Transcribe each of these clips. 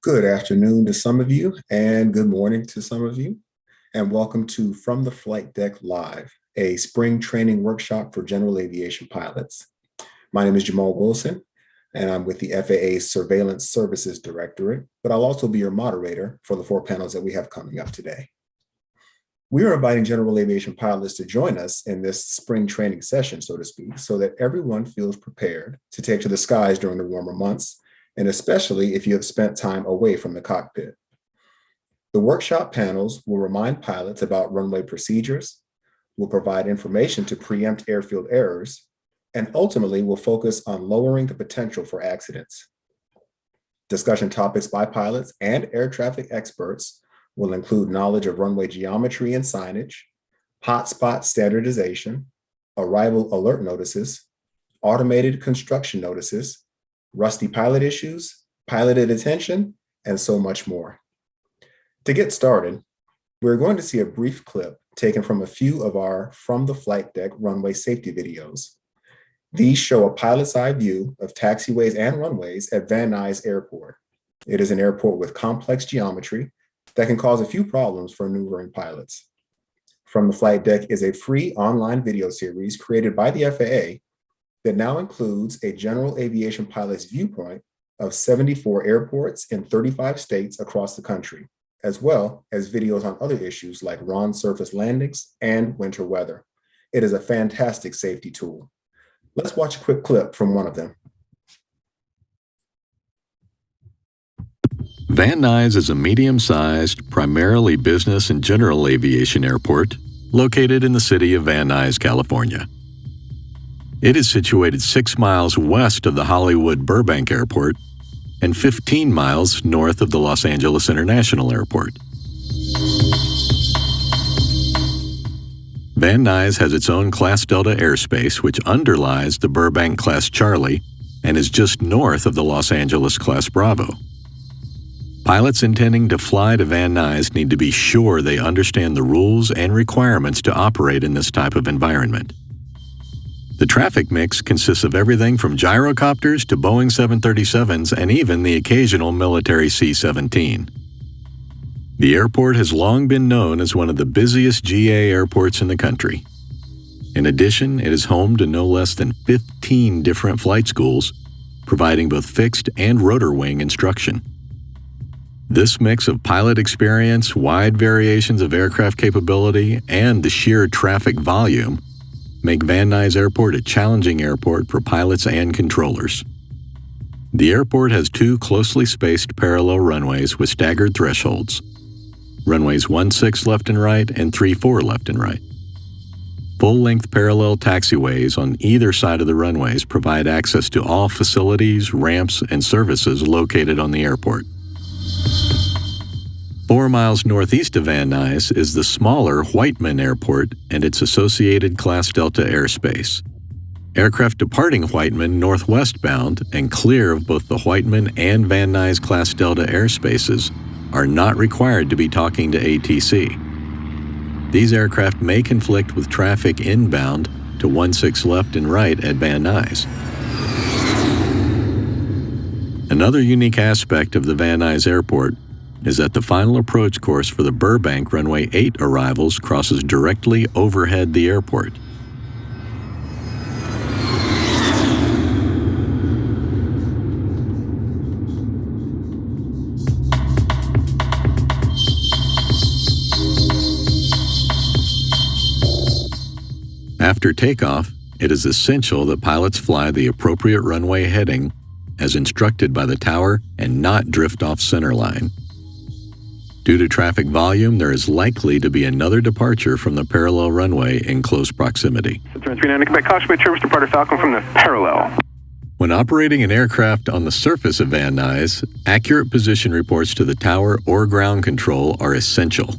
Good afternoon to some of you, and good morning to some of you, and welcome to From the Flight Deck Live, a spring training workshop for general aviation pilots. My name is Jamal Wilson, and I'm with the FAA Surveillance Services Directorate, but I'll also be your moderator for the 4 panels that we have coming up today. We are inviting general aviation pilots to join us in this spring training session, so to speak, so that everyone feels prepared to take to the skies during the warmer months, and especially if you have spent time away from the cockpit. The workshop panels will remind pilots about runway procedures, will provide information to preempt airfield errors, and ultimately will focus on lowering the potential for accidents. Discussion topics by pilots and air traffic experts will include knowledge of runway geometry and signage, hotspot standardization, arrival alert notices, automated construction notices, rusty pilot issues, piloted attention, and so much more. To get started, we're going to see a brief clip taken from a few of our From the Flight Deck runway safety videos. These show a pilot's eye view of taxiways and runways at Van Nuys Airport. It is an airport with complex geometry that can cause a few problems for maneuvering pilots. From the Flight Deck is a free online video series created by the FAA that now includes a general aviation pilot's viewpoint of 74 airports in 35 states across the country, as well as videos on other issues like RON surface landings and winter weather. It is a fantastic safety tool. Let's watch a quick clip from one of them. Van Nuys is a medium-sized, primarily business and general aviation airport located in the city of Van Nuys, California. It is situated 6 miles west of the Hollywood Burbank Airport and 15 miles north of the Los Angeles International Airport. Van Nuys has its own Class Delta airspace, which underlies the Burbank Class Charlie and is just north of the Los Angeles Class Bravo. Pilots intending to fly to Van Nuys need to be sure they understand the rules and requirements to operate in this type of environment. The traffic mix consists of everything from gyrocopters to Boeing 737s and even the occasional military C-17. The airport has long been known as one of the busiest GA airports in the country. In addition, it is home to no less than 15 different flight schools, providing both fixed and rotor wing instruction. This mix of pilot experience, wide variations of aircraft capability, and the sheer traffic volume make Van Nuys Airport a challenging airport for pilots and controllers. The airport has 2 closely spaced parallel runways with staggered thresholds, runways 16 left and right and 34 left and right. Full-length parallel taxiways on either side of the runways provide access to all facilities, ramps, and services located on the airport. 4 miles northeast of Van Nuys is the smaller Whiteman Airport and its associated Class Delta airspace. Aircraft departing Whiteman northwest bound and clear of both the Whiteman and Van Nuys Class Delta airspaces are not required to be talking to ATC. These aircraft may conflict with traffic inbound to 16 left and right at Van Nuys. Another unique aspect of the Van Nuys Airport is that the final approach course for the Burbank Runway 8 arrivals crosses directly overhead the airport. After takeoff, it is essential that pilots fly the appropriate runway heading as instructed by the tower and not drift off centerline. Due to traffic volume, there is likely to be another departure from the parallel runway in close proximity. Turn 39, expect caution by service departure Falcon from the parallel. When operating an aircraft on the surface of Van Nuys, accurate position reports to the tower or ground control are essential.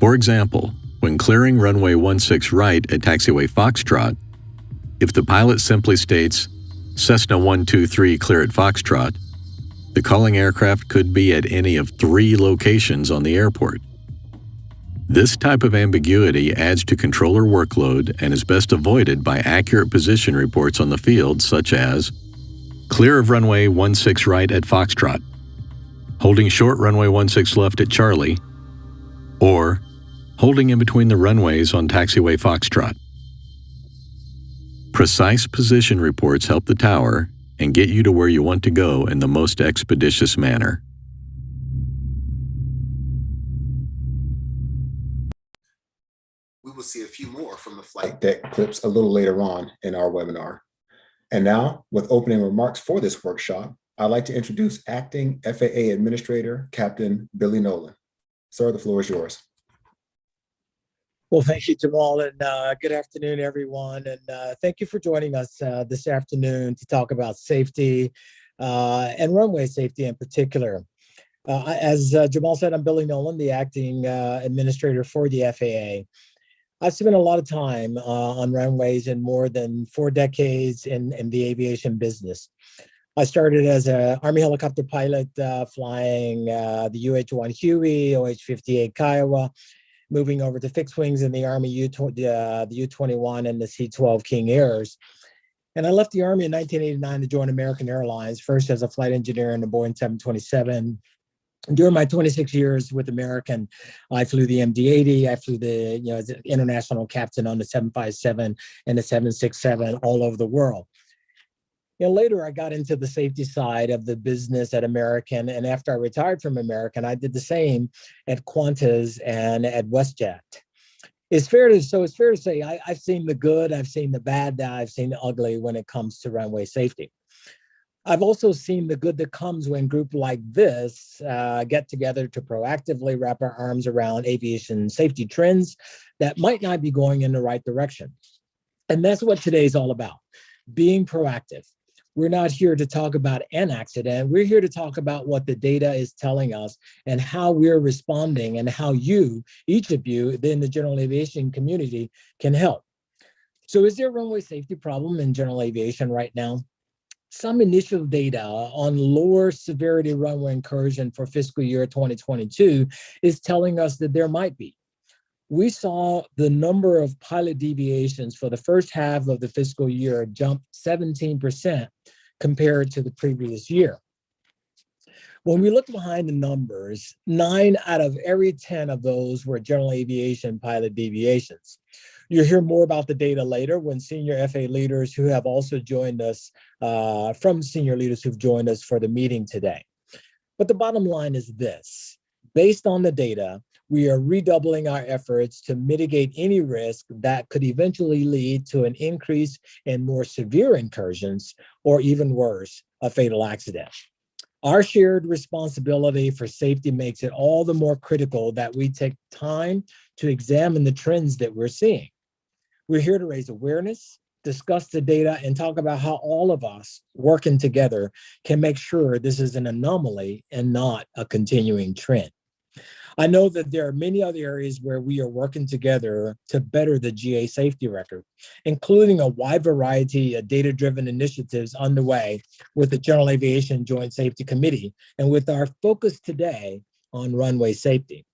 For example, when clearing runway 16 right at taxiway Foxtrot, if the pilot simply states, Cessna 123 clear at Foxtrot, the calling aircraft could be at any of 3 locations on the airport. This type of ambiguity adds to controller workload and is best avoided by accurate position reports on the field such as clear of runway 16 right at Foxtrot, holding short runway 16 left at Charlie, or holding in between the runways on taxiway Foxtrot. Precise position reports help the tower and get you to where you want to go in the most expeditious manner. We will see a few more from the flight deck clips a little later on in our webinar. And now, with opening remarks for this workshop, I'd like to introduce Acting FAA Administrator, Captain Billy Nolan. Sir, the floor is yours. Well, thank you, Jamal, and good afternoon, everyone. And thank you for joining us this afternoon to talk about safety and runway safety in particular. As Jamal said, I'm Billy Nolan, the acting administrator for the FAA. I've spent a lot of time on runways in more than 4 decades in the aviation business. I started as an Army helicopter pilot flying the UH-1 Huey, OH-58 Kiowa, moving over to fixed wings in the Army the U-21 and the C-12 King Airs. And I left the Army in 1989 to join American Airlines, first as a flight engineer in the Boeing 727. During my 26 years with American, I flew the MD-80. I flew as an international captain on the 757 and the 767 all over the world. Later, I got into the safety side of the business at American. And after I retired from American, I did the same at Qantas and at WestJet. It's fair to say I've seen the good, I've seen the bad, I've seen the ugly when it comes to runway safety. I've also seen the good that comes when groups like this get together to proactively wrap our arms around aviation safety trends that might not be going in the right direction. And that's what today's all about, being proactive. We're not here to talk about an accident. We're here to talk about what the data is telling us and how we're responding and how you, each of you in the general aviation community, can help. So is there a runway safety problem in general aviation right now? Some initial data on lower severity runway incursion for fiscal year 2022 is telling us that there might be. We saw the number of pilot deviations for the first half of the fiscal year jump 17% compared to the previous year. When we look behind the numbers, 9 out of every 10 of those were general aviation pilot deviations. You'll hear more about the data later when senior FAA leaders who have also joined us, from senior leaders who've joined us for the meeting today. But the bottom line is this: based on the data, we are redoubling our efforts to mitigate any risk that could eventually lead to an increase in more severe incursions, or even worse, a fatal accident. Our shared responsibility for safety makes it all the more critical that we take time to examine the trends that we're seeing. We're here to raise awareness, discuss the data, and talk about how all of us working together can make sure this is an anomaly and not a continuing trend. I know that there are many other areas where we are working together to better the GA safety record, including a wide variety of data-driven initiatives underway with the General Aviation Joint Safety Committee, and with our focus today on runway safety.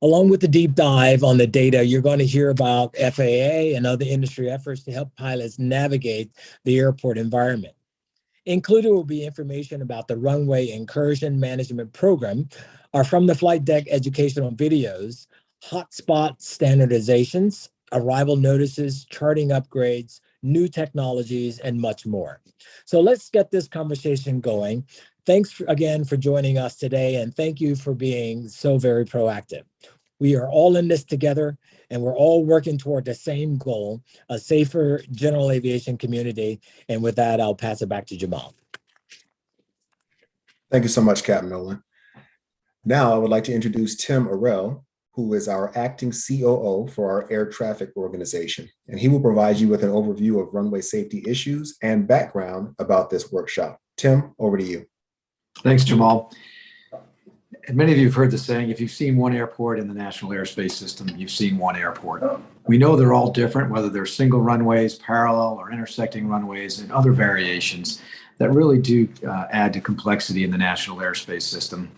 Along with the deep dive on the data, you're going to hear about FAA and other industry efforts to help pilots navigate the airport environment. Included will be information about the Runway Incursion Management Program, our From the Flight Deck educational videos, hotspot standardizations, arrival notices, charting upgrades, new technologies, and much more. So let's get this conversation going. Thanks again for joining us today, and thank you for being so very proactive. We are all in this together, and we're all working toward the same goal, a safer general aviation community. And with that, I'll pass it back to Jamal. Thank you so much, Captain Nolan. Now I would like to introduce Tim Arell, who is our acting COO for our air traffic organization. And he will provide you with an overview of runway safety issues and background about this workshop. Tim, over to you. Thanks, Jamal. And many of you have heard the saying, if you've seen one airport in the National Airspace System, you've seen one airport. We know they're all different, whether they're single runways, parallel or intersecting runways, and other variations that really do add to complexity in the National Airspace System,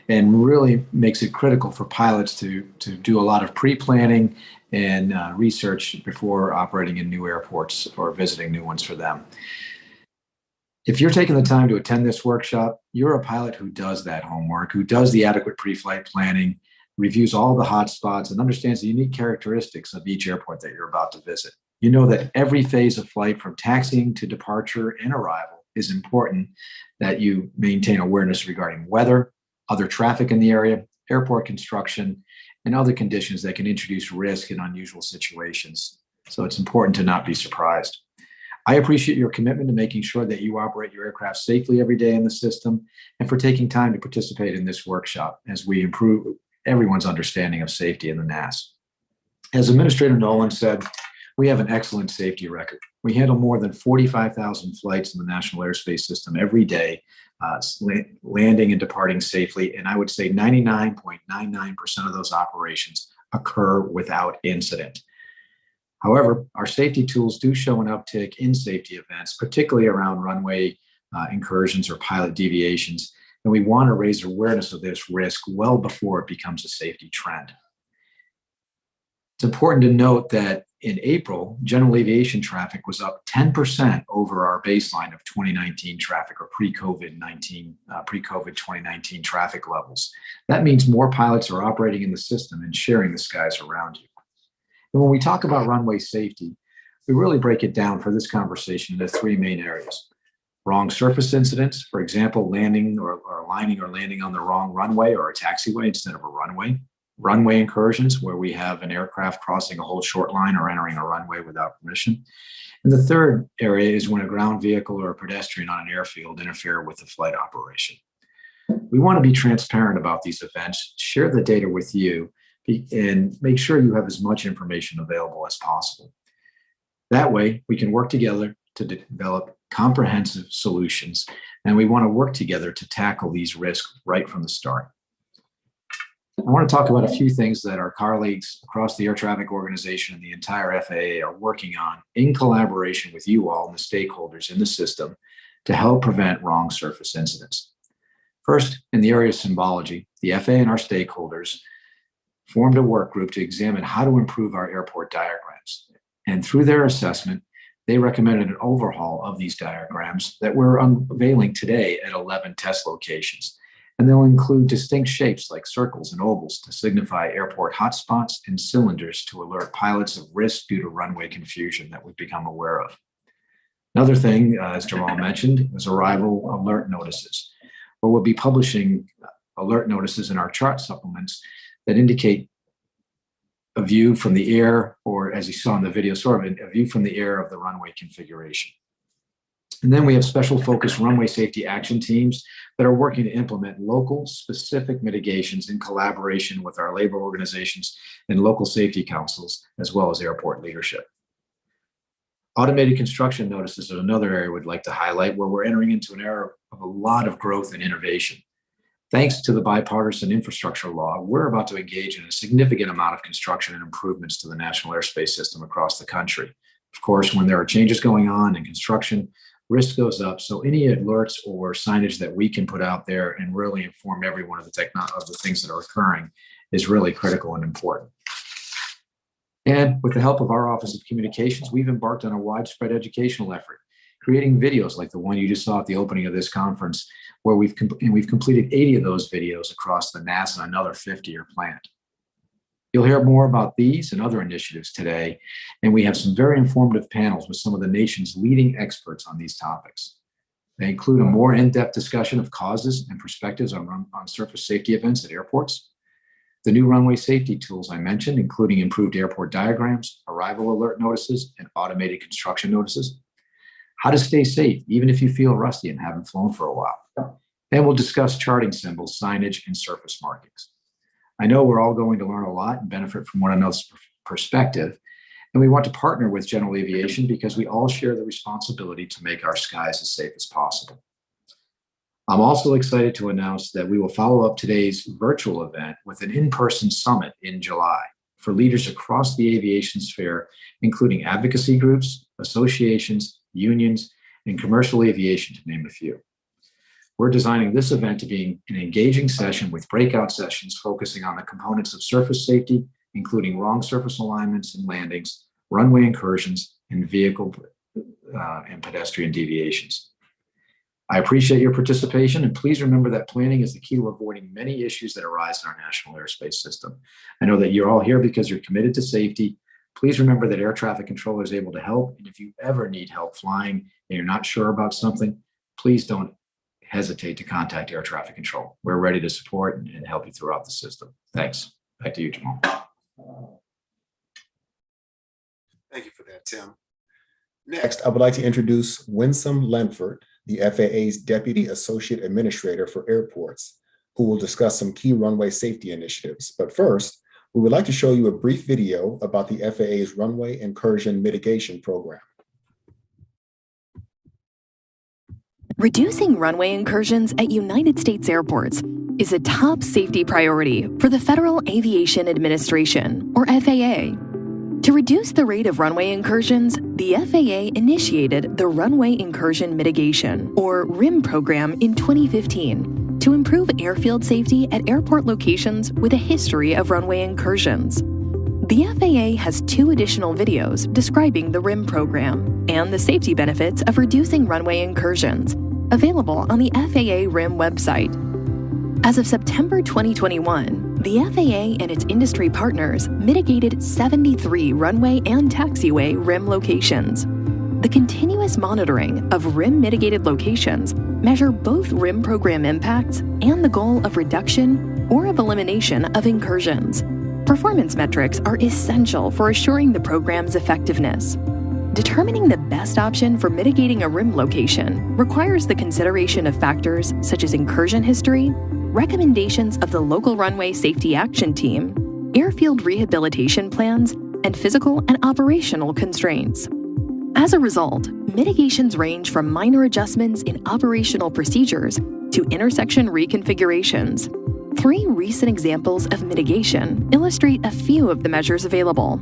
and really makes it critical for pilots to do a lot of pre-planning and research before operating in new airports or visiting new ones for them. If you're taking the time to attend this workshop, you're a pilot who does that homework, who does the adequate pre-flight planning, reviews all the hotspots, and understands the unique characteristics of each airport that you're about to visit. You know that every phase of flight, from taxiing to departure and arrival, is important, that you maintain awareness regarding weather, other traffic in the area, airport construction, and other conditions that can introduce risk in unusual situations. So it's important to not be surprised. I appreciate your commitment to making sure that you operate your aircraft safely every day in the system, and for taking time to participate in this workshop as we improve everyone's understanding of safety in the NAS. As Administrator Nolan said, we have an excellent safety record. We handle more than 45,000 flights in the National Airspace System every day, landing and departing safely. And I would say 99.99% of those operations occur without incident. However, our safety tools do show an uptick in safety events, particularly around runway incursions or pilot deviations. And we want to raise awareness of this risk well before it becomes a safety trend. It's important to note that in April, general aviation traffic was up 10% over our baseline of 2019 traffic, or pre-COVID 2019 traffic levels. That means more pilots are operating in the system and sharing the skies around you. And when we talk about runway safety, we really break it down for this conversation into three main areas. Wrong surface incidents, for example, landing or aligning or landing on the wrong runway or a taxiway instead of a runway. Runway incursions, where we have an aircraft crossing a whole short line or entering a runway without permission. And the third area is when a ground vehicle or a pedestrian on an airfield interfere with the flight operation. We want to be transparent about these events, share the data with you, and make sure you have as much information available as possible. That way, we can work together to develop comprehensive solutions, and we want to work together to tackle these risks right from the start. I want to talk about a few things that our colleagues across the Air Traffic Organization and the entire FAA are working on in collaboration with you all and the stakeholders in the system to help prevent wrong surface incidents. First, in the area of symbology, the FAA and our stakeholders formed a work group to examine how to improve our airport diagrams. And through their assessment, they recommended an overhaul of these diagrams that we're unveiling today at 11 test locations. And they'll include distinct shapes like circles and ovals to signify airport hotspots, and cylinders to alert pilots of risk due to runway confusion that we've become aware of. Another thing, as Jamal mentioned, is arrival alert notices, where we'll be publishing alert notices in our chart supplements that indicate a view from the air, or as you saw in the video, sort of a view from the air of the runway configuration. And then we have special focused runway safety action teams that are working to implement local specific mitigations in collaboration with our labor organizations and local safety councils, as well as airport leadership. Automated construction notices are another area we'd like to highlight, where we're entering into an era of a lot of growth and innovation. Thanks to the bipartisan infrastructure law, we're about to engage in a significant amount of construction and improvements to the national airspace system across the country. Of course, when there are changes going on in construction, risk goes up. So any alerts or signage that we can put out there and really inform everyone of the things that are occurring is really critical and important. And with the help of our Office of Communications, we've embarked on a widespread educational effort, creating videos like the one you just saw at the opening of this conference, where we've completed 80 of those videos across the NAS, and another 50 are planned. You'll hear more about these and other initiatives today, and we have some very informative panels with some of the nation's leading experts on these topics. They include a more in-depth discussion of causes and perspectives on surface safety events at airports, the new runway safety tools I mentioned, including improved airport diagrams, arrival alert notices, and automated construction notices, how to stay safe even if you feel rusty and haven't flown for a while. And we'll discuss charting symbols, signage, and surface markings. I know we're all going to learn a lot and benefit from one another's perspective, and we want to partner with general aviation because we all share the responsibility to make our skies as safe as possible. I'm also excited to announce that we will follow up today's virtual event with an in-person summit in July for leaders across the aviation sphere, including advocacy groups, associations, unions, and commercial aviation, to name a few. We're designing this event to be an engaging session with breakout sessions focusing on the components of surface safety, including wrong surface alignments and landings, runway incursions, and vehicle and pedestrian deviations. I appreciate your participation, and please remember that planning is the key to avoiding many issues that arise in our national airspace system. I know that you're all here because you're committed to safety. Please remember that air traffic controller is able to help, and if you ever need help flying and you're not sure about something, please don't hesitate to contact air traffic control. We're ready to support and help you throughout the system. Thanks. Back to you, Jamal. Thank you for that, Tim. Next, I would like to introduce Winsome Lemford, the FAA's Deputy Associate Administrator for Airports, who will discuss some key runway safety initiatives. But first, we would like to show you a brief video about the FAA's Runway Incursion Mitigation Program. Reducing runway incursions at United States airports is a top safety priority for the Federal Aviation Administration, or FAA. To reduce the rate of runway incursions, the FAA initiated the Runway Incursion Mitigation, or RIM program in 2015 to improve airfield safety at airport locations with a history of runway incursions. The FAA has 2 additional videos describing the RIM program and the safety benefits of reducing runway incursions, available on the FAA RIM website. As of September 2021, the FAA and its industry partners mitigated 73 runway and taxiway RIM locations. The continuous monitoring of RIM mitigated locations measure both RIM program impacts and the goal of reduction or of elimination of incursions. Performance metrics are essential for assuring the program's effectiveness. Determining the best option for mitigating a RIM location requires the consideration of factors such as incursion history, recommendations of the local runway safety action team, airfield rehabilitation plans, and physical and operational constraints. As a result, mitigations range from minor adjustments in operational procedures to intersection reconfigurations. 3 recent examples of mitigation illustrate a few of the measures available.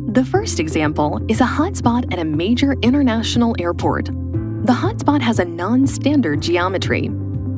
The first example is a hotspot at a major international airport. The hotspot has a non-standard geometry.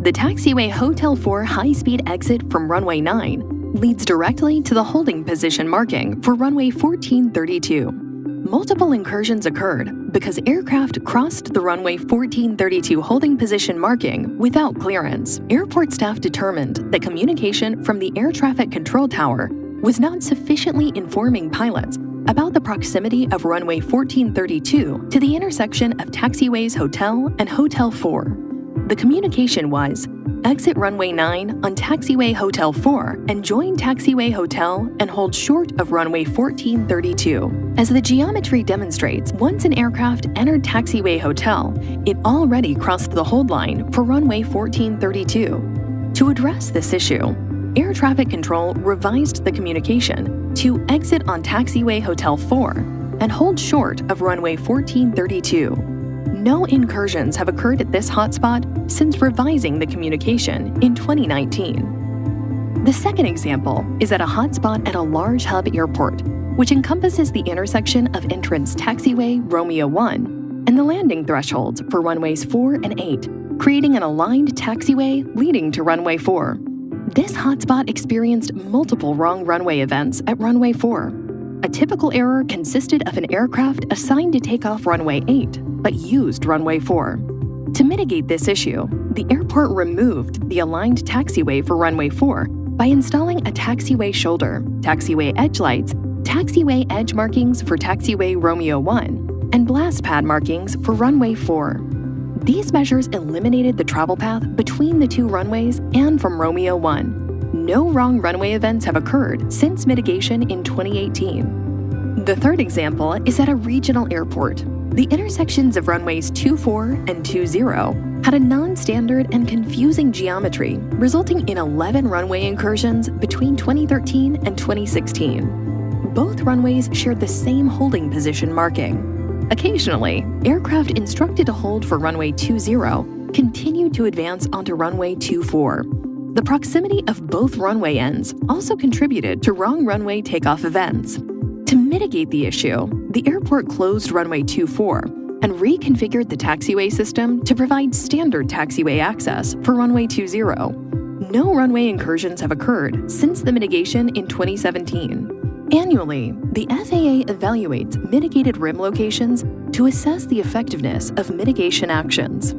The taxiway Hotel 4 high-speed exit from runway 9 leads directly to the holding position marking for runway 1432. Multiple incursions occurred because aircraft crossed the runway 1432 holding position marking without clearance. Airport staff determined that communication from the air traffic control tower was not sufficiently informing pilots about the proximity of runway 1432 to the intersection of taxiways Hotel and Hotel 4. The communication was, exit runway 9 on taxiway Hotel 4 and join taxiway Hotel and hold short of runway 1432. As the geometry demonstrates, once an aircraft entered taxiway Hotel, it already crossed the hold line for runway 1432. To address this issue, air traffic control revised the communication to exit on taxiway Hotel 4 and hold short of runway 1432. No incursions have occurred at this hotspot since revising the communication in 2019. The second example is at a hotspot at a large hub airport, which encompasses the intersection of entrance taxiway Romeo 1 and the landing thresholds for runways 4 and 8, creating an aligned taxiway leading to runway 4. This hotspot experienced multiple wrong runway events at runway 4. A typical error consisted of an aircraft assigned to take off runway 8, but used runway 4. To mitigate this issue, the airport removed the aligned taxiway for runway 4 by installing a taxiway shoulder, taxiway edge lights, taxiway edge markings for taxiway Romeo 1, and blast pad markings for runway 4. These measures eliminated the travel path between the 2 runways and from Romeo 1. No wrong runway events have occurred since mitigation in 2018. The third example is at a regional airport. The intersections of runways 24 and 20 had a non-standard and confusing geometry, resulting in 11 runway incursions between 2013 and 2016. Both runways shared the same holding position marking. Occasionally, aircraft instructed to hold for runway 20 continued to advance onto runway 24. The proximity of both runway ends also contributed to wrong runway takeoff events. To mitigate the issue, the airport closed runway 24 and reconfigured the taxiway system to provide standard taxiway access for runway 20. No runway incursions have occurred since the mitigation in 2017. Annually, the FAA evaluates mitigated RIM locations to assess the effectiveness of mitigation actions.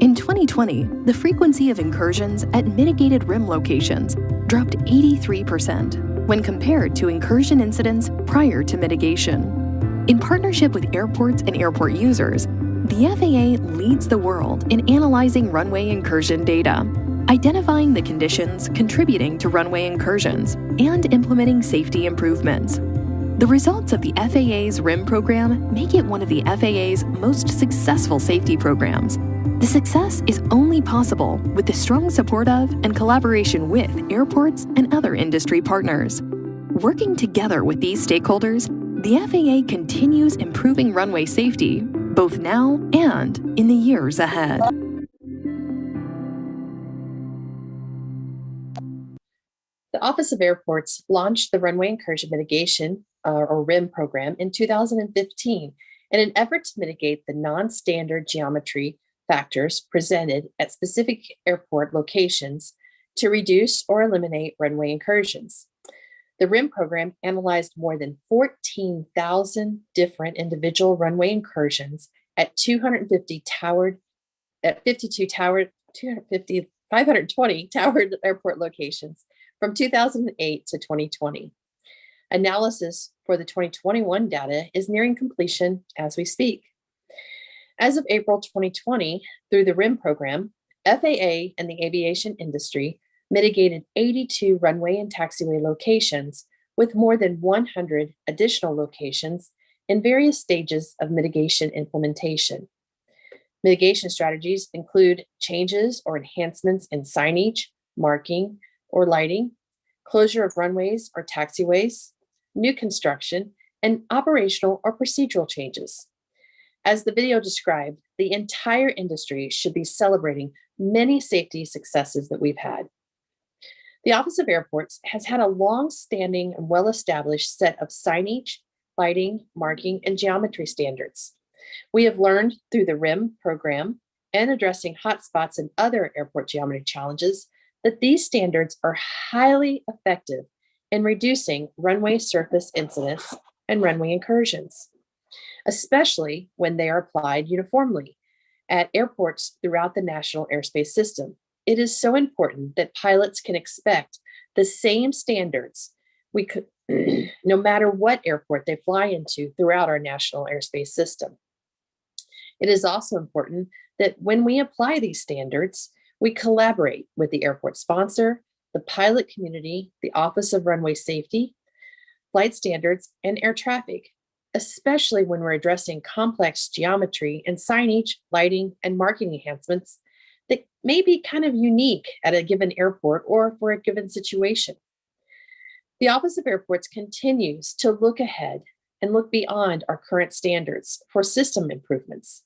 In 2020, the frequency of incursions at mitigated rim locations dropped 83% when compared to incursion incidents prior to mitigation. In partnership with airports and airport users, the FAA leads the world in analyzing runway incursion data, identifying the conditions contributing to runway incursions, and implementing safety improvements. The results of the FAA's RIM program make it one of the FAA's most successful safety programs. The success is only possible with the strong support of and collaboration with airports and other industry partners. Working together with these stakeholders, the FAA continues improving runway safety, both now and in the years ahead. The Office of Airports launched the Runway Incursion Mitigation, or RIM program, in 2015 in an effort to mitigate the non-standard geometry factors presented at specific airport locations to reduce or eliminate runway incursions. The RIM program analyzed more than 14,000 different individual runway incursions at 520 towered airport locations from 2008 to 2020. Analysis for the 2021 data is nearing completion as we speak. As of April 2020, through the RIM program, FAA and the aviation industry mitigated 82 runway and taxiway locations with more than 100 additional locations in various stages of mitigation implementation. Mitigation strategies include changes or enhancements in signage, marking, or lighting, closure of runways or taxiways, new construction, and operational or procedural changes. As the video described, the entire industry should be celebrating many safety successes that we've had. The Office of Airports has had a long-standing and well-established set of signage, lighting, marking, and geometry standards. We have learned through the RIM program and addressing hotspots and other airport geometry challenges that these standards are highly effective in reducing runway surface incidents and runway incursions, especially when they are applied uniformly at airports throughout the national airspace system. It is so important that pilots can expect the same standards no matter what airport they fly into throughout our national airspace system. It is also important that when we apply these standards, we collaborate with the airport sponsor, the pilot community, the Office of Runway Safety, flight standards, and air traffic, especially when we're addressing complex geometry and signage, lighting, and marking enhancements that may be kind of unique at a given airport or for a given situation. The Office of Airports continues to look ahead and look beyond our current standards for system improvements.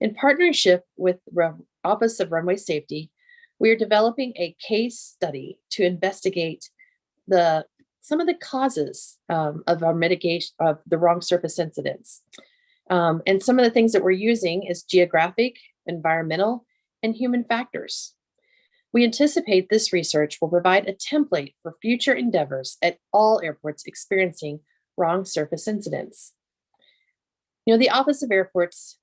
In partnership with the Office of Runway Safety, we are developing a case study to investigate some of the causes of our mitigation of the wrong surface incidents. And some of the things that we're using is geographic, environmental, and human factors. We anticipate this research will provide a template for future endeavors at all airports experiencing wrong surface incidents. The Office of Airports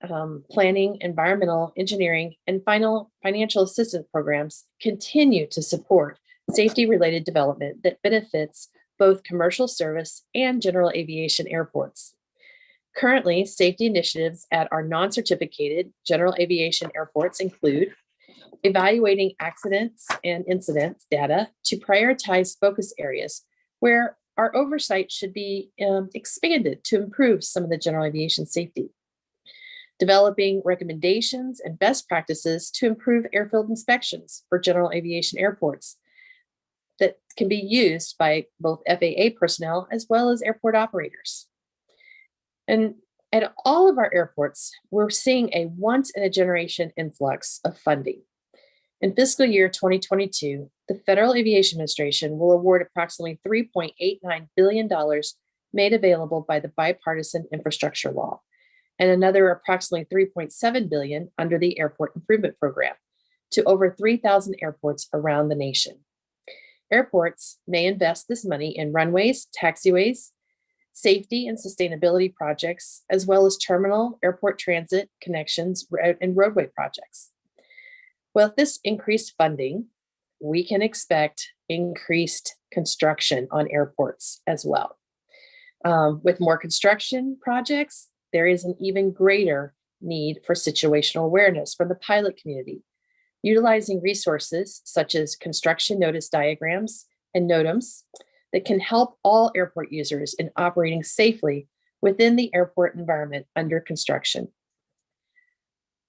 planning, environmental, engineering, and financial assistance programs continue to support safety-related development that benefits both commercial service and general aviation airports. Currently, safety initiatives at our non-certificated general aviation airports include evaluating accidents and incidents data to prioritize focus areas where our oversight should be expanded to improve some of the general aviation safety. Developing recommendations and best practices to improve airfield inspections for general aviation airports that can be used by both FAA personnel as well as airport operators. And at all of our airports, we're seeing a once-in-a-generation influx of funding. In fiscal year 2022, the Federal Aviation Administration will award approximately $3.89 billion made available by the Bipartisan Infrastructure Law, and another approximately $3.7 billion under the Airport Improvement Program to over 3,000 airports around the nation. Airports may invest this money in runways, taxiways, safety and sustainability projects, as well as terminal, airport transit connections, and roadway projects. With this increased funding, we can expect increased construction on airports as well. With more construction projects, there is an even greater need for situational awareness from the pilot community, utilizing resources such as construction notice diagrams and NOTAMs that can help all airport users in operating safely within the airport environment under construction.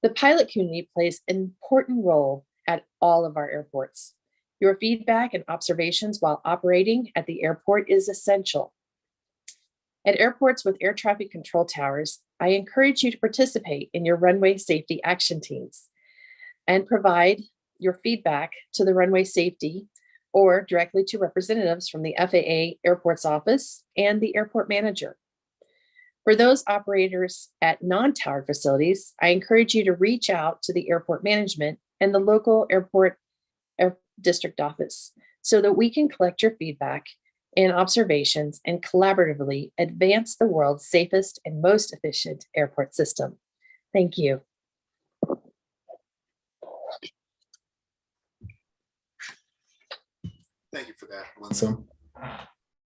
The pilot community plays an important role at all of our airports. Your feedback and observations while operating at the airport is essential. At airports with air traffic control towers, I encourage you to participate in your runway safety action teams and provide your feedback to the runway safety or directly to representatives from the FAA Airports Office and the airport manager. For those operators at non-towered facilities, I encourage you to reach out to the airport management and the local airport district office so that we can collect your feedback and observations and collaboratively advance the world's safest and most efficient airport system. Thank you. Thank you for that, Melissa.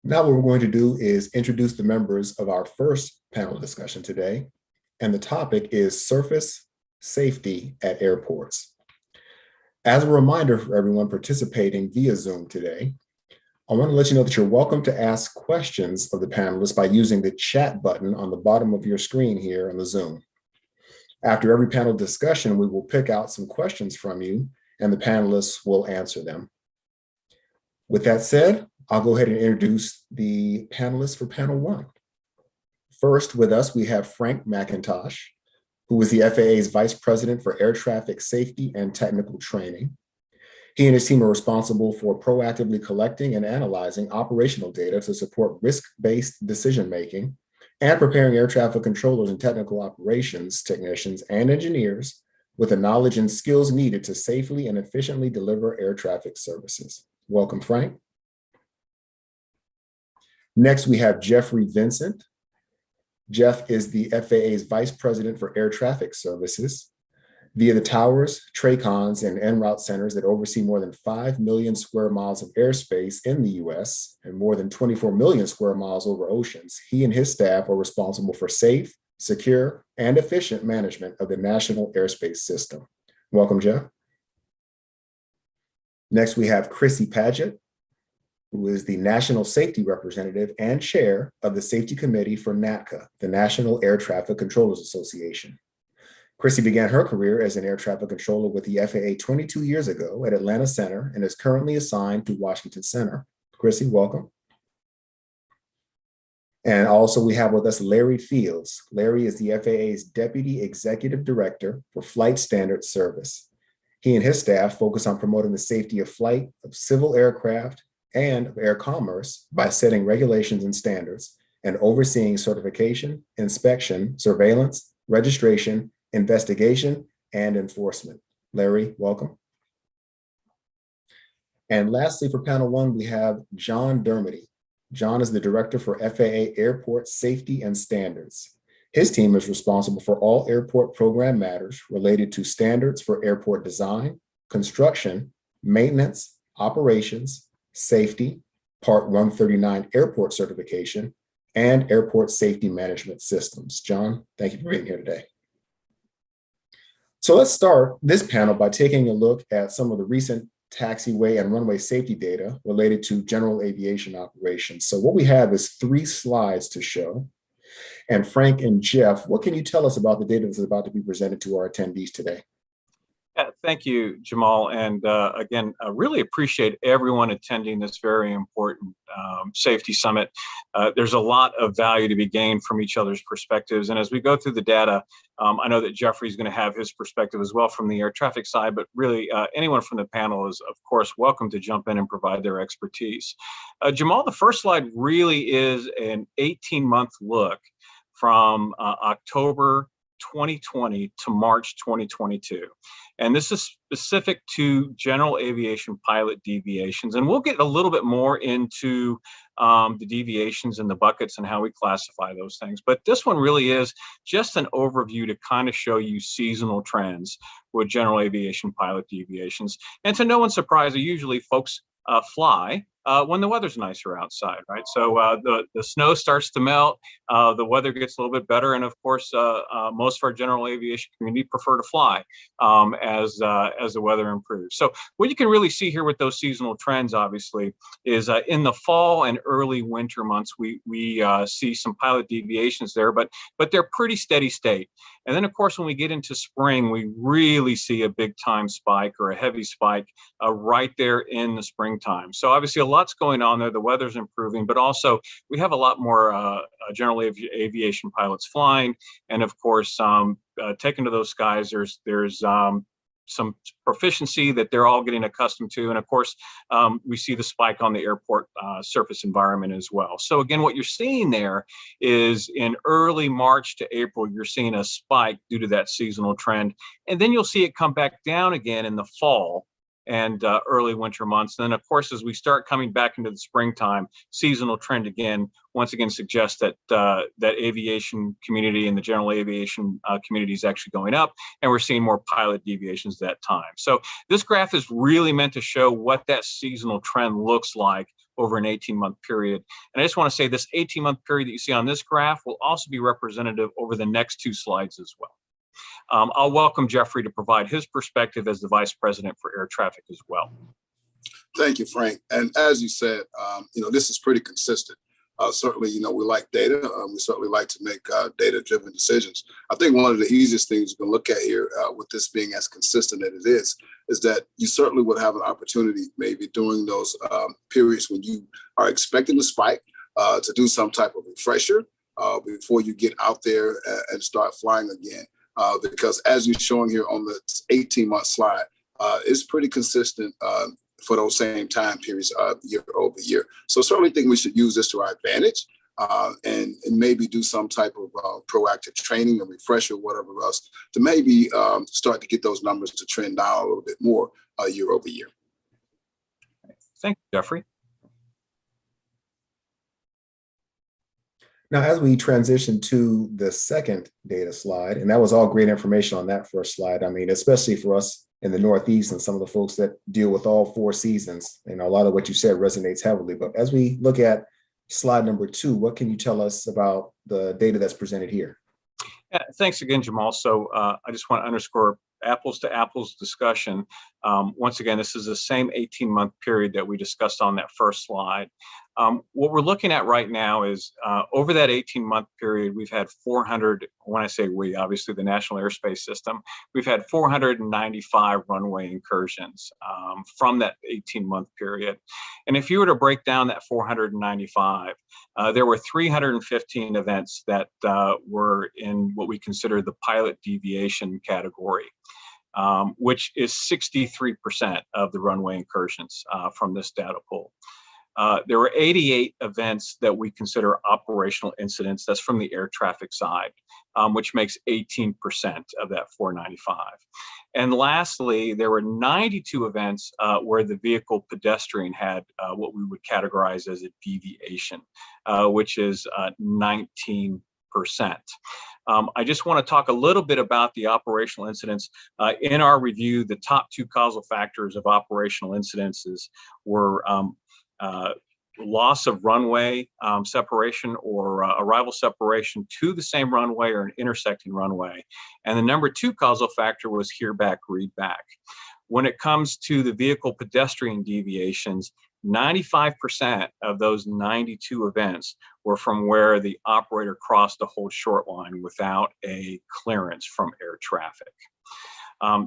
Now what we're going to do is introduce the members of our first panel discussion today, and the topic is surface safety at airports. As a reminder for everyone participating via Zoom today, I want to let you know that you're welcome to ask questions of the panelists by using the chat button on the bottom of your screen here on the Zoom. After every panel discussion, we will pick out some questions from you and the panelists will answer them. With that said, I'll go ahead and introduce the panelists for panel one. First with us, we have Frank McIntosh, who is the FAA's Vice President for Air Traffic Safety and Technical Training. He and his team are responsible for proactively collecting and analyzing operational data to support risk-based decision-making and preparing air traffic controllers and technical operations technicians and engineers with the knowledge and skills needed to safely and efficiently deliver air traffic services. Welcome, Frank. Next, we have Jeffrey Vincent. Jeff is the FAA's Vice President for Air Traffic Services. Via the towers, TRACONs, and en route centers that oversee more than 5 million square miles of airspace in the US and more than 24 million square miles over oceans, he and his staff are responsible for safe, secure, and efficient management of the national airspace system. Welcome, Jeff. Next, we have Chrissy Paget, who is the National Safety Representative and Chair of the Safety Committee for NATCA, the National Air Traffic Controllers Association. Chrissy began her career as an air traffic controller with the FAA 22 years ago at Atlanta Center and is currently assigned to Washington Center. Chrissy, welcome. And also we have with us Larry Fields. Larry is the FAA's Deputy Executive Director for Flight Standards Service. He and his staff focus on promoting the safety of flight, of civil aircraft, and of air commerce by setting regulations and standards and overseeing certification, inspection, surveillance, registration, investigation, and enforcement. Larry, welcome. And lastly, for panel one, we have John Dermody. John is the Director for FAA Airport Safety and Standards. His team is responsible for all airport program matters related to standards for airport design, construction, maintenance, operations, safety, Part 139 airport certification, and airport safety management systems. John, thank you for being here today. So let's start this panel by taking a look at some of the recent taxiway and runway safety data related to general aviation operations. So what we have is 3 slides to show. And Frank and Jeff, what can you tell us about the data that's about to be presented to our attendees today? Yeah, thank you, Jamal. And again, I really appreciate everyone attending this very important safety summit. There's a lot of value to be gained from each other's perspectives. And as we go through the data, I know that Jeffrey's going to have his perspective as well from the air traffic side, but really anyone from the panel is, of course, welcome to jump in and provide their expertise. Jamal, the first slide really is an 18-month look from October 2020 to March 2022. And this is specific to general aviation pilot deviations. And we'll get a little bit more into the deviations and the buckets and how we classify those things. But this one really is just an overview to kind of show you seasonal trends with general aviation pilot deviations. And to no one's surprise, usually folks fly when the weather's nicer outside, right? So the snow starts to melt, the weather gets a little bit better, and of course, most of our general aviation community prefer to fly as the weather improves. So what you can really see here with those seasonal trends, obviously, is in the fall and early winter months, we see some pilot deviations there, but they're pretty steady state. And then, of course, when we get into spring, we really see a big time spike or a heavy spike right there in the springtime. So obviously, a lot's going on there. The weather's improving, but also we have a lot more general aviation pilots flying, and of course, taken to those skies. There's some proficiency that they're all getting accustomed to. And of course, we see the spike on the airport surface environment as well. So again, what you're seeing there is in early March to April, you're seeing a spike due to that seasonal trend. And then you'll see it come back down again in the fall and early winter months. And then of course, as we start coming back into the springtime, seasonal trend again, once again suggests that that aviation community and the general aviation community is actually going up, and we're seeing more pilot deviations that time. So this graph is really meant to show what that seasonal trend looks like over an 18-month period. And I just want to say this 18-month period that you see on this graph will also be representative over the next two slides as well. I'll welcome Jeffrey to provide his perspective as the Vice President for Air Traffic as well. Thank you, Frank. And as you said, this is pretty consistent. Certainly, we like data. We certainly like to make data-driven decisions. I think one of the easiest things you can look at here with this being as consistent as it is that you certainly would have an opportunity maybe during those periods when you are expecting a spike to do some type of refresher before you get out there and start flying again. Because as you're showing here on the 18-month slide, it's pretty consistent for those same time periods year over year. So certainly think we should use this to our advantage and maybe do some type of proactive training or refresher, whatever else, to maybe start to get those numbers to trend down a little bit more year over year. Thank you, Jeffrey. Now, as we transition to the second data slide, and that was all great information on that first slide. I mean, especially for us in the Northeast and some of the folks that deal with all four seasons, a lot of what you said resonates heavily. But as we look at slide number 2, what can you tell us about the data that's presented here? Yeah, thanks again, Jamal. So I just want to underscore apples to apples discussion. Once again, this is the same 18-month period that we discussed on that first slide. What we're looking at right now is over that 18-month period, we've had 400, when I say we, obviously the National Airspace System, we've had 495 runway incursions from that 18-month period. And if you were to break down that 495, there were 315 events that were in what we consider the pilot deviation category, which is 63% of the runway incursions from this data pool. There were 88 events that we consider operational incidents. That's from the air traffic side, which makes 18% of that 495. And lastly, there were 92 events where the vehicle pedestrian had what we would categorize as a deviation, which is 19%. I just want to talk a little bit about the operational incidents. In our review, the top 2 causal factors of operational incidences were loss of runway separation or arrival separation to the same runway or an intersecting runway. And the number 2 causal factor was hear back, read back. When it comes to the vehicle pedestrian deviations, 95% of those 92 events were from where the operator crossed a hold short line without a clearance from air traffic.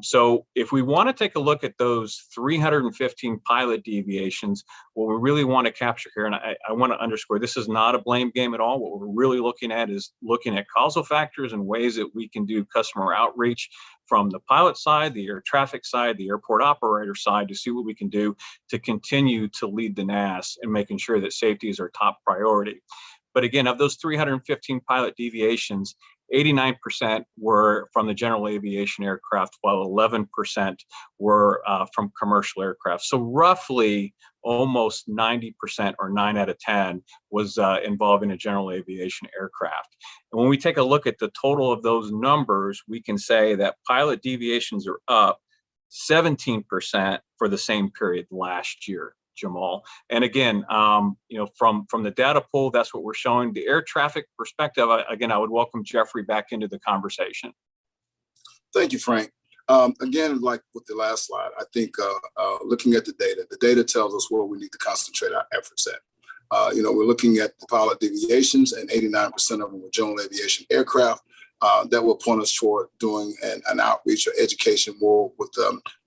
So if we want to take a look at those 315 pilot deviations, what we really want to capture here, and I want to underscore, this is not a blame game at all. What we're really looking at is looking at causal factors and ways that we can do customer outreach from the pilot side, the air traffic side, the airport operator side to see what we can do to continue to lead the NAS and making sure that safety is our top priority. But again, of those 315 pilot deviations, 89% were from the general aviation aircraft, while 11% were from commercial aircraft. So roughly almost 90%, or 9 out of 10, was involving a general aviation aircraft. And when we take a look at the total of those numbers, we can say that pilot deviations are up 17% for the same period last year, Jamal. And again, from the data pool, that's what we're showing. The air traffic perspective, I would welcome Jeffrey back into the conversation. Thank you, Frank. Again, like with the last slide, I think looking at the data tells us where we need to concentrate our efforts at. We're looking at the pilot deviations, and 89% of them were general aviation aircraft. That will point us toward doing an outreach or education more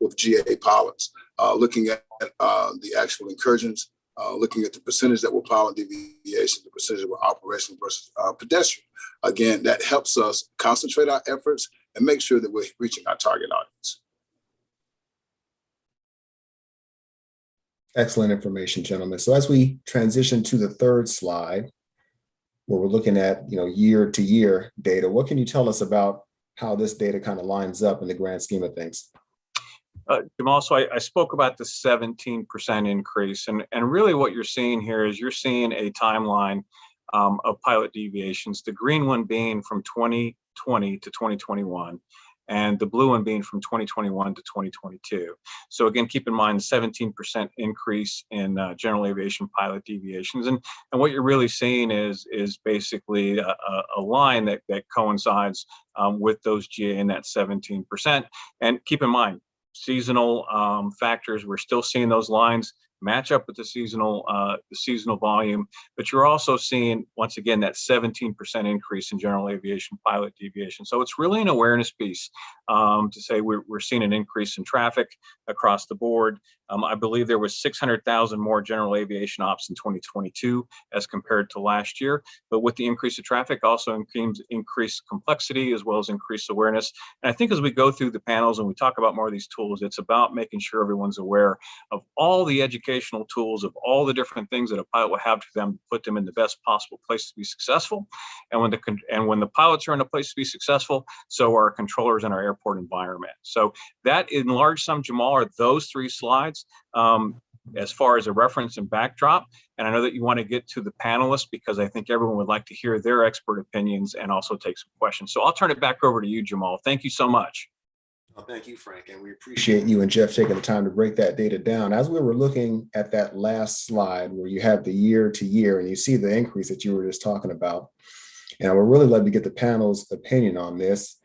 with GA pilots. Looking at the actual incursions, looking at the percentage that were pilot deviations, the percentage that were operational versus pedestrian. Again, that helps us concentrate our efforts and make sure that we're reaching our target audience. Excellent information, gentlemen. So as we transition to the third slide, where we're looking at year to year data, what can you tell us about how this data kind of lines up in the grand scheme of things? Jamal, so I spoke about the 17% increase, and really what you're seeing here is you're seeing a timeline of pilot deviations, the green one being from 2020 to 2021, and the blue one being from 2021 to 2022. So again, keep in mind the 17% increase in general aviation pilot deviations. And what you're really seeing is basically a line that coincides with those GA in that 17%. And keep in mind, seasonal factors, we're still seeing those lines match up with the seasonal volume, but you're also seeing, once again, that 17% increase in general aviation pilot deviation. So it's really an awareness piece to say we're seeing an increase in traffic across the board. I believe there was 600,000 more general aviation ops in 2022 as compared to last year. But with the increase of traffic, also increased complexity as well as increased awareness. And I think as we go through the panels and we talk about more of these tools, it's about making sure everyone's aware of all the educational tools, of all the different things that a pilot will have to them to put them in the best possible place to be successful. And when the pilots are in a place to be successful, so are our controllers in our airport environment. So that, in large sum, Jamal, are those three slides as far as a reference and backdrop. And I know that you want to get to the panelists because I think everyone would like to hear their expert opinions and also take some questions. So I'll turn it back over to you, Jamal. Thank you so much. Well, thank you, Frank. And we appreciate you and Jeff taking the time to break that data down. As we were looking at that last slide where you have the year to year and you see the increase that you were just talking about, and I would really love to get the panel's opinion on this.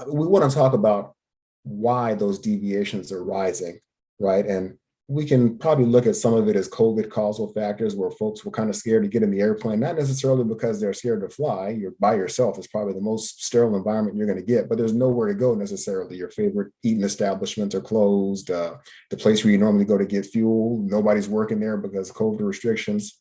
We want to talk about why those deviations are rising, right? And we can probably look at some of it as COVID causal factors where folks were kind of scared to get in the airplane, not necessarily because they're scared to fly. You're by yourself. It's probably the most sterile environment you're going to get, but there's nowhere to go necessarily. Your favorite eating establishments are closed. The place where you normally go to get fuel, nobody's working there because of COVID restrictions.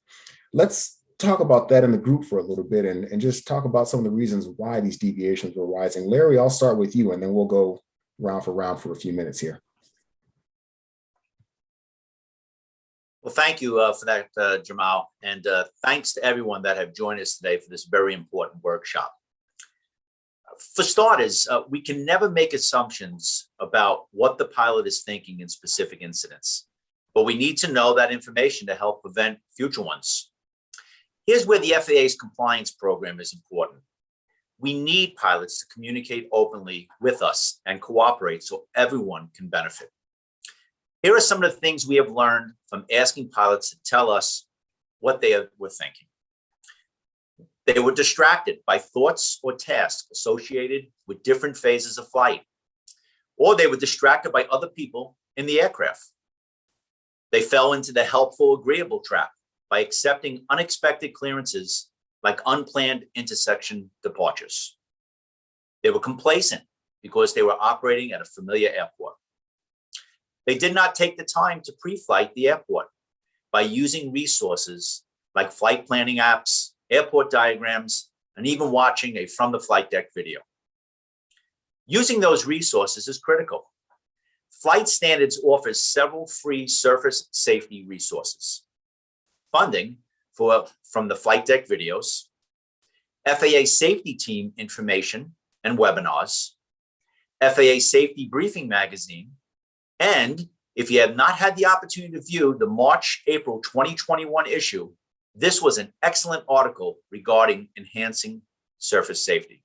Let's talk about that in the group for a little bit and just talk about some of the reasons why these deviations were rising. Larry, I'll start with you and then we'll go round for a few minutes here. Well, thank you for that, Jamal, and thanks to everyone that have joined us today for this very important workshop. For starters, we can never make assumptions about what the pilot is thinking in specific incidents, but we need to know that information to help prevent future ones. Here's where the FAA's compliance program is important. We need pilots to communicate openly with us and cooperate so everyone can benefit. Here are some of the things we have learned from asking pilots to tell us what they were thinking. They were distracted by thoughts or tasks associated with different phases of flight, or they were distracted by other people in the aircraft. They fell into the helpful, agreeable trap by accepting unexpected clearances like unplanned intersection departures. They were complacent because they were operating at a familiar airport. They did not take the time to pre-flight the airport by using resources like flight planning apps, airport diagrams, and even watching a from the flight deck video. Using those resources is critical. Flight Standards offers several free surface safety resources. Funding from the flight deck videos, FAA safety team information and webinars, FAA Safety Briefing Magazine, and if you have not had the opportunity to view the March-April 2021 issue, this was an excellent article regarding enhancing surface safety.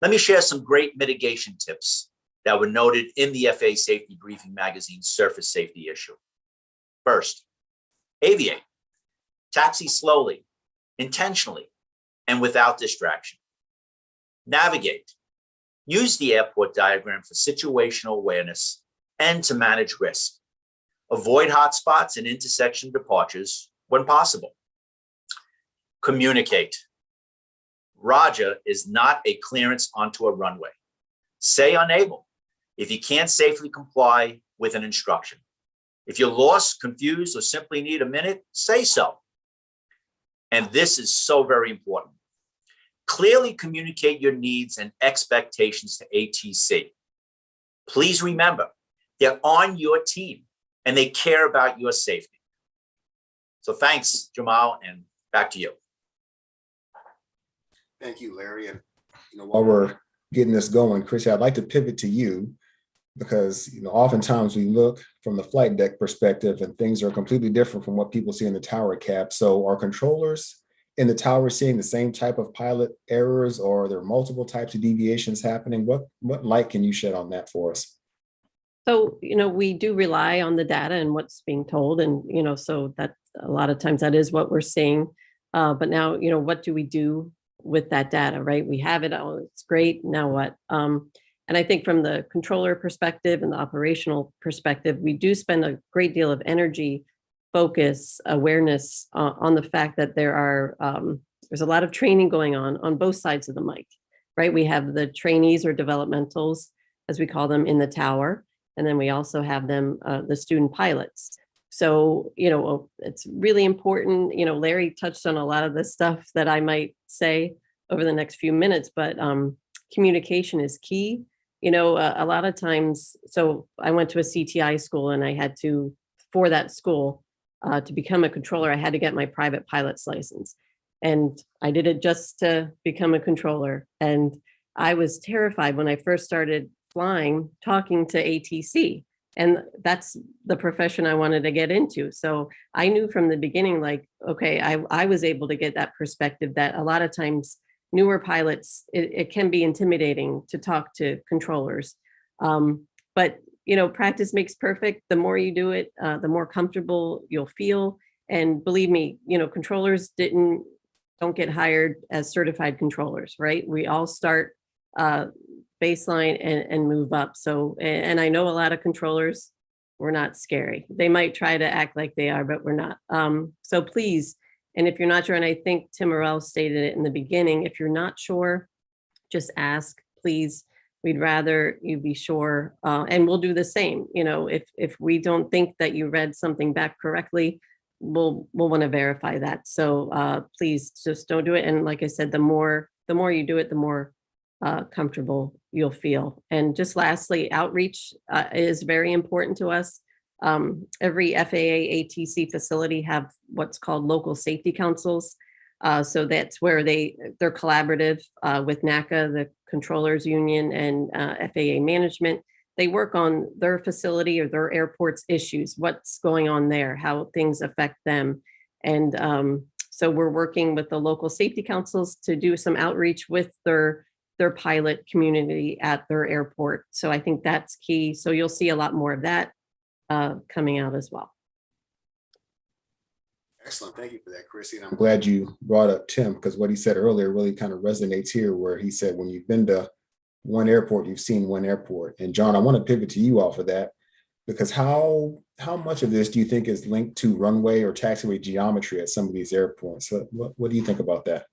Let me share some great mitigation tips that were noted in the FAA Safety Briefing Magazine surface safety issue. First, aviate. Taxi slowly, intentionally, and without distraction. Navigate. Use the airport diagram for situational awareness and to manage risk. Avoid hotspots and intersection departures when possible. Communicate. Roger is not a clearance onto a runway. Say unable if you can't safely comply with an instruction. If you're lost, confused, or simply need a minute, say so. And this is so very important. Clearly communicate your needs and expectations to ATC. Please remember, they're on your team and they care about your safety. So thanks, Jamal, and back to you. Thank you, Larry. And while we're getting this going, Chrissy, I'd like to pivot to you because oftentimes we look from the flight deck perspective and things are completely different from what people see in the tower cap. So are controllers in the tower seeing the same type of pilot errors, or are there multiple types of deviations happening? What light can you shed on that for us? So, we do rely on the data and what's being told. And, so that a lot of times that is what we're seeing. But now, what do we do with that data, right? We have it. Oh, it's great. Now what? And I think from the controller perspective and the operational perspective, we do spend a great deal of energy, focus, awareness on the fact that there's a lot of training going on both sides of the mic, right? We have the trainees or developmentals, as we call them, in the tower. And then we also have them, the student pilots. So, it's really important. Larry touched on a lot of the stuff that I might say over the next few minutes, but communication is key. A lot of times, so I went to a CTI school and I had to, for that school, to become a controller, I had to get my private pilot's license. And I did it just to become a controller. And I was terrified when I first started flying, talking to ATC. And that's the profession I wanted to get into. So I knew from the beginning, like, okay, I was able to get that perspective that a lot of times newer pilots, it can be intimidating to talk to controllers. But, practice makes perfect. The more you do it, the more comfortable you'll feel. And believe me, controllers don't get hired as certified controllers, right? We all start baseline and move up. So, and I know a lot of controllers, we're not scary. They might try to act like they are, but we're not. So please, and if you're not sure, and I think Tim Morrell stated it in the beginning, if you're not sure, just ask, please. We'd rather you be sure, and we'll do the same. If we don't think that you read something back correctly, we'll want to verify that. So please just don't do it. And like I said, the more you do it, the more comfortable you'll feel. And just lastly, outreach is very important to us. Every FAA ATC facility have what's called local safety councils. So that's where they're collaborative with NACA, the controllers union, and FAA management. They work on their facility or their airport's issues, what's going on there, how things affect them. And so we're working with the local safety councils to do some outreach with their pilot community at their airport. So I think that's key. So you'll see a lot more of that coming out as well. Excellent. Thank you for that, Chrissy. And I'm glad you brought up Tim, because what he said earlier really kind of resonates here, where he said, when you've been to one airport, you've seen one airport. And John, I want to pivot to you off of that, because how much of this do you think is linked to runway or taxiway geometry at some of these airports? So what do you think about that?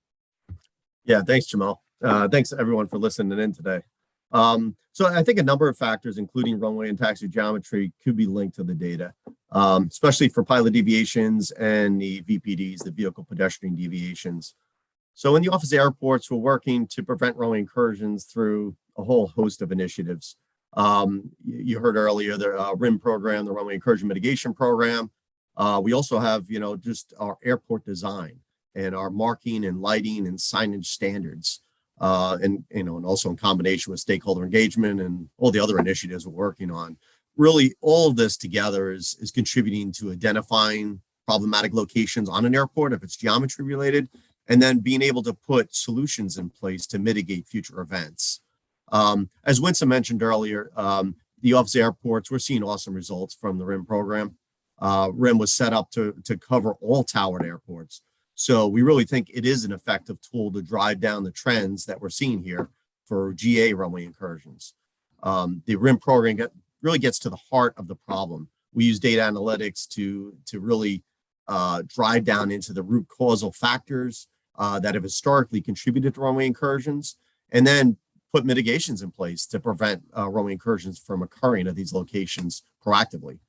Yeah, thanks, Jamal. Thanks everyone for listening in today. So I think a number of factors, including runway and taxi geometry, could be linked to the data, especially for pilot deviations and the VPDs, the vehicle pedestrian deviations. So in the office airports, we're working to prevent runway incursions through a whole host of initiatives. You heard earlier the RIM program, the runway incursion mitigation program. We also have, just our airport design. and our marking and lighting and signage standards. And also in combination with stakeholder engagement and all the other initiatives we're working on. Really, all of this together is contributing to identifying problematic locations on an airport if it's geometry related, and then being able to put solutions in place to mitigate future events. As Winston mentioned earlier, the Office of Airports, we're seeing awesome results from the RIM program. RIM was set up to cover all towered airports. So we really think it is an effective tool to drive down the trends that we're seeing here for GA runway incursions. The RIM program really gets to the heart of the problem. We use data analytics to really drive down into the root causal factors that have historically contributed to runway incursions, and then put mitigations in place to prevent runway incursions from occurring at these locations proactively.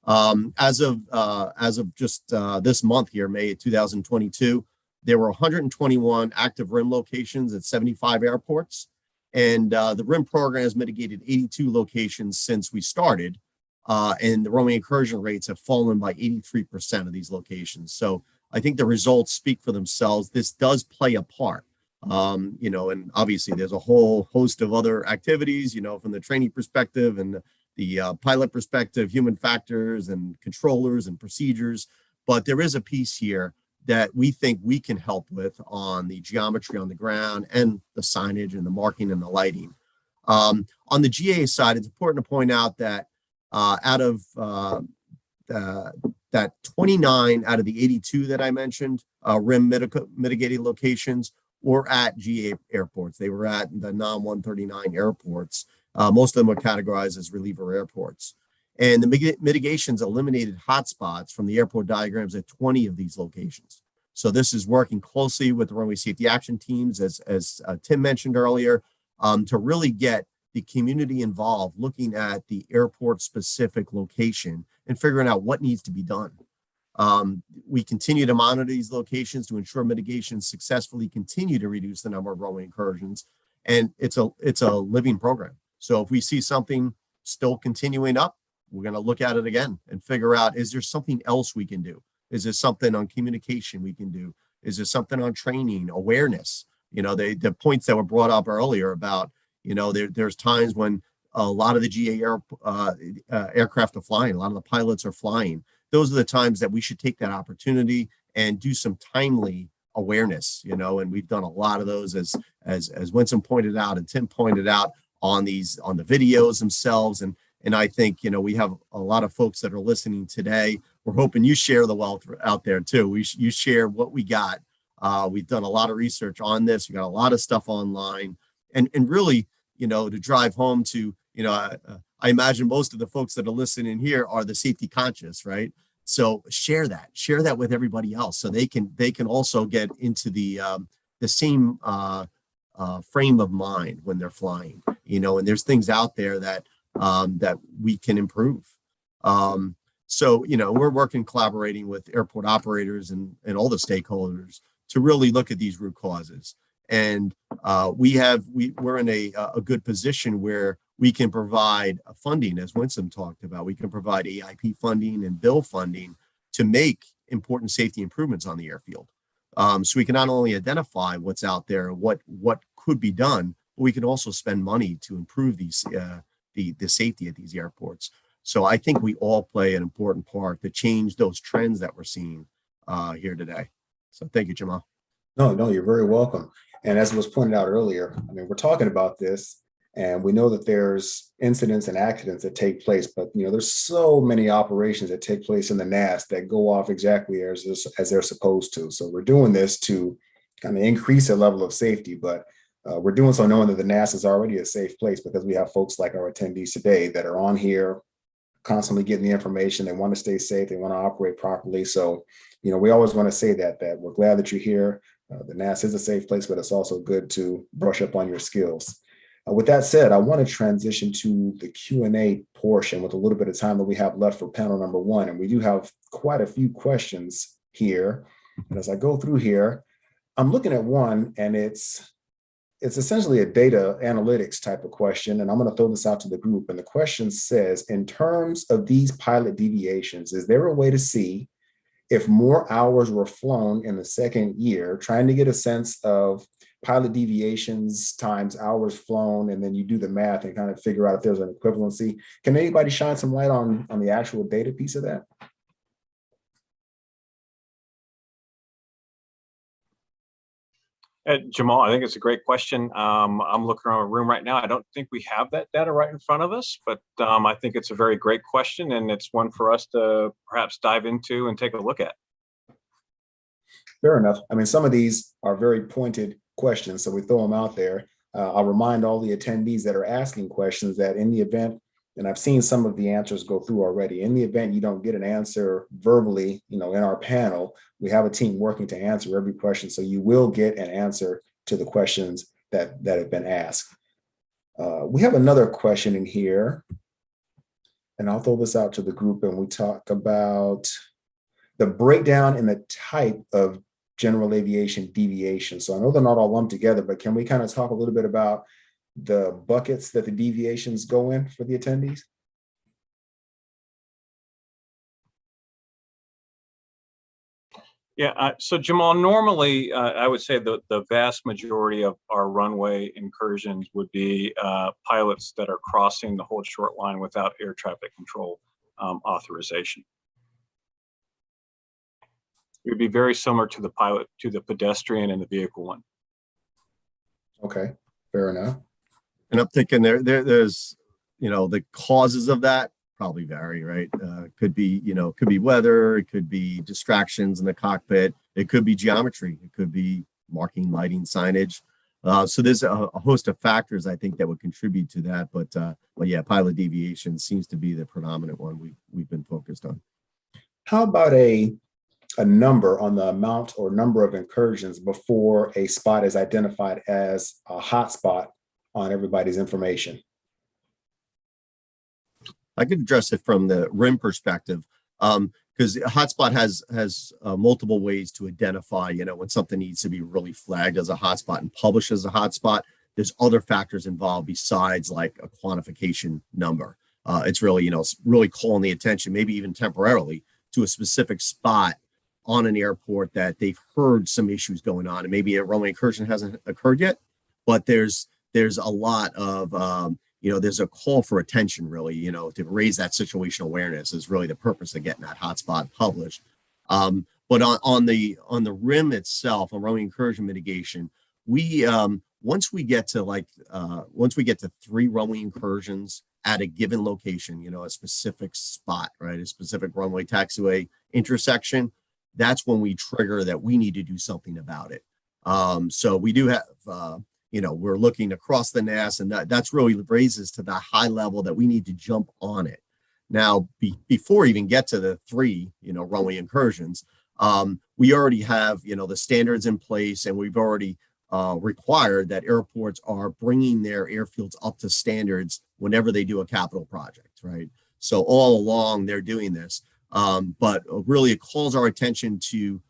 As of just this month here, May 2022, there were 121 active RIM locations at 75 airports, and the RIM program has mitigated 82 locations since we started, and the runway incursion rates have fallen by 83% of these locations. So I think the results speak for themselves. This does play a part, and obviously there's a whole host of other activities, from the training perspective and the pilot perspective, human factors and controllers and procedures. But there is a piece here that we think we can help with on the geometry on the ground and the signage and the marking and the lighting. On the GA side, it's important to point out that out of that 29 out of the 82 that I mentioned, RIM mitigating locations, were at GA airports. They were at the non-139 airports. Most of them were categorized as reliever airports. And the mitigations eliminated hotspots from the airport diagrams at 20 of these locations. So this is working closely with the runway safety action teams, as Tim mentioned earlier, to really get the community involved, looking at the airport specific location and figuring out what needs to be done. We continue to monitor these locations to ensure mitigations successfully continue to reduce the number of runway incursions. And it's a living program. So if we see something still continuing up, we're going to look at it again and figure out, is there something else we can do? Is there something on communication we can do? Is there something on training, awareness? The points that were brought up earlier about, there's times when a lot of the GA aircraft are flying, a lot of the pilots are flying. Those are the times that we should take that opportunity and do some timely awareness, and we've done a lot of those as Winston pointed out and Tim pointed out on the videos themselves. And I think, we have a lot of folks that are listening today. We're hoping you share the wealth out there too. You share what we got. We've done a lot of research on this. We got a lot of stuff online, and really, to drive home to, I imagine most of the folks that are listening here are the safety conscious, right? So share that with everybody else, so they can also get into the same frame of mind when they're flying, and there's things out there that we can improve. So, we're collaborating with airport operators and all the stakeholders to really look at these root causes. And we're in a good position where we can provide funding, as Winston talked about. We can provide AIP funding and bill funding to make important safety improvements on the airfield. So we can not only identify what's out there and what could be done, but we can also spend money to improve these the safety at these airports. So I think we all play an important part to change those trends that we're seeing here today. So thank you, Jamal. No, you're very welcome. And as was pointed out earlier, we're talking about this, and we know that there's incidents and accidents that take place, but there's so many operations that take place in the NAS that go off exactly as they're supposed to. So we're doing this to kind of increase the level of safety, but we're doing so knowing that the NAS is already a safe place, because we have folks like our attendees today that are on here constantly getting the information. They want to stay safe. They want to operate properly. So, we always want to say that we're glad that you're here. The NAS is a safe place, but it's also good to brush up on your skills. With that said, I want to transition to the Q&A portion with a little bit of time that we have left for panel number one. And we do have quite a few questions here. And as I go through here, I'm looking at one, and it's essentially a data analytics type of question. And I'm going to throw this out to the group. And the question says, in terms of these pilot deviations, is there a way to see if more hours were flown in the second year, trying to get a sense of pilot deviations times hours flown, and then you do the math and kind of figure out if there's an equivalency. Can anybody shine some light on the actual data piece of that? Jamal, I think it's a great question. I'm looking around the room right now. I don't think we have that data right in front of us, but I think it's a very great question, and it's one for us to perhaps dive into and take a look at. Fair enough. I mean, some of these are very pointed questions, so we throw them out there. I'll remind all the attendees that are asking questions that in the event, and I've seen some of the answers go through already, in the event you don't get an answer verbally, in our panel, we have a team working to answer every question. So you will get an answer to the questions that have been asked. We have another question in here, and I'll throw this out to the group, and we talk about the breakdown in the type of general aviation deviation. So I know they're not all lumped together, but can we kind of talk a little bit about the buckets that the deviations go in for the attendees? Yeah, so Jamal, normally I would say the vast majority of our runway incursions would be pilots that are crossing the hold short line without air traffic control authorization. It would be very similar to the pedestrian and the vehicle one. Okay, fair enough. And I'm thinking there's, the causes of that probably vary, right? Could be weather, it could be distractions in the cockpit, it could be geometry, it could be marking, lighting, signage. So there's a host of factors I think that would contribute to that, but yeah, pilot deviation seems to be the predominant one we've been focused on. How about a number on the amount or number of incursions before a spot is identified as a hot spot on everybody's information? I could address it from the RIM perspective, because a hotspot has multiple ways to identify, when something needs to be really flagged as a hotspot and published as a hotspot. There's other factors involved besides like a quantification number. It's really, really calling the attention, maybe even temporarily, to a specific spot on an airport that they've heard some issues going on, and maybe a runway incursion hasn't occurred yet, but there's a lot of there's a call for attention, really, to raise that situational awareness is really the purpose of getting that hotspot published. But on the RIM itself, on runway incursion mitigation, we once we get to 3 runway incursions at a given location, a specific spot, right, a specific runway taxiway intersection, that's when we trigger that we need to do something about it. So we do have, we're looking across the NAS, and that's really raises to the high level that we need to jump on it. Now, before we even get to the 3, runway incursions, we already have, the standards in place, and we've already required that airports are bringing their airfields up to standards whenever they do a capital project, right? So all along they're doing this. But really it calls our attention to,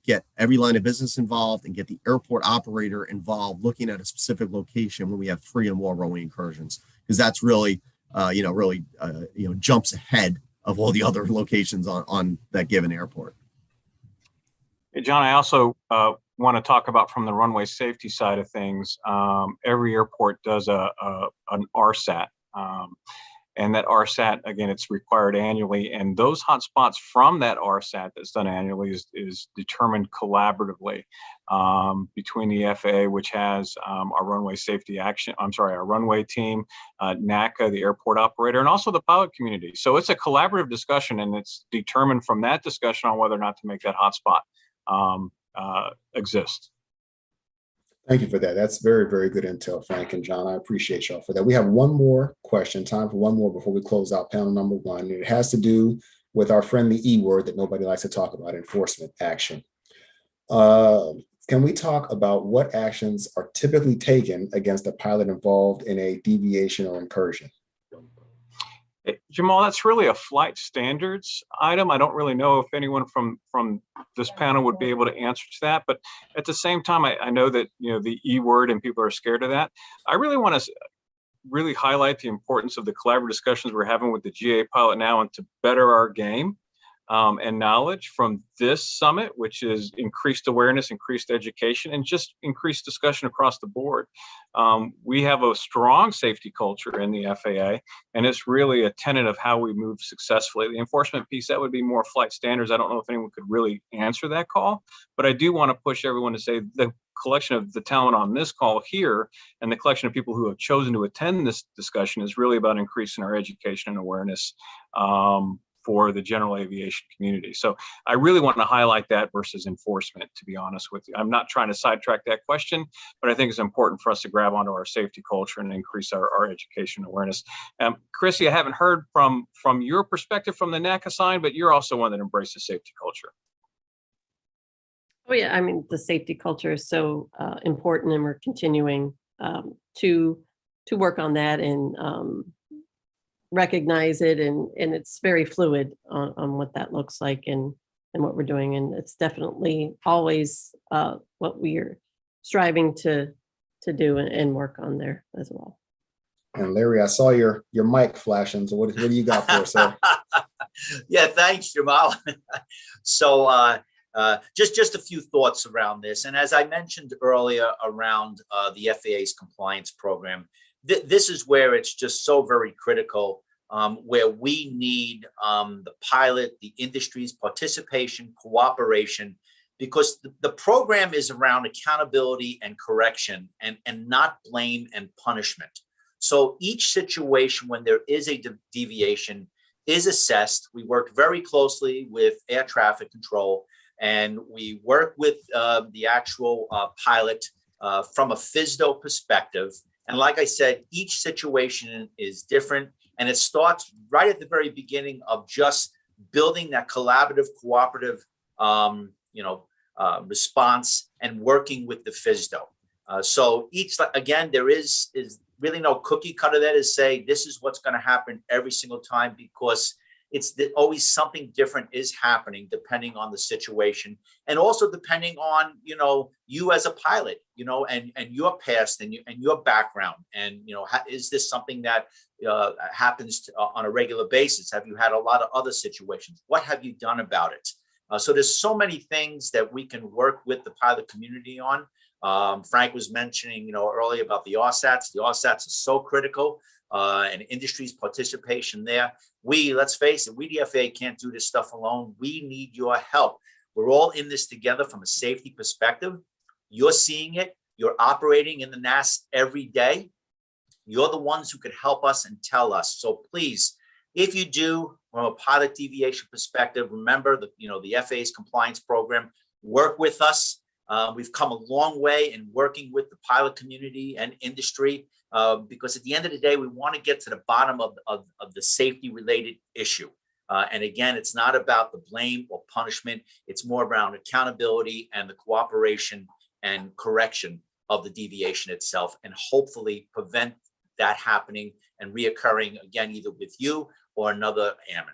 get every line of business involved and get the airport operator involved looking at a specific location when we have 3 or more runway incursions, because that's really, jumps ahead of all the other locations on that given airport. Hey, John, I also want to talk about from the runway safety side of things. Every airport does an RSAT. And that RSAT, again, it's required annually. And those hotspots from that RSAT that's done annually is determined collaboratively between the FAA, which has our runway safety action, our runway team, NACA, the airport operator, and also the pilot community. So it's a collaborative discussion, and it's determined from that discussion on whether or not to make that hotspot exist. Thank you for that. That's very, very good intel, Frank and John. I appreciate y'all for that. We have one more question, time for one more before we close out panel number 1. It has to do with our friendly E word that nobody likes to talk about, enforcement action. Can we talk about what actions are typically taken against a pilot involved in a deviation or incursion? Jamal, that's really a flight standards item. I don't really know if anyone from this panel would be able to answer to that, but at the same time, I know that the E word and people are scared of that. I really want to really highlight the importance of the collaborative discussions we're having with the GA pilot now, and to better our game. and knowledge from this summit, which is increased awareness, increased education, and just increased discussion across the board. We have a strong safety culture in the FAA, and it's really a tenet of how we move successfully. The enforcement piece, that would be more flight standards. I don't know if anyone could really answer that call, but I do want to push everyone to say the collection of the talent on this call here and the collection of people who have chosen to attend this discussion is really about increasing our education and awareness for the general aviation community. So I really want to highlight that versus enforcement, to be honest with you. I'm not trying to sidetrack that question, but I think it's important for us to grab onto our safety culture and increase our education awareness. Chrissy, I haven't heard from your perspective from the NACA side, but you're also one that embraces safety culture. Oh yeah, I mean, the safety culture is so important, and we're continuing to work on that and recognize it, and it's very fluid on what that looks like and what we're doing, and it's definitely always what we're striving to do and work on there as well. And Larry, I saw your mic flashing. So what do you got for us, sir? Yeah, thanks, Jamal. So just a few thoughts around this, and as I mentioned earlier around the FAA's compliance program. This is where it's just so very critical, where we need the pilot, the industry's participation, cooperation, because the program is around accountability and correction and not blame and punishment. So each situation when there is a deviation is assessed. We work very closely with air traffic control, and we work with the actual pilot from a FSDO perspective. And like I said, each situation is different, and it starts right at the very beginning of just building that collaborative, cooperative, response and working with the FSDO. So each, again, there is really no cookie cutter there to say this is what's going to happen every single time, because it's always something different is happening depending on the situation, and also depending on you as a pilot, and your past and your background, and is this something that happens on a regular basis? Have you had a lot of other situations? What have you done about it? So there's so many things that we can work with the pilot community on. Frank was mentioning earlier about the RSATs. The RSATs are so critical, and industry's participation there. Let's face it, we the FAA can't do this stuff alone. We need your help. We're all in this together from a safety perspective. You're seeing it. You're operating in the NAS every day. You're the ones who could help us and tell us. So please, if you do, from a pilot deviation perspective, remember the FAA's compliance program. Work with us. We've come a long way in working with the pilot community and industry, because at the end of the day, we want to get to the bottom of the safety related issue. And again, it's not about the blame or punishment. It's more around accountability and the cooperation and correction of the deviation itself, and hopefully prevent that happening and reoccurring again, either with you or another airman.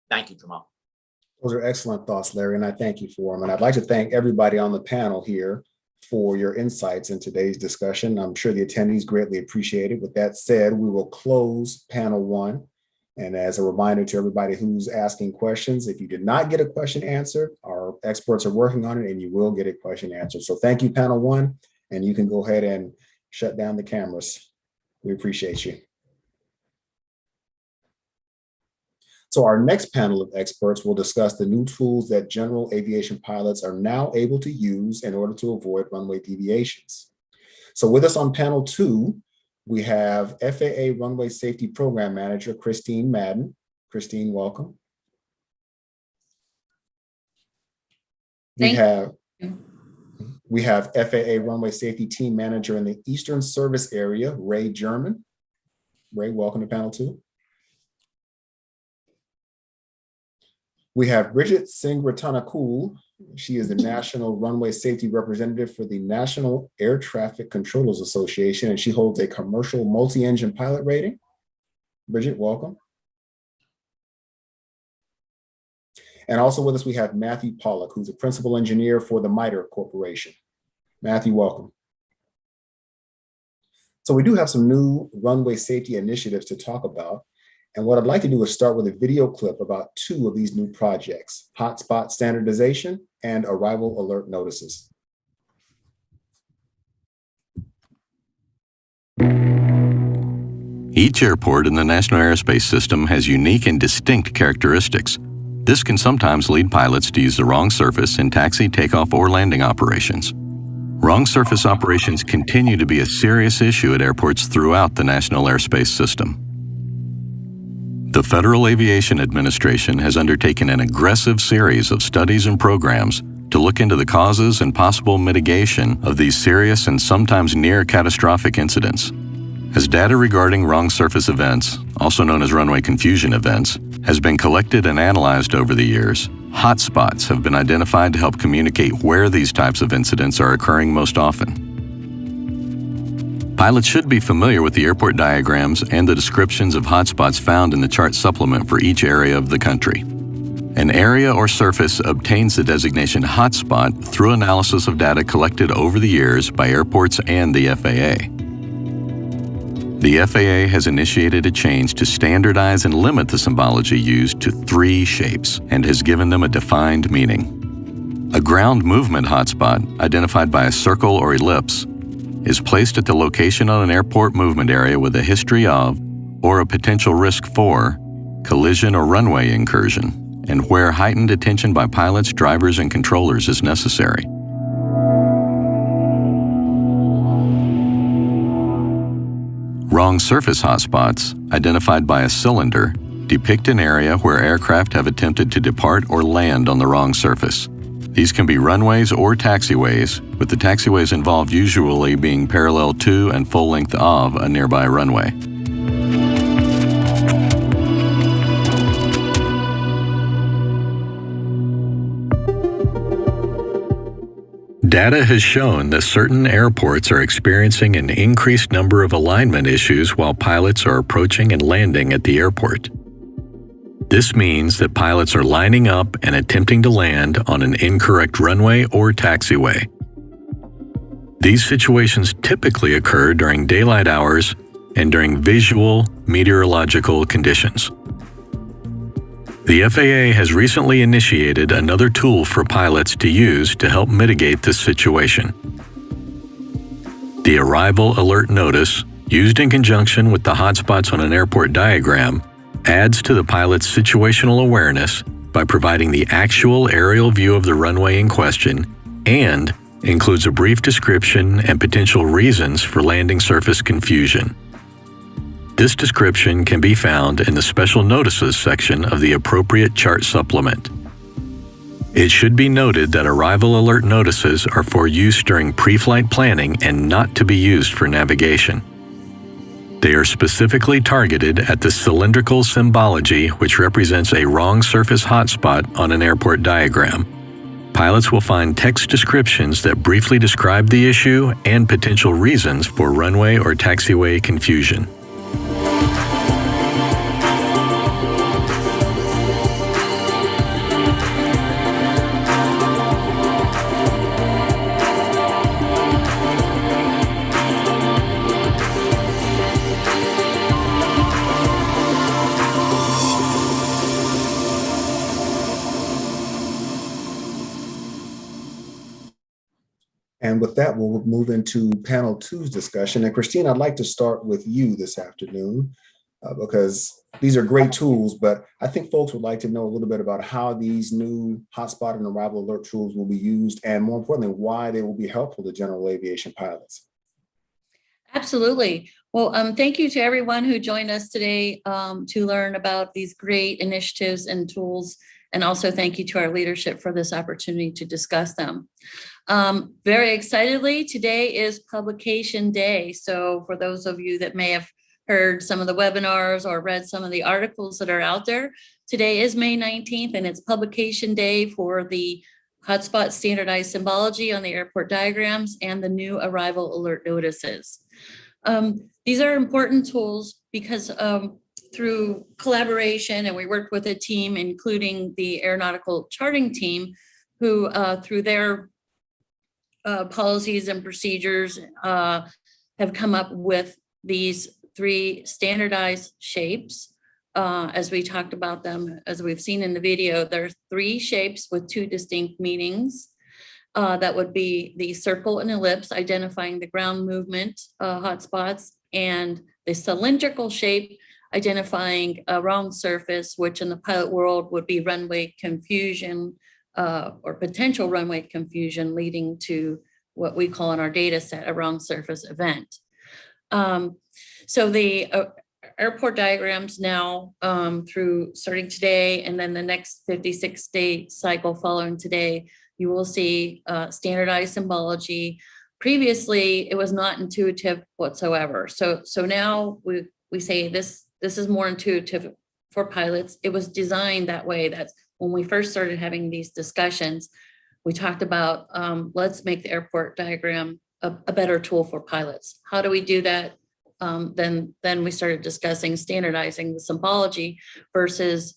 Thank you, Jamal. Those are excellent thoughts, Larry, and I thank you for them. And I'd like to thank everybody on the panel here for your insights in today's discussion. I'm sure the attendees greatly appreciate it. With that said, we will close panel one. And as a reminder to everybody who's asking questions, if you did not get a question answered, our experts are working on it and you will get a question answered. So thank you, panel one, and you can go ahead and shut down the cameras. We appreciate you. So our next panel of experts will discuss the new tools that general aviation pilots are now able to use in order to avoid runway deviations. So with us on panel two, we have FAA Runway Safety Program Manager, Christine Madden. Christine, welcome. We have FAA Runway Safety Team Manager in the Eastern Service Area, Ray German. Ray, welcome to panel two. We have Bridget Singh-Ratanakul. She is the National Runway Safety Representative for the National Air Traffic Controllers Association, and she holds a commercial multi-engine pilot rating. Bridget, welcome. And also with us, we have Matthew Pollock, who's a principal engineer for the MITRE Corporation. Matthew, welcome. So we do have some new runway safety initiatives to talk about. And what I'd like to do is start with a video clip about two of these new projects, hotspot standardization and arrival alert notices. Each airport in the National Aerospace System has unique and distinct characteristics. This can sometimes lead pilots to use the wrong surface in taxi, takeoff, or landing operations. Wrong surface operations continue to be a serious issue at airports throughout the National Airspace System. The Federal Aviation Administration has undertaken an aggressive series of studies and programs to look into the causes and possible mitigation of these serious and sometimes near catastrophic incidents. As data regarding wrong surface events, also known as runway confusion events, has been collected and analyzed over the years, hotspots have been identified to help communicate where these types of incidents are occurring most often. Pilots should be familiar with the airport diagrams and the descriptions of hotspots found in the chart supplement for each area of the country. An area or surface obtains the designation hotspot through analysis of data collected over the years by airports and the FAA. The FAA has initiated a change to standardize and limit the symbology used to 3 shapes and has given them a defined meaning. A ground movement hotspot, identified by a circle or ellipse, is placed at the location on an airport movement area with a history of, or a potential risk for, collision or runway incursion, and where heightened attention by pilots, drivers, and controllers is necessary. Wrong surface hotspots, identified by a cylinder, depict an area where aircraft have attempted to depart or land on the wrong surface. These can be runways or taxiways, with the taxiways involved usually being parallel to and full length of a nearby runway. Data has shown that certain airports are experiencing an increased number of alignment issues while pilots are approaching and landing at the airport. This means that pilots are lining up and attempting to land on an incorrect runway or taxiway. These situations typically occur during daylight hours and during visual meteorological conditions. The FAA has recently initiated another tool for pilots to use to help mitigate this situation. The Arrival Alert Notice, used in conjunction with the hotspots on an airport diagram, adds to the pilot's situational awareness by providing the actual aerial view of the runway in question and includes a brief description and potential reasons for landing surface confusion. This description can be found in the Special Notices section of the appropriate chart supplement. It should be noted that arrival alert notices are for use during pre-flight planning and not to be used for navigation. They are specifically targeted at the cylindrical symbology, which represents a wrong surface hotspot on an airport diagram. Pilots will find text descriptions that briefly describe the issue and potential reasons for runway or taxiway confusion. And with that, we'll move into panel 2's discussion. And Christine, I'd like to start with you this afternoon because these are great tools, but I think folks would like to know a little bit about how these new hotspot and arrival alert tools will be used, and more importantly, why they will be helpful to general aviation pilots. Absolutely. Well, thank you to everyone who joined us today to learn about these great initiatives and tools. And also thank you to our leadership for this opportunity to discuss them. Very excitedly, today is publication day. So for those of you that may have heard some of the webinars or read some of the articles that are out there, today is May 19th and it's publication day for the hotspot standardized symbology on the airport diagrams and the new arrival alert notices. These are important tools because through collaboration, and we worked with a team, including the aeronautical charting team, who through their policies and procedures have come up with these 3 standardized shapes as we talked about them, as we've seen in the video, there are 3 shapes with 2 distinct meanings. That would be the circle and ellipse, identifying the ground movement hotspots, and the cylindrical shape, identifying a wrong surface, which in the pilot world would be runway confusion or potential runway confusion, leading to what we call in our data set a wrong surface event. So the airport diagrams now through starting today and then the next 56-day cycle following today, you will see standardized symbology. Previously, it was not intuitive whatsoever. So now we say this is more intuitive for pilots. It was designed that way. That's when we first started having these discussions. We talked about let's make the airport diagram a better tool for pilots. How do we do that? Then we started discussing standardizing the symbology versus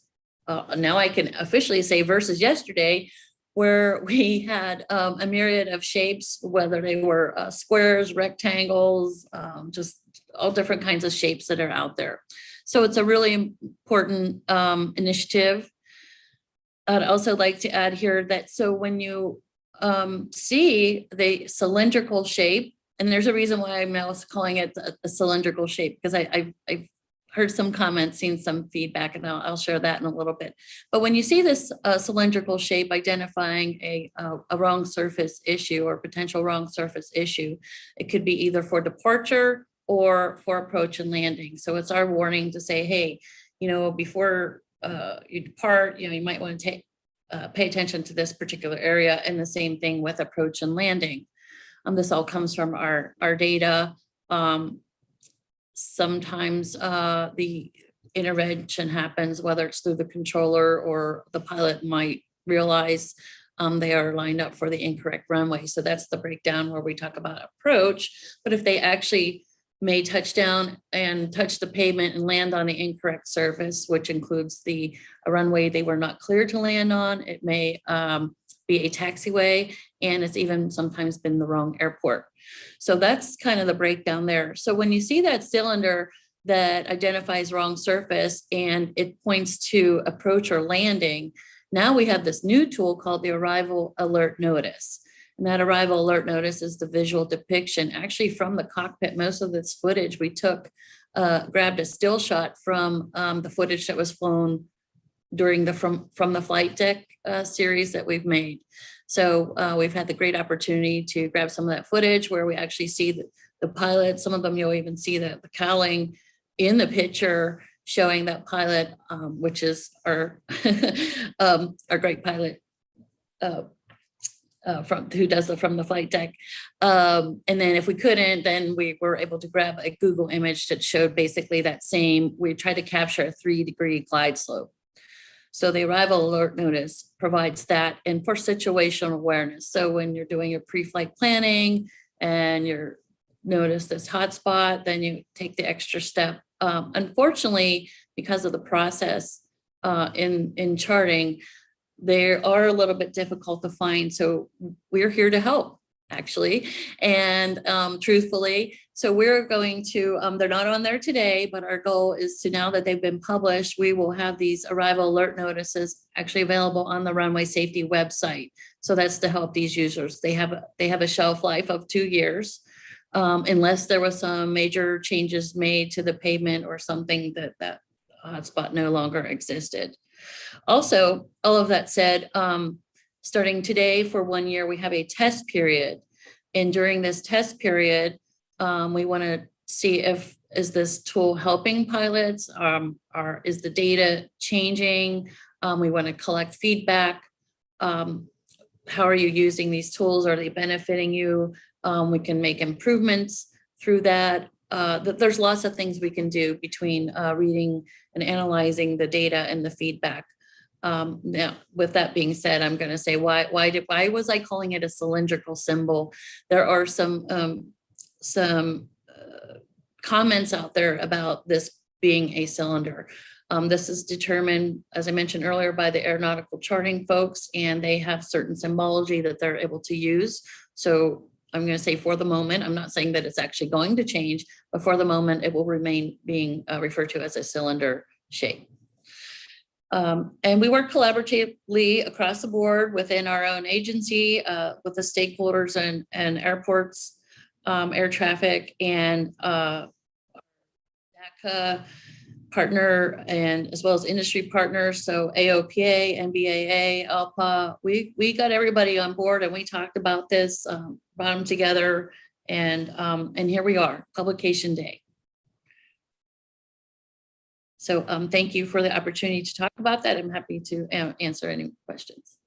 now I can officially say versus yesterday, where we had a myriad of shapes, whether they were squares, rectangles, just all different kinds of shapes that are out there. So it's a really important initiative. I'd also like to add here that so when you see the cylindrical shape, and there's a reason why I'm now calling it a cylindrical shape, because I've heard some comments, seen some feedback, and I'll share that in a little bit. But when you see this cylindrical shape identifying a wrong surface issue or potential wrong surface issue, it could be either for departure or for approach and landing. So it's our warning to say, hey, before you depart, you might want to pay attention to this particular area, and the same thing with approach and landing. This all comes from our data. Sometimes the intervention happens, whether it's through the controller or the pilot might realize they are lined up for the incorrect runway. So that's the breakdown where we talk about approach. But if they actually may touch down and touch the pavement and land on the incorrect surface, which includes a runway they were not cleared to land on, it may be a taxiway, and it's even sometimes been the wrong airport. So that's kind of the breakdown there. So when you see that cylinder that identifies wrong surface and it points to approach or landing, now we have this new tool called the arrival alert notice. And that arrival alert notice is the visual depiction actually from the cockpit. Most of this footage we took, grabbed a still shot from the footage that was flown during the from the flight deck series that we've made. So we've had the great opportunity to grab some of that footage where we actually see the pilot. Some of them you'll even see the cowling in the picture showing that pilot, which is our great pilot who does it from the flight deck. And then if we couldn't, then we were able to grab a Google image that showed basically that same, we tried to capture a 3-degree glide slope. So the arrival alert notice provides that, and for situational awareness. So when you're doing your pre-flight planning and you're notice this hotspot, then you take the extra step. Unfortunately, because of the process in charting, they are a little bit difficult to find. So we're here to help, actually, and truthfully. So we're going to, they're not on there today, but our goal is to, now that they've been published, we will have these arrival alert notices actually available on the Runway Safety website. So that's to help these users. They have a shelf life of 2 years, unless there was some major changes made to the pavement or something that hotspot no longer existed. Also, all of that said, starting today for 1 year, we have a test period. And during this test period, we want to see is this tool helping pilots? Is the data changing? We want to collect feedback. How are you using these tools? Are they benefiting you? We can make improvements through that. There's lots of things we can do between reading and analyzing the data and the feedback. Now, with that being said, I'm going to say why was I calling it a cylindrical symbol? There are some comments out there about this being a cylinder. This is determined, as I mentioned earlier, by the aeronautical charting folks, and they have certain symbology that they're able to use. So I'm going to say for the moment, I'm not saying that it's actually going to change, but for the moment, it will remain being referred to as a cylinder shape. And we work collaboratively across the board within our own agency, with the stakeholders and airports, air traffic, and DACA partner, and as well as industry partners. So AOPA, NBAA, ALPA, we got everybody on board, and we talked about this, brought them together, and here we are, publication day. So thank you for the opportunity to talk about that. I'm happy to answer any questions.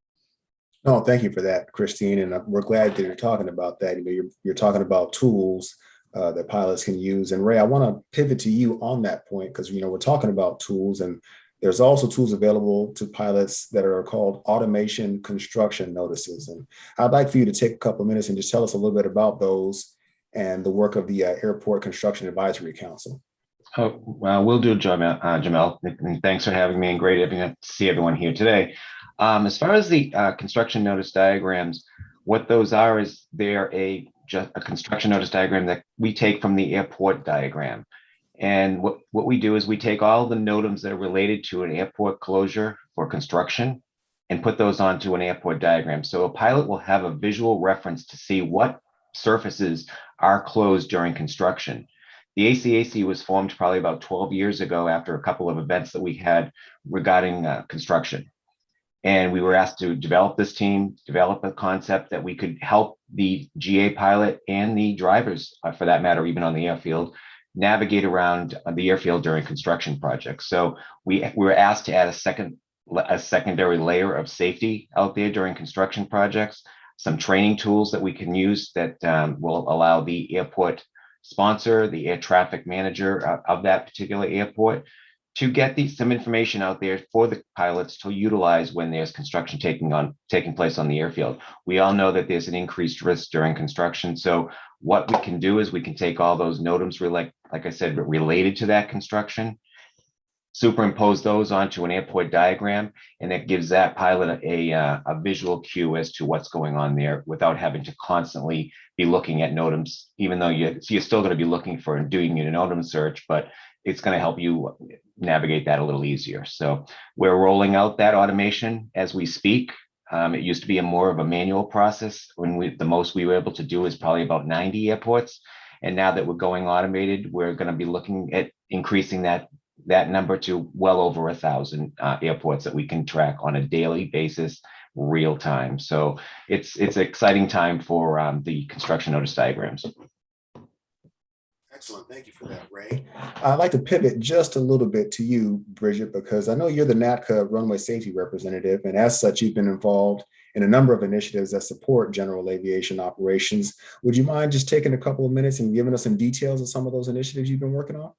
No, thank you for that, Christine. And we're glad that you're talking about that. You're talking about tools that pilots can use. And Ray, I want to pivot to you on that point, because we're talking about tools, and there's also tools available to pilots that are called automation construction notices. And I'd like for you to take a couple of minutes and just tell us a little bit about those and the work of the Airport Construction Advisory Council. Oh, well, we'll do, Jamel. And thanks for having me, and great to see everyone here today. As far as the construction notice diagrams, what those are is they're just a construction notice diagram that we take from the airport diagram. And what we do is we take all the NOTAMs that are related to an airport closure for construction and put those onto an airport diagram. So a pilot will have a visual reference to see what surfaces are closed during construction. The ACAC was formed probably about 12 years ago after a couple of events that we had regarding construction. And we were asked to develop this team, develop a concept that we could help the GA pilot and the drivers, for that matter, even on the airfield, navigate around the airfield during construction projects. So we were asked to add a secondary layer of safety out there during construction projects, some training tools that we can use that will allow the airport sponsor, the air traffic manager of that particular airport, to get some information out there for the pilots to utilize when there's construction taking place on the airfield. We all know that there's an increased risk during construction. So what we can do is we can take all those NOTAMs, like I said, related to that construction, superimpose those onto an airport diagram, and it gives that pilot a visual cue as to what's going on there without having to constantly be looking at NOTAMs, even though you're still going to be looking for and doing your NOTAM search, but it's going to help you navigate that a little easier. So we're rolling out that automation as we speak. It used to be more of a manual process. The most we were able to do is probably about 90 airports. And now that we're going automated, we're going to be looking at increasing that number to well over 1,000 airports that we can track on a daily basis, real time. So it's an exciting time for the construction notice diagrams. Excellent. Thank you for that, Ray. I'd like to pivot just a little bit to you, Bridget, because I know you're the NATCA runway safety representative, and as such, you've been involved in a number of initiatives that support general aviation operations. Would you mind just taking a couple of minutes and giving us some details of some of those initiatives you've been working on?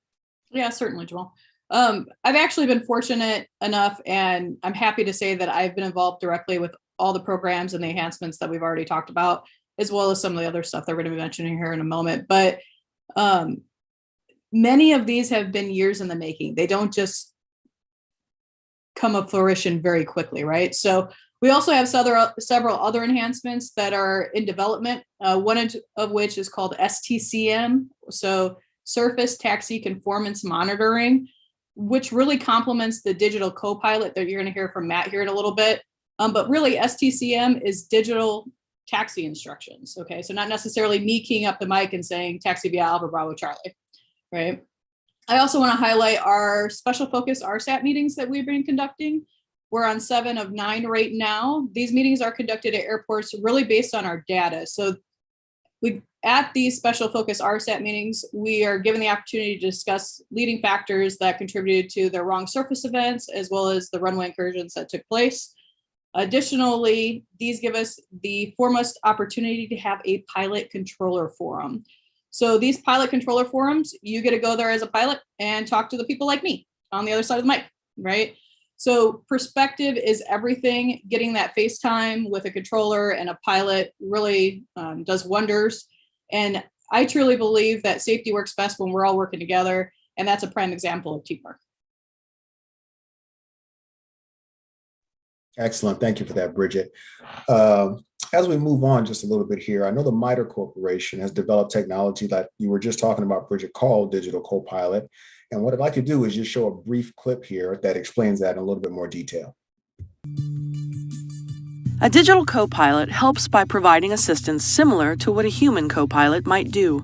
Yeah, certainly, Jamal. I've actually been fortunate enough, and I'm happy to say that I've been involved directly with all the programs and the enhancements that we've already talked about, as well as some of the other stuff that we're going to be mentioning here in a moment. But many of these have been years in the making. They don't just come to fruition very quickly, right? So we also have several other enhancements that are in development, one of which is called STCM, so Surface Taxi Conformance Monitoring, which really complements the digital co-pilot that you're going to hear from Matt here in a little bit. But really, STCM is digital taxi instructions. Okay, so not necessarily me keying up the mic and saying taxi via Alpha Bravo Charlie, right? I also want to highlight our special focus RSAT meetings that we've been conducting. We're on 7 of 9 right now. These meetings are conducted at airports really based on our data. So at these special focus RSAT meetings, we are given the opportunity to discuss leading factors that contributed to the wrong surface events, as well as the runway incursions that took place. Additionally, these give us the foremost opportunity to have a pilot controller forum. So these pilot controller forums, you get to go there as a pilot and talk to the people like me on the other side of the mic, right? So perspective is everything. Getting that FaceTime with a controller and a pilot really does wonders. And I truly believe that safety works best when we're all working together. And that's a prime example of teamwork. Excellent. Thank you for that, Bridget. As we move on just a little bit here, I know the MITRE Corporation has developed technology that you were just talking about, Bridget, called Digital Copilot. And what I'd like to do is just show a brief clip here that explains that in a little bit more detail. A digital co-pilot helps by providing assistance similar to what a human co-pilot might do.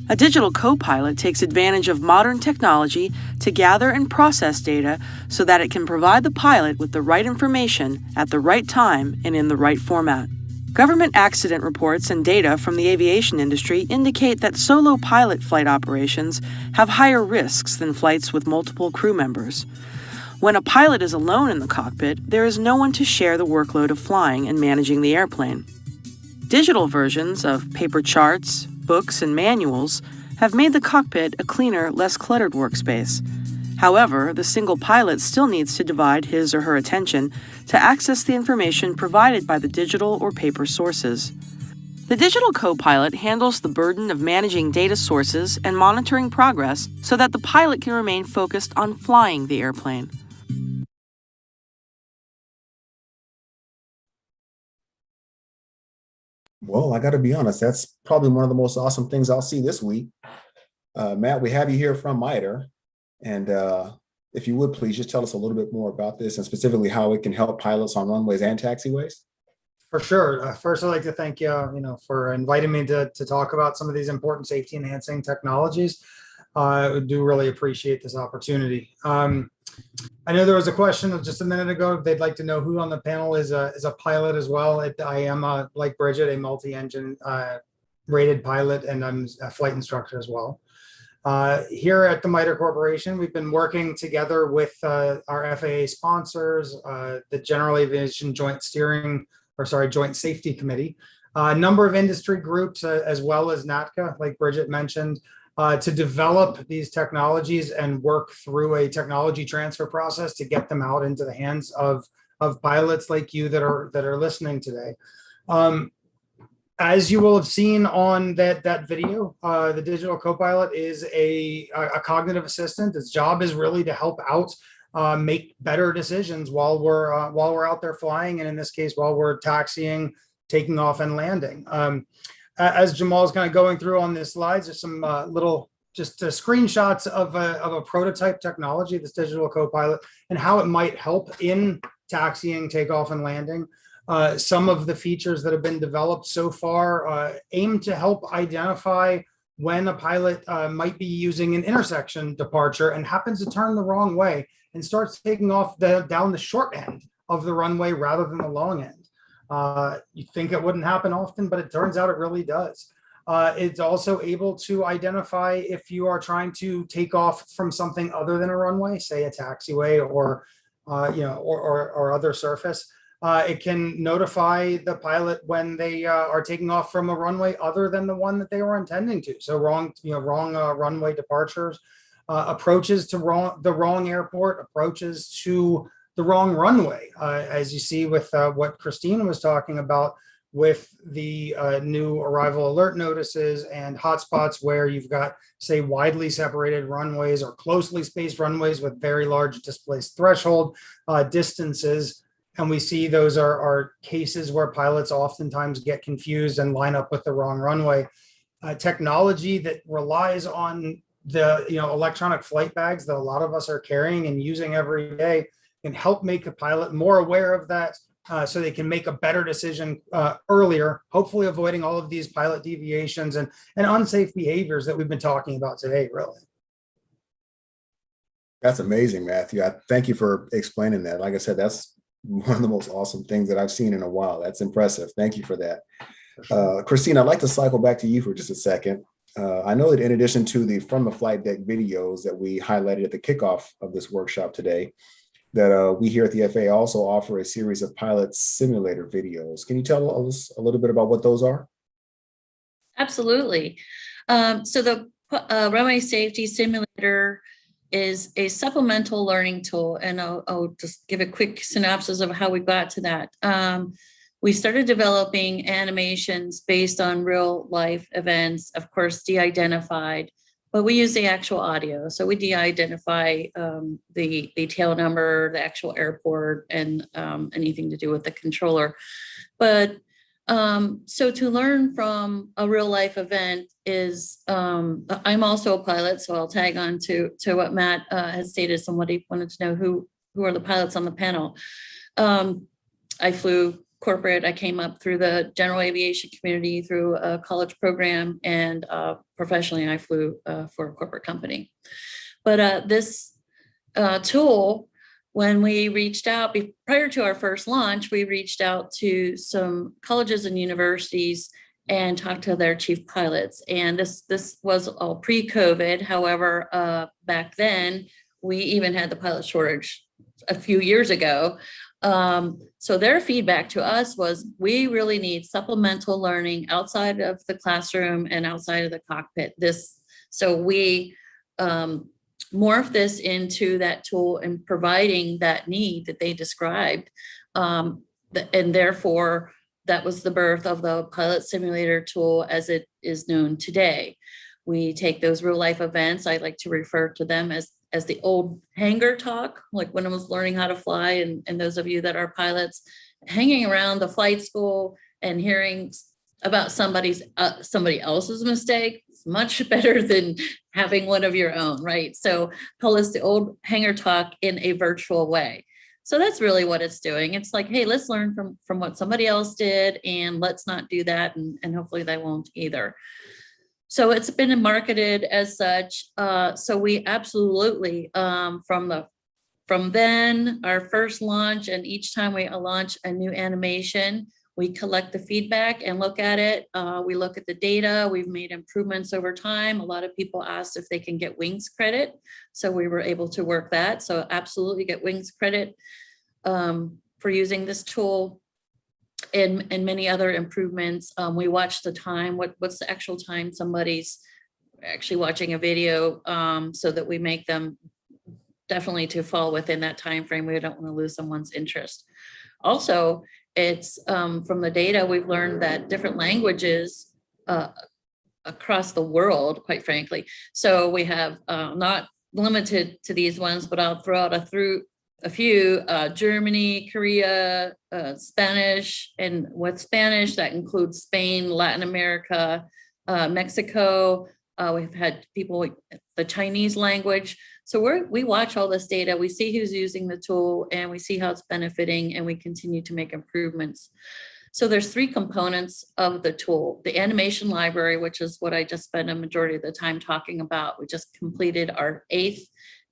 A digital co-pilot takes advantage of modern technology to gather and process data so that it can provide the pilot with the right information at the right time and in the right format. Government accident reports and data from the aviation industry indicate that solo pilot flight operations have higher risks than flights with multiple crew members. When a pilot is alone in the cockpit, there is no one to share the workload of flying and managing the airplane. Digital versions of paper charts, books, and manuals have made the cockpit a cleaner, less cluttered workspace. However, the single pilot still needs to divide his or her attention to access the information provided by the digital or paper sources. The digital co-pilot handles the burden of managing data sources and monitoring progress so that the pilot can remain focused on flying the airplane. Well, I got to be honest, that's probably one of the most awesome things I'll see this week. Matt, we have you here from MITRE. And if you would please just tell us a little bit more about this and specifically how it can help pilots on runways and taxiways. For sure. First, I'd like to thank you, for inviting me to talk about some of these important safety enhancing technologies. I do really appreciate this opportunity. I know there was a question just a minute ago. They'd like to know who on the panel is a pilot as well. I am, like Bridget, a multi-engine rated pilot, and I'm a flight instructor as well. Here at the MITRE Corporation, we've been working together with our FAA sponsors, the General Aviation Joint Safety Committee, a number of industry groups, as well as NATCA, like Bridget mentioned, to develop these technologies and work through a technology transfer process to get them out into the hands of pilots like you that are listening today. As you will have seen on that video, the digital co-pilot is a cognitive assistant. Its job is really to help out make better decisions while we're out there flying, and in this case, while we're taxiing, taking off, and landing. As Jamal is kind of going through on this slides, there's some screenshots of a prototype technology, this digital co-pilot, and how it might help in taxiing, takeoff, and landing. Some of the features that have been developed so far aim to help identify when a pilot might be using an intersection departure and happens to turn the wrong way and starts taking off down the short end of the runway rather than the long end. You think it wouldn't happen often, but it turns out it really does. It's also able to identify if you are trying to take off from something other than a runway, say a taxiway or other surface. It can notify the pilot when they are taking off from a runway other than the one that they were intending to. So wrong runway departures, approaches to the wrong airport, approaches to the wrong runway, as you see with what Christine was talking about with the new arrival alert notices and hotspots where you've got, say, widely separated runways or closely spaced runways with very large displaced threshold distances. And we see those are cases where pilots oftentimes get confused and line up with the wrong runway. Technology that relies on the electronic flight bags that a lot of us are carrying and using every day can help make a pilot more aware of that, so they can make a better decision earlier, hopefully avoiding all of these pilot deviations and unsafe behaviors that we've been talking about today, really. That's amazing, Matthew. Thank you for explaining that. Like I said, that's one of the most awesome things that I've seen in a while. That's impressive. Thank you for that. Christine, I'd like to cycle back to you for just a second. I know that in addition to the From the Flight Deck videos that we highlighted at the kickoff of this workshop today, that we here at the FAA also offer a series of pilot simulator videos. Can you tell us a little bit about what those are? Absolutely. So the runway safety simulator is a supplemental learning tool, and I'll just give a quick synopsis of how we got to that. We started developing animations based on real life events, of course, de-identified, but we use the actual audio. So we de-identify the tail number, the actual airport, and anything to do with the controller. But So to learn from a real life event is, I'm also a pilot, so I'll tag on to what Matt has stated. Somebody wanted to know who are the pilots on the panel. I flew corporate. I came up through the general aviation community through a college program, and professionally I flew for a corporate company. But this tool, when we reached out prior to our first launch, we reached out to some colleges and universities and talked to their chief pilots. And this was all pre-COVID. However, back then we even had the pilot shortage a few years ago. So their feedback to us was, we really need supplemental learning outside of the classroom and outside of the cockpit. So we morph this into that tool and providing that need that they described. And therefore, that was the birth of the pilot simulator tool as it is known today. We take those real life events. I like to refer to them as the old hangar talk, like when I was learning how to fly, and those of you that are pilots, hanging around the flight school and hearing about somebody else's mistake is much better than having one of your own, right? So call this the old hangar talk in a virtual way. So that's really what it's doing. It's like, hey, let's learn from what somebody else did, and let's not do that, and hopefully they won't either. So it's been marketed as such. So we absolutely, from then, our first launch, and each time we launch a new animation, we collect the feedback and look at it. We look at the data. We've made improvements over time. A lot of people asked if they can get wings credit. So we were able to work that. So absolutely get wings credit for using this tool, and many other improvements. We watch the time, what's the actual time somebody's actually watching a video, so that we make them definitely to fall within that time frame. We don't want to lose someone's interest. Also, it's from the data, we've learned that different languages across the world, quite frankly. So we have not limited to these ones, but I'll throw out a few, Germany, Korea, Spanish, and with Spanish, that includes Spain, Latin America, Mexico. We've had people with the Chinese language. So we watch all this data, we see who's using the tool, and we see how it's benefiting, and we continue to make improvements. So there's three components of the tool. The animation library, which is what I just spent a majority of the time talking about. We just completed our 8th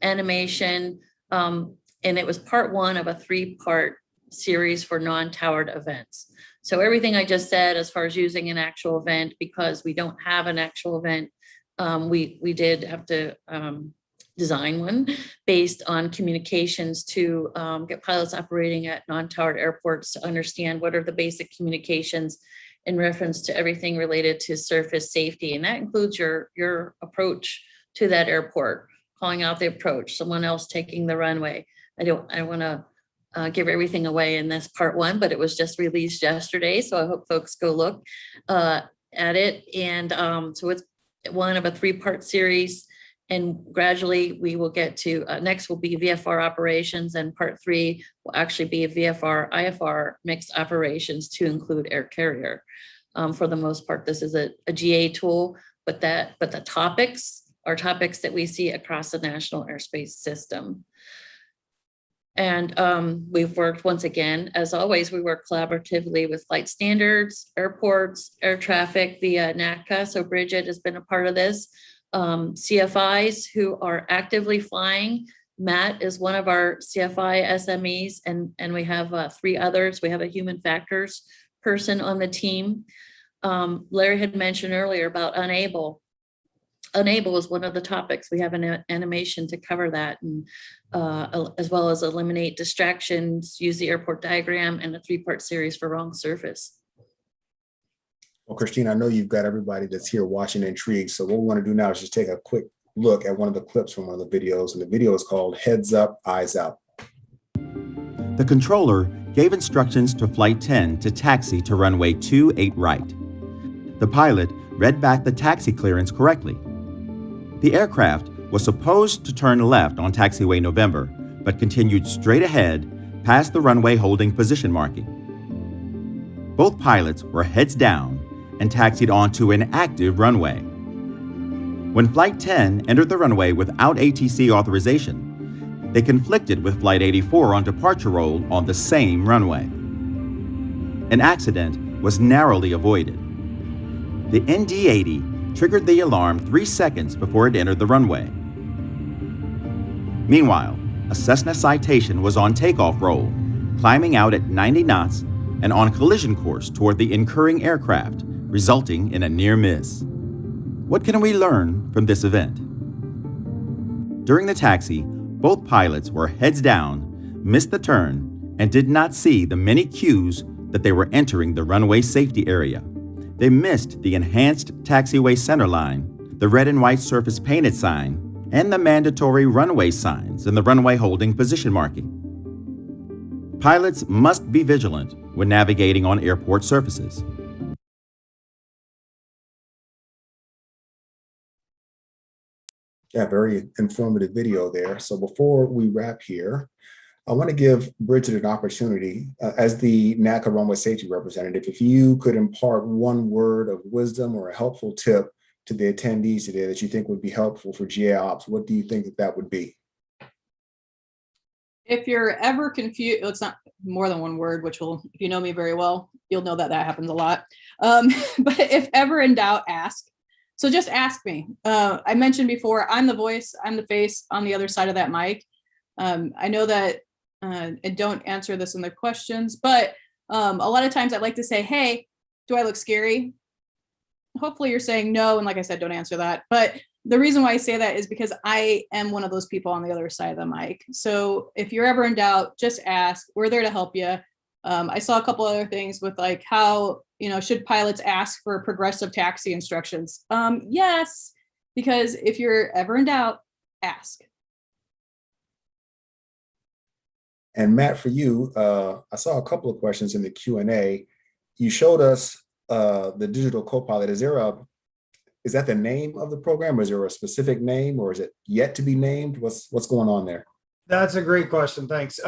animation, and it was part 1 of a 3-part series for non-towered events. So everything I just said as far as using an actual event, because we don't have an actual event, we did have to design one based on communications to get pilots operating at non-towered airports to understand what are the basic communications in reference to everything related to surface safety. And that includes your approach to that airport, calling out the approach, someone else taking the runway. I don't want to give everything away in this part 1, but it was just released yesterday. So I hope folks go look at it. And so it's one of a 3-part series. And gradually we will get to, next will be VFR operations, and part 3 will actually be a VFR, IFR mixed operations to include air carrier. For the most part, this is a GA tool, but the topics are topics that we see across the national airspace system. And we've worked, once again, as always, we work collaboratively with flight standards, airports, air traffic via NACA. So Bridget has been a part of this. CFIs who are actively flying. Matt is one of our CFI SMEs, and we have 3 others. We have a human factors person on the team. Larry had mentioned earlier about unable. Unable is one of the topics. We have an animation to cover that, and as well as eliminate distractions, use the airport diagram, and a 3-part series for wrong surface. Well, Christine, I know you've got everybody that's here watching intrigued. So what we want to do now is just take a quick look at one of the clips from one of the videos. And the video is called Heads Up, Eyes Out. The controller gave instructions to Flight 10 to taxi to runway 28 right. The pilot read back the taxi clearance correctly. The aircraft was supposed to turn left on taxiway November, but continued straight ahead past the runway holding position marking. both pilots were heads down and taxied onto an active runway. When Flight 10 entered the runway without ATC authorization, they conflicted with Flight 84 on departure roll on the same runway. An accident was narrowly avoided. The ND-80 triggered the alarm 3 seconds before it entered the runway. Meanwhile, a Cessna Citation was on takeoff roll, climbing out at 90 knots and on collision course toward the incurring aircraft, resulting in a near miss. What can we learn from this event? During the taxi, both pilots were heads down, missed the turn, and did not see the many cues that they were entering the runway safety area. They missed the enhanced taxiway centerline, the red and white surface painted sign, and the mandatory runway signs and the runway holding position marking. Pilots must be vigilant when navigating on airport surfaces. Yeah, very informative video there. So before we wrap here, I want to give Bridget an opportunity as the NACA runway safety representative. If you could impart one word of wisdom or a helpful tip to the attendees today that you think would be helpful for GA Ops, what do you think that would be? If you're ever confused, it's not more than one word, which will, if you know me very well, you'll know that happens a lot. But if ever in doubt, ask. So just ask me. I mentioned before, I'm the voice, I'm the face on the other side of that mic. I know that and don't answer this in the questions, but a lot of times I like to say, hey, do I look scary? Hopefully you're saying no. And like I said, don't answer that. But the reason why I say that is because I am one of those people on the other side of the mic. So if you're ever in doubt, just ask. We're there to help you. I saw a couple other things with like how, should pilots ask for progressive taxi instructions? Yes, because if you're ever in doubt, ask. And Matt, for you, I saw a couple of questions in the Q&A. You showed us the digital co-pilot. Is that the name of the program? Or is there a specific name, or is it yet to be named? What's going on there? That's a great question. Thanks.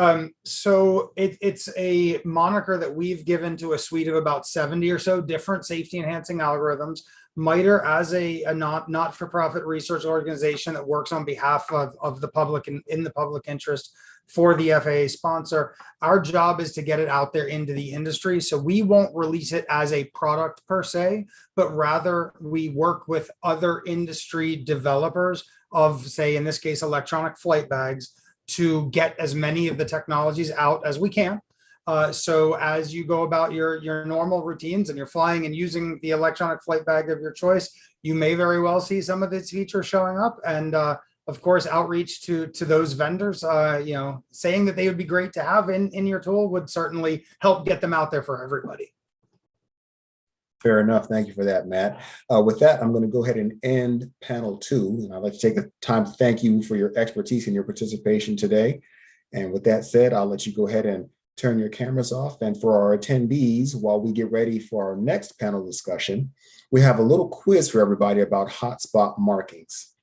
So it's a moniker that we've given to a suite of about 70 or so different safety enhancing algorithms. MITRE, as a not-for-profit research organization that works on behalf of the public and in the public interest for the FAA sponsor, our job is to get it out there into the industry. So we won't release it as a product per se, but rather we work with other industry developers of, say, in this case, electronic flight bags, to get as many of the technologies out as we can. So as you go about your normal routines and you're flying and using the electronic flight bag of your choice, you may very well see some of its features showing up. And of course, outreach to those vendors, saying that they would be great to have in your tool would certainly help get them out there for everybody. Fair enough. Thank you for that, Matt. With that, I'm going to go ahead and end panel 2. And I'd like to take the time to thank you for your expertise and your participation today. And with that said, I'll let you go ahead and turn your cameras off. And for our attendees, while we get ready for our next panel discussion, we have a little quiz for everybody about hotspot markings.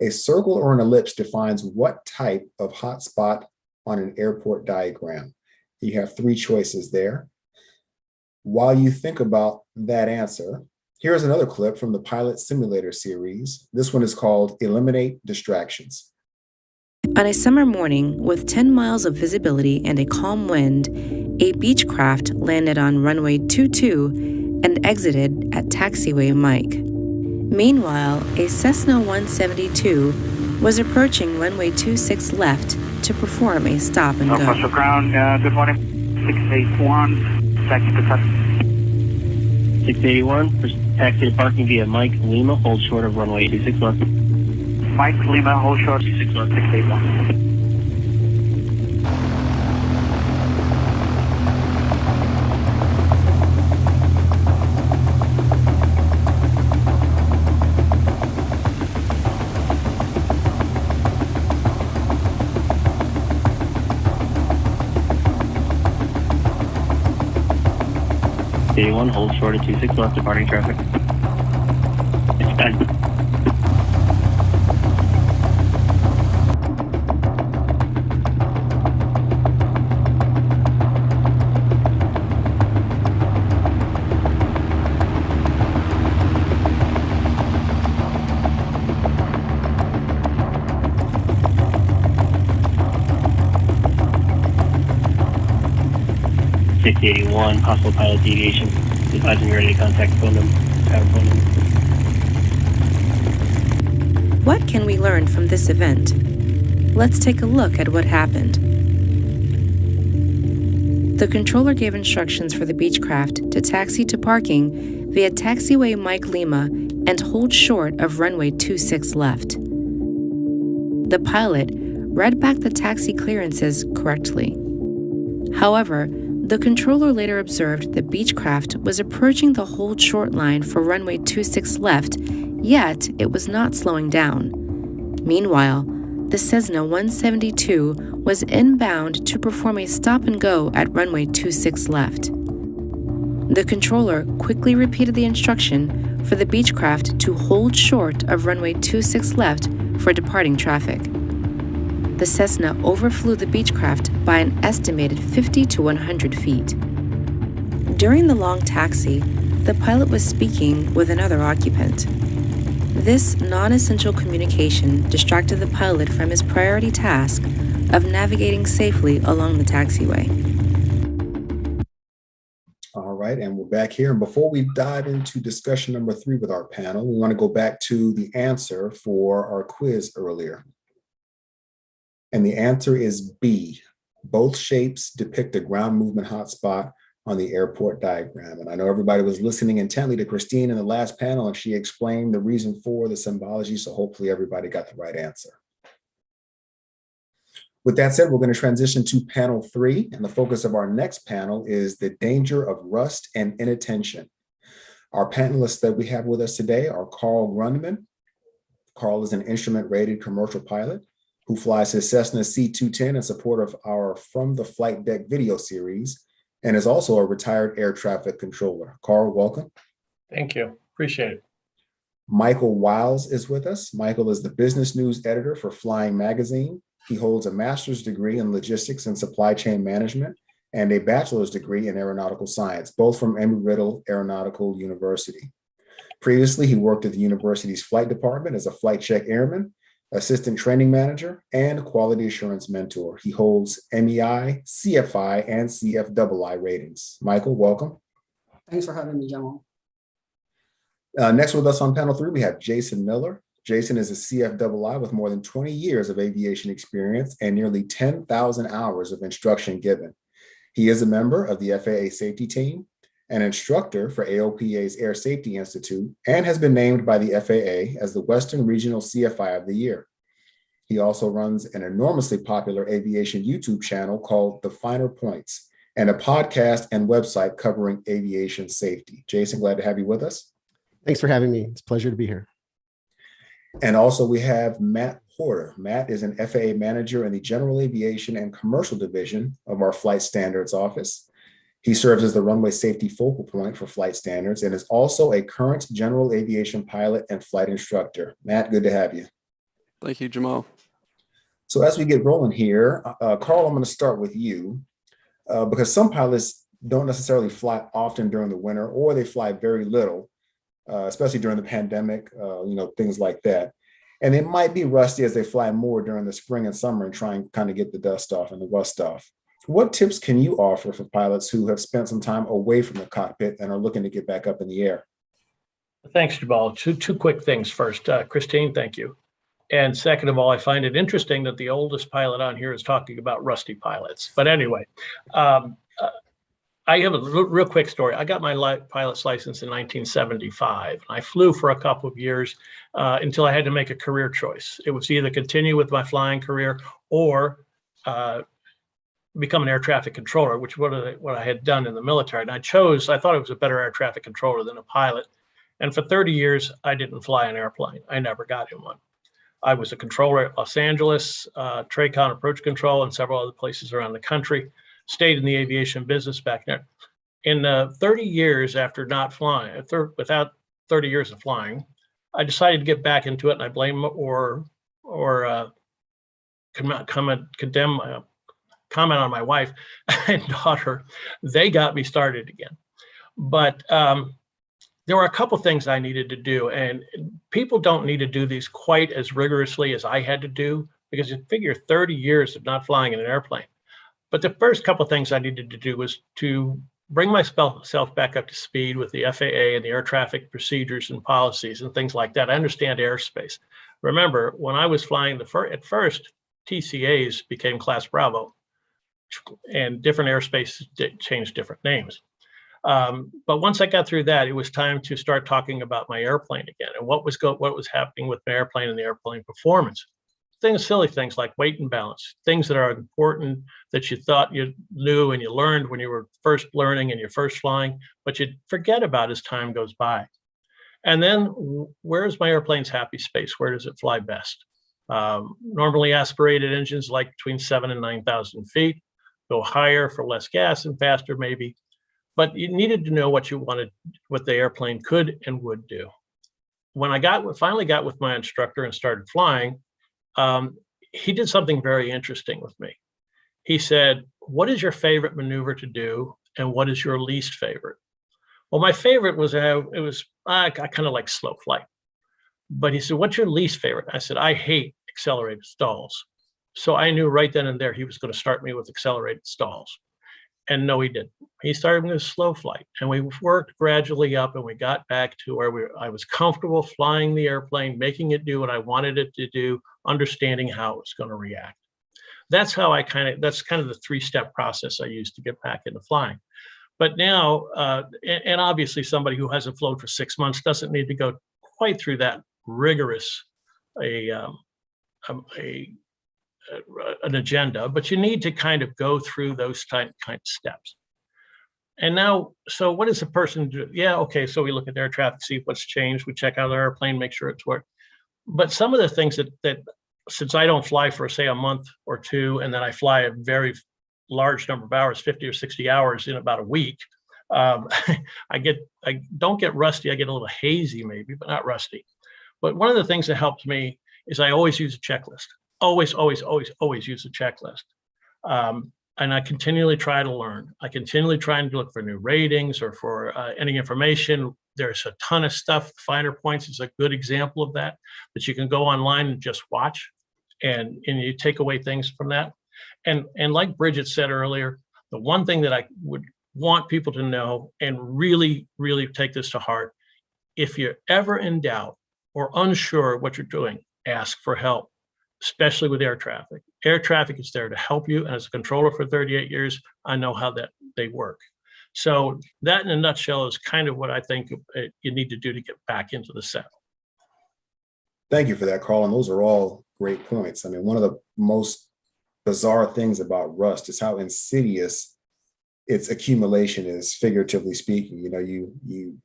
A circle or an ellipse defines what type of hotspot on an airport diagram. You have 3 choices there. While you think about that answer, here's another clip from the Pilot Simulator series. This one is called Eliminate Distractions. On a summer morning with 10 miles of visibility and a calm wind, a Beechcraft landed on runway 22 and exited at taxiway Mike. Meanwhile, a Cessna 172 was approaching runway 26 left to perform a stop and go. Northwest ground, good morning. 681, taxi to touch. 681, taxi to parking via Mike Lima, hold short of runway 261. Mike Lima, hold short, 261, 681. A1, hold short at 261, departing traffic. Expect. 681, possible pilot deviation. Advising you're ready to contact phone number. What can we learn from this event? Let's take a look at what happened. The controller gave instructions for the Beechcraft to taxi to parking via taxiway Mike Lima and hold short of runway 26 left. The pilot read back the taxi clearances correctly. However, the controller later observed the Beechcraft was approaching the hold short line for runway 26 left, yet it was not slowing down. Meanwhile, the Cessna 172 was inbound to perform a stop and go at runway 26 left. The controller quickly repeated the instruction for the Beechcraft to hold short of runway 26 left for departing traffic. The Cessna overflew the Beechcraft by an estimated 50 to 100 feet. During the long taxi, the pilot was speaking with another occupant. This non-essential communication distracted the pilot from his priority task of navigating safely along the taxiway. All right, and we're back here. And before we dive into discussion number 3 with our panel, we want to go back to the answer for our quiz earlier. And the answer is B. Both shapes depict a ground movement hotspot on the airport diagram. And I know everybody was listening intently to Christine in the last panel, and she explained the reason for the symbology, so hopefully everybody got the right answer. With that said, we're going to transition to panel 3, and the focus of our next panel is the danger of rust and inattention. Our panelists that we have with us today are Carl Grundman. Carl is an instrument-rated commercial pilot who flies his Cessna C210 in support of our From the Flight Deck video series, and is also a retired air traffic controller. Carl, welcome. Thank you. Appreciate it. Michael Wiles is with us. Michael is the business news editor for Flying Magazine. He holds a master's degree in logistics and supply chain management and a bachelor's degree in aeronautical science, both from Embry-Riddle Aeronautical University. Previously, he worked at the university's flight department as a flight check airman, assistant training manager, and quality assurance mentor. He holds MEI, CFI, and CFII ratings. Michael, welcome. Thanks for having me, Jamal. Next with us on panel 3, we have Jason Miller. Jason is a CFII with more than 20 years of aviation experience and nearly 10,000 hours of instruction given. He is a member of the FAA safety team, an instructor for AOPA's Air Safety Institute, and has been named by the FAA as the Western Regional CFI of the Year. He also runs an enormously popular aviation YouTube channel called The Finer Points, and a podcast and website covering aviation safety. Jason, glad to have you with us. Thanks for having me. It's a pleasure to be here. And also we have Matt Porter. Matt is an FAA manager in the General Aviation and Commercial Division of our Flight Standards Office. He serves as the runway safety focal point for flight standards and is also a current general aviation pilot and flight instructor. Matt, good to have you. Thank you, Jamal. So as we get rolling here, Carl, I'm going to start with you because some pilots don't necessarily fly often during the winter, or they fly very little, especially during the pandemic, things like that. And they might be rusty as they fly more during the spring and summer and try and kind of get the dust off and the rust off. What tips can you offer for pilots who have spent some time away from the cockpit and are looking to get back up in the air? Thanks, Jamal. Two quick things. First, Christine, thank you. And second of all, I find it interesting that the oldest pilot on here is talking about rusty pilots. But anyway, I have a real quick story. I got my pilot's license in 1975. I flew for a couple of years until I had to make a career choice. It was either continue with my flying career or become an air traffic controller, which was what I had done in the military. And I thought it was a better air traffic controller than a pilot. And for 30 years, I didn't fly an airplane. I never got in one. I was a controller at Los Angeles, TRACON approach control, and several other places around the country. Stayed in the aviation business back there. In 30 years after not flying, without 30 years of flying, I decided to get back into it, and I blame or comment on my wife and daughter. They got me started again. But there were a couple things I needed to do, and people don't need to do these quite as rigorously as I had to do, because you figure 30 years of not flying in an airplane. But the first couple of things I needed to do was to bring myself back up to speed with the FAA and the air traffic procedures and policies and things like that. I understand airspace. Remember, when I was flying at first, TCAs became Class Bravo, and different airspaces changed different names. But once I got through that, it was time to start talking about my airplane again and what was happening with my airplane and the airplane performance. Silly things like weight and balance, things that are important that you thought you knew and you learned when you were first learning and you're first flying, but you forget about as time goes by. And then where's my airplane's happy space? Where does it fly best? Normally aspirated engines like between 7,000 and 9,000 feet, go higher for less gas and faster maybe, but you needed to know what you wanted, what the airplane could and would do. When I finally got with my instructor and started flying, he did something very interesting with me. He said, what is your favorite maneuver to do? And what is your least favorite? Well, my favorite was, I kind of like slow flight. But he said, what's your least favorite? I said, I hate accelerated stalls. So I knew right then and there he was going to start me with accelerated stalls. And no, he didn't. He started with slow flight, and we worked gradually up, and we got back to where I was comfortable flying the airplane, making it do what I wanted it to do, understanding how it was going to react. That's how that's kind of the three-step process I used to get back into flying. But now, and obviously somebody who hasn't flown for 6 months doesn't need to go quite through that rigorous an agenda, but you need to kind of go through those kind of steps. And now, so what does a person do? Yeah, okay, so we look at air traffic, see what's changed. We check out the airplane, make sure it's working. But some of the things that since I don't fly for, say, a month or two, and then I fly a very large number of hours, 50 or 60 hours in about a week, I don't get rusty. I get a little hazy maybe, but not rusty. But one of the things that helps me is I always use a checklist. Always use a checklist. And I continually try to learn. I continually try and look for new ratings or for any information. There's a ton of stuff. Finer Points is a good example of that you can go online and just watch and you take away things from that. And like Bridget said earlier, the one thing that I would want people to know and really, really take this to heart, if you're ever in doubt or unsure what you're doing, ask for help, especially with air traffic. Air traffic is there to help you. And as a controller for 38 years, I know how that they work. So that in a nutshell is kind of what I think you need to do to get back into the saddle. Thank you for that, Carl. And those are all great points. I mean, one of the most bizarre things about rust is how insidious its accumulation is, figuratively speaking. You know, you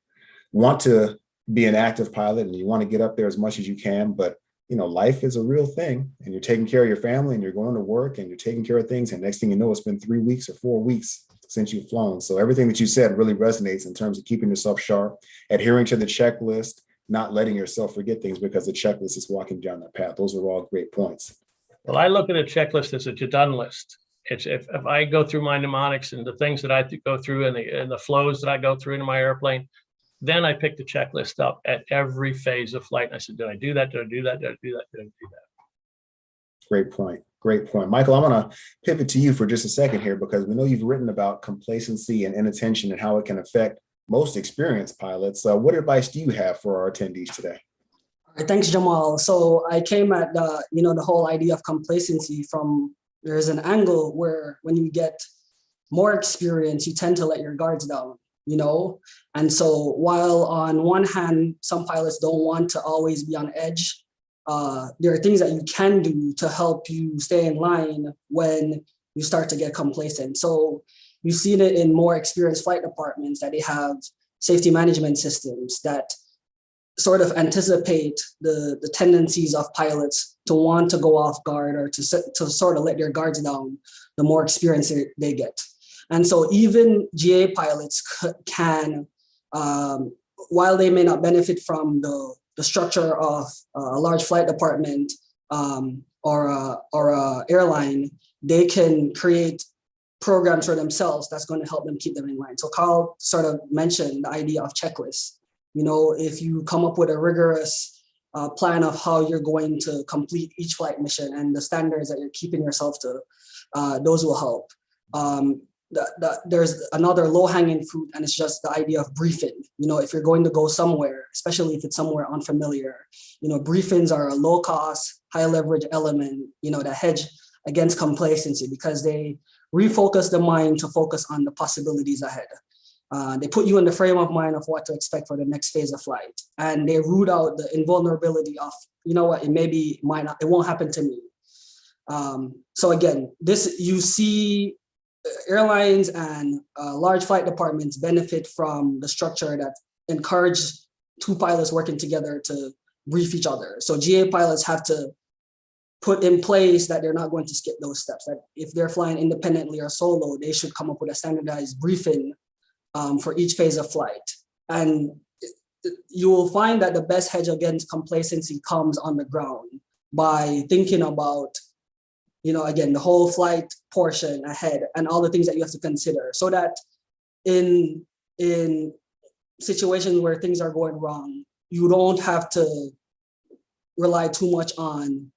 want to be an active pilot and you want to get up there as much as you can, but you know, life is a real thing and you're taking care of your family and you're going to work and you're taking care of things. And next thing you know, it's been 3 weeks or 4 weeks since you've flown. So everything that you said really resonates in terms of keeping yourself sharp, adhering to the checklist, not letting yourself forget things because the checklist is walking down that path. Those are all great points. Well, I look at a checklist as a to-done list. It's if I go through my mnemonics and the things that I go through and the flows that I go through in my airplane, then I pick the checklist up at every phase of flight. And I said, did I do that? Did I do that? Did I do that? Did I do that? Great point. Great point. Michael, I want to pivot to you for just a second here because we know you've written about complacency and inattention and how it can affect most experienced pilots. What advice do you have for our attendees today? All right, thanks, Jamal. So I came at the whole idea of complacency from there's an angle where when you get more experience, you tend to let your guards down. And so while on one hand, some pilots don't want to always be on edge, there are things that you can do to help you stay in line when you start to get complacent. So you've seen it in more experienced flight departments that they have safety management systems that sort of anticipate the tendencies of pilots to want to go off guard or to sort of let their guards down the more experience they get. And so even GA pilots can, while they may not benefit from the structure of a large flight department or a airline, they can create programs for themselves that's going to help them keep them in line. So Carl sort of mentioned the idea of checklists. If you come up with a rigorous plan of how you're going to complete each flight mission and the standards that you're keeping yourself to, those will help. there's another low-hanging fruit, and it's just the idea of briefing. If you're going to go somewhere, especially if it's somewhere unfamiliar, briefings are a low-cost, high-leverage element, that hedge against complacency because they refocus the mind to focus on the possibilities ahead. They put you in the frame of mind of what to expect for the next phase of flight, and they root out the invulnerability of, it won't happen to me. So again, you see airlines and large flight departments benefit from the structure that encourage two pilots working together to brief each other. So GA pilots have to put in place that they're not going to skip those steps, that if they're flying independently or solo, they should come up with a standardized briefing for each phase of flight. And you will find that the best hedge against complacency comes on the ground by thinking about, again, the whole flight portion ahead and all the things that you have to consider, so that in situations where things are going wrong, you don't have to rely too much on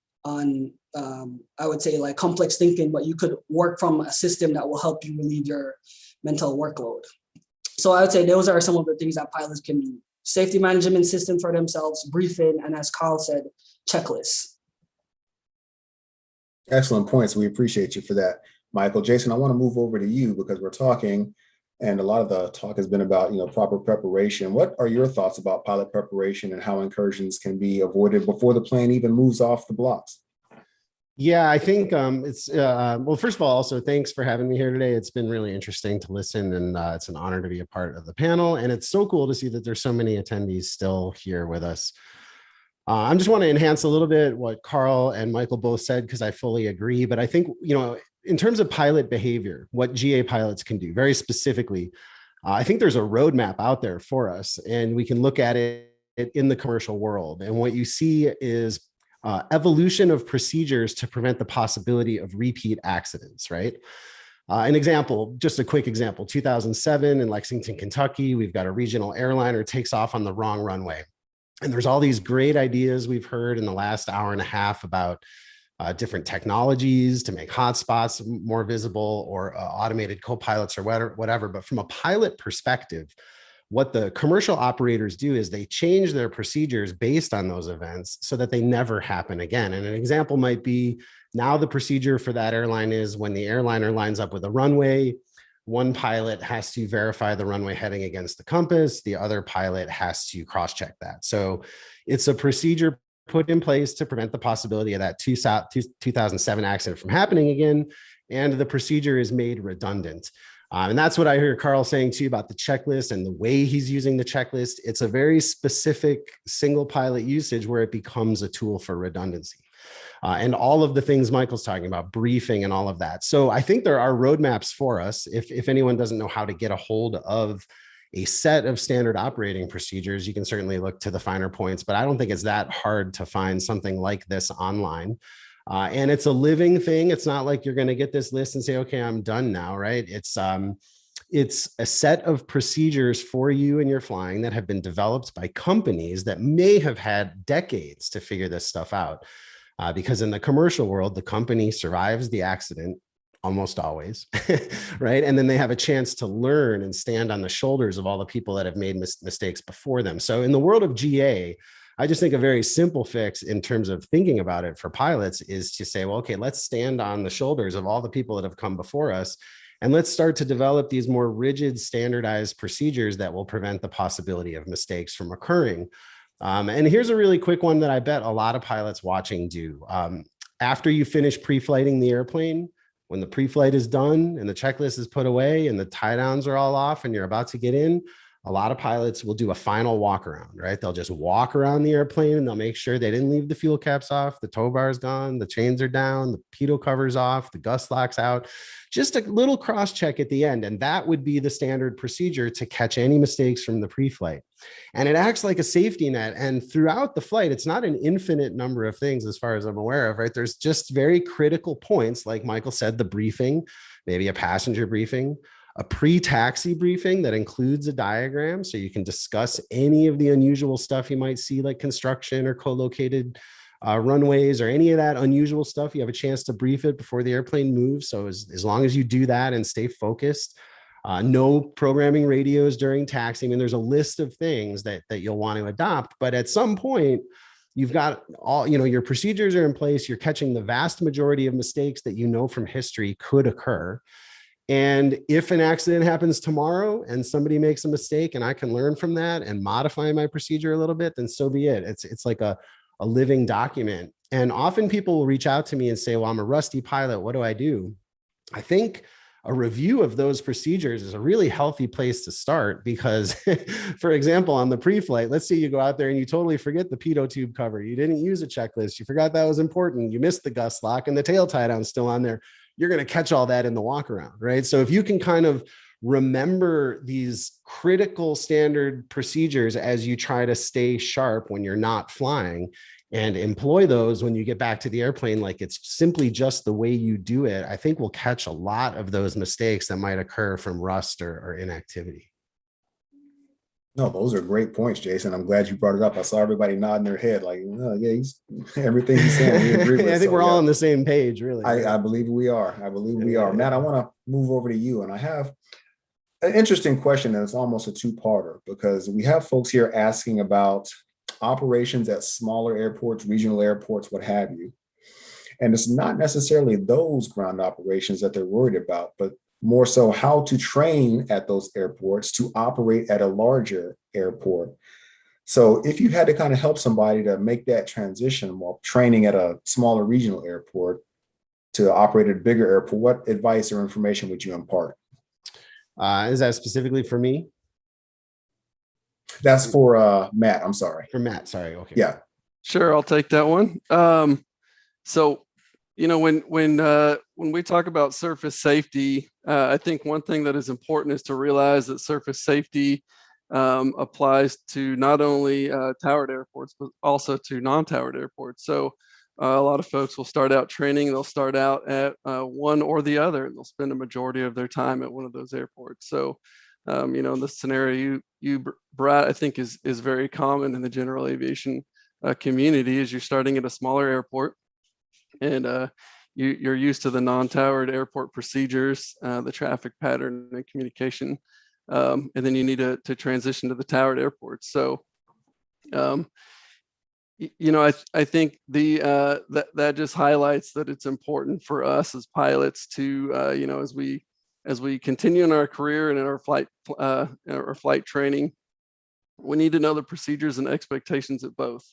I would say like complex thinking, but you could work from a system that will help you relieve your mental workload. So I would say those are some of the things that pilots can do: safety management system for themselves, briefing, and as Carl said, checklists. Excellent points. We appreciate you for that, Michael. Jason, I want to move over to you because we're talking, and a lot of the talk has been about, proper preparation. What are your thoughts about pilot preparation and how incursions can be avoided before the plane even moves off the blocks? Yeah, I think well, first of all, also thanks for having me here today. It's been really interesting to listen, and it's an honor to be a part of the panel. And it's so cool to see that there's so many attendees still here with us. I just want to enhance a little bit what Carl and Michael both said, because I fully agree. But I think, in terms of pilot behavior, what GA pilots can do very specifically, I think there's a roadmap out there for us, and we can look at it in the commercial world. And what you see is evolution of procedures to prevent the possibility of repeat accidents, right? An example, just a quick example, 2007 in Lexington, Kentucky, we've got a regional airliner takes off on the wrong runway. And there's all these great ideas we've heard in the last hour and a half about different technologies to make hotspots more visible, or automated co-pilots or whatever. But from a pilot perspective, what the commercial operators do is they change their procedures based on those events so that they never happen again. And an example might be, now the procedure for that airline is when the airliner lines up with a runway, one pilot has to verify the runway heading against the compass, the other pilot has to cross-check that. So it's a procedure put in place to prevent the possibility of that 2007 accident from happening again, and the procedure is made redundant. And that's what I hear Carl saying too about the checklist and the way he's using the checklist. It's a very specific single pilot usage where it becomes a tool for redundancy. And all of the things Michael's talking about, briefing and all of that. So I think there are roadmaps for us. If anyone doesn't know how to get a hold of a set of standard operating procedures, you can certainly look to the finer points, but I don't think it's that hard to find something like this online. And it's a living thing. It's not like you're going to get this list and say, okay, I'm done now, right? It's a set of procedures for you and your flying that have been developed by companies that may have had decades to figure this stuff out. Because in the commercial world, the company survives the accident almost always, right? And then they have a chance to learn and stand on the shoulders of all the people that have made mistakes before them. So in the world of GA, I just think a very simple fix in terms of thinking about it for pilots is to say, well, okay, let's stand on the shoulders of all the people that have come before us, and let's start to develop these more rigid, standardized procedures that will prevent the possibility of mistakes from occurring. And here's a really quick one that I bet a lot of pilots watching do. After you finish pre-flighting the airplane, when the pre-flight is done and the checklist is put away and the tie downs are all off and you're about to get in, a lot of pilots will do a final walk around, right? They'll just walk around the airplane and they'll make sure they didn't leave the fuel caps off, the tow bar is gone, the chains are down, the pitot cover's off, the gust lock's out. Just a little cross check at the end. And that would be the standard procedure to catch any mistakes from the pre-flight. And it acts like a safety net. And throughout the flight, it's not an infinite number of things as far as I'm aware of, right? There's just very critical points, like Michael said, the briefing, maybe a passenger briefing, a pre-taxi briefing that includes a diagram so you can discuss any of the unusual stuff you might see, like construction or co-located runways or any of that unusual stuff, you have a chance to brief it before the airplane moves. So as long as you do that and stay focused, no programming radios during taxiing. And there's a list of things that you'll want to adopt. But at some point, you've got all, your procedures are in place. You're catching the vast majority of mistakes that you know from history could occur. And if an accident happens tomorrow and somebody makes a mistake and I can learn from that and modify my procedure a little bit, then so be it. It's like a living document. And often people will reach out to me and say, well, I'm a rusty pilot. What do I do? I think a review of those procedures is a really healthy place to start because, for example, on the pre-flight, let's say you go out there and you totally forget the pitot tube cover. You didn't use a checklist. You forgot that was important. You missed the gust lock and the tail tie down still on there. You're going to catch all that in the walk around, right? So if you can kind of remember these critical standard procedures as you try to stay sharp when you're not flying, and employ those when you get back to the airplane, like it's simply just the way you do it, I think we'll catch a lot of those mistakes that might occur from rust or inactivity. No, those are great points, Jason. I'm glad you brought it up. I saw everybody nodding their head like, oh, yeah, everything he's saying, we agree with. I think we're all on the same page, really. I believe we are. I believe we are. Matt, I want to move over to you. And I have an interesting question, and it's almost a two-parter, because we have folks here asking about operations at smaller airports, regional airports, what have you. And it's not necessarily those ground operations that they're worried about, but more so how to train at those airports to operate at a larger airport. So if you had to kind of help somebody to make that transition while training at a smaller regional airport to operate at a bigger airport, what advice or information would you impart? Is that specifically for me? That's for Matt. I'm sorry. For Matt. Sorry. Okay. Yeah. Sure. I'll take that one. So, when we talk about surface safety, I think one thing that is important is to realize that surface safety applies to not only towered airports, but also to non-towered airports. So a lot of folks will start out training. They'll start out at one or the other, and they'll spend a majority of their time at one of those airports. So in the scenario you brought, I think is very common in the general aviation community, is you're starting at a smaller airport and you're used to the non-towered airport procedures, the traffic pattern and communication, and then you need to transition to the towered airport. So I think that just highlights that it's important for us as pilots to as we continue in our career and in our flight training, we need to know the procedures and expectations at both,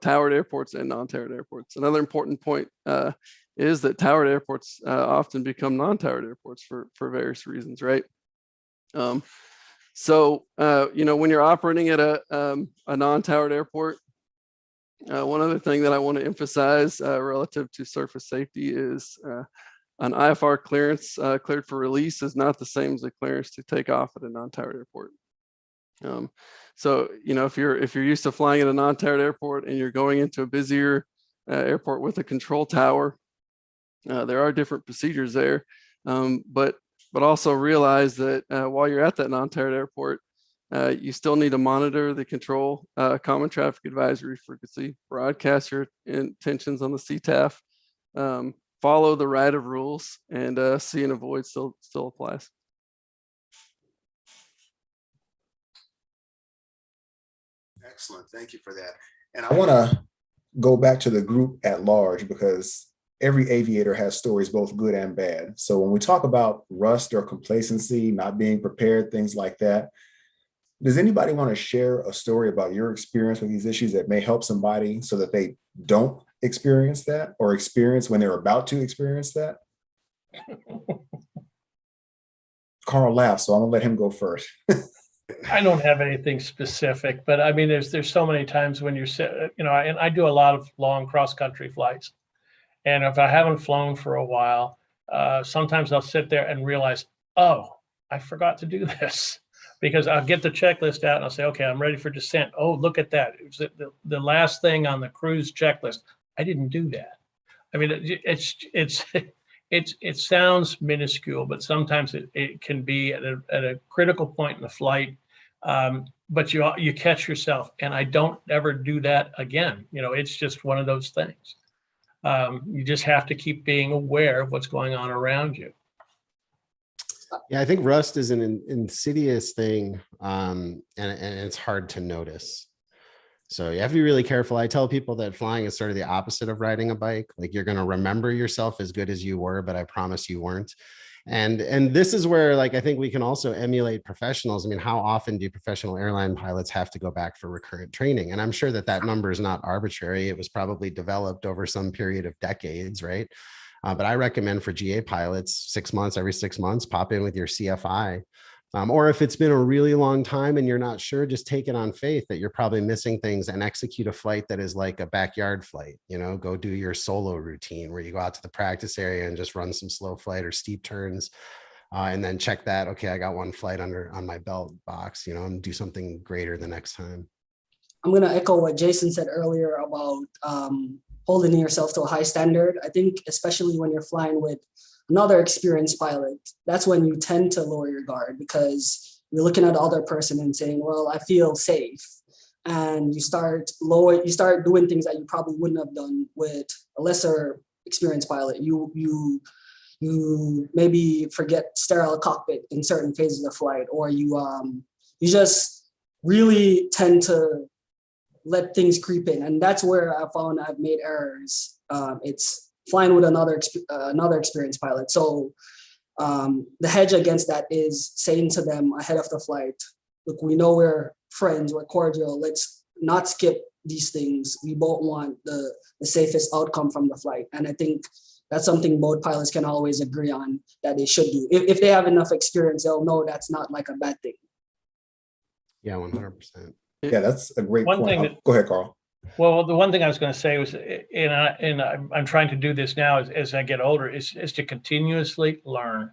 towered airports and non-towered airports. Another important point is that towered airports often become non-towered airports for various reasons, right? So when you're operating at a non-towered airport, one other thing that I want to emphasize relative to surface safety is an IFR clearance cleared for release is not the same as a clearance to take off at a non-towered airport. So if you're used to flying at a non-towered airport and you're going into a busier airport with a control tower, there are different procedures there, but also realize that while you're at that non-towered airport, you still need to monitor the control common traffic advisory frequency, broadcast your intentions on the CTAF, follow the right of rules, and see and avoid still applies. Excellent. Thank you for that. And I want to go back to the group at large, because every aviator has stories, both good and bad. So when we talk about rust or complacency, not being prepared, things like that, does anybody want to share a story about your experience with these issues that may help somebody so that they don't experience that, or experience when they're about to experience that? Carl laughs, so I'm gonna let him go first. I don't have anything specific, but I mean, there's so many times when you're, and I do a lot of long cross-country flights. And if I haven't flown for a while, sometimes I'll sit there and realize, oh, I forgot to do this. Because I'll get the checklist out and I'll say, okay, I'm ready for descent. Oh, look at that. It was the last thing on the cruise checklist. I didn't do that. I mean, it sounds minuscule, but sometimes it can be at a critical point in the flight. But you catch yourself, and I don't ever do that again. It's just one of those things. You just have to keep being aware of what's going on around you. Yeah, I think rust is an insidious thing, and it's hard to notice. So you have to be really careful. I tell people that flying is sort of the opposite of riding a bike. Like, you're going to remember yourself as good as you were, but I promise you weren't. And this is where, like, I think we can also emulate professionals. I mean, how often do professional airline pilots have to go back for recurrent training? And I'm sure that number is not arbitrary. It was probably developed over some period of decades, right? But I recommend for GA pilots, 6 months, every 6 months, pop in with your CFI. Or if it's been a really long time and you're not sure, just take it on faith that you're probably missing things and execute a flight that is like a backyard flight. Go do your solo routine where you go out to the practice area and just run some slow flight or steep turns, and then check that. Okay, I got one flight on my belt box, and do something greater the next time. I'm going to echo what Jason said earlier about holding yourself to a high standard. I think especially when you're flying with another experienced pilot, that's when you tend to lower your guard, because you're looking at the other person and saying, well, I feel safe. And you start doing things that you probably wouldn't have done with a lesser experienced pilot. You maybe forget sterile cockpit in certain phases of flight, or you just really tend to let things creep in. And that's where I found I've made errors. It's flying with another experienced pilot. So the hedge against that is saying to them ahead of the flight, look, we know we're friends, we're cordial, let's not skip these things. We both want the safest outcome from the flight. And I think that's something both pilots can always agree on that they should do. If they have enough experience, they'll know that's not like a bad thing. Yeah, 100%. Yeah, that's a great One point. thing Go ahead, Carl. Well, the one thing I was going to say was, and I'm trying to do this now as I get older, is to continuously learn,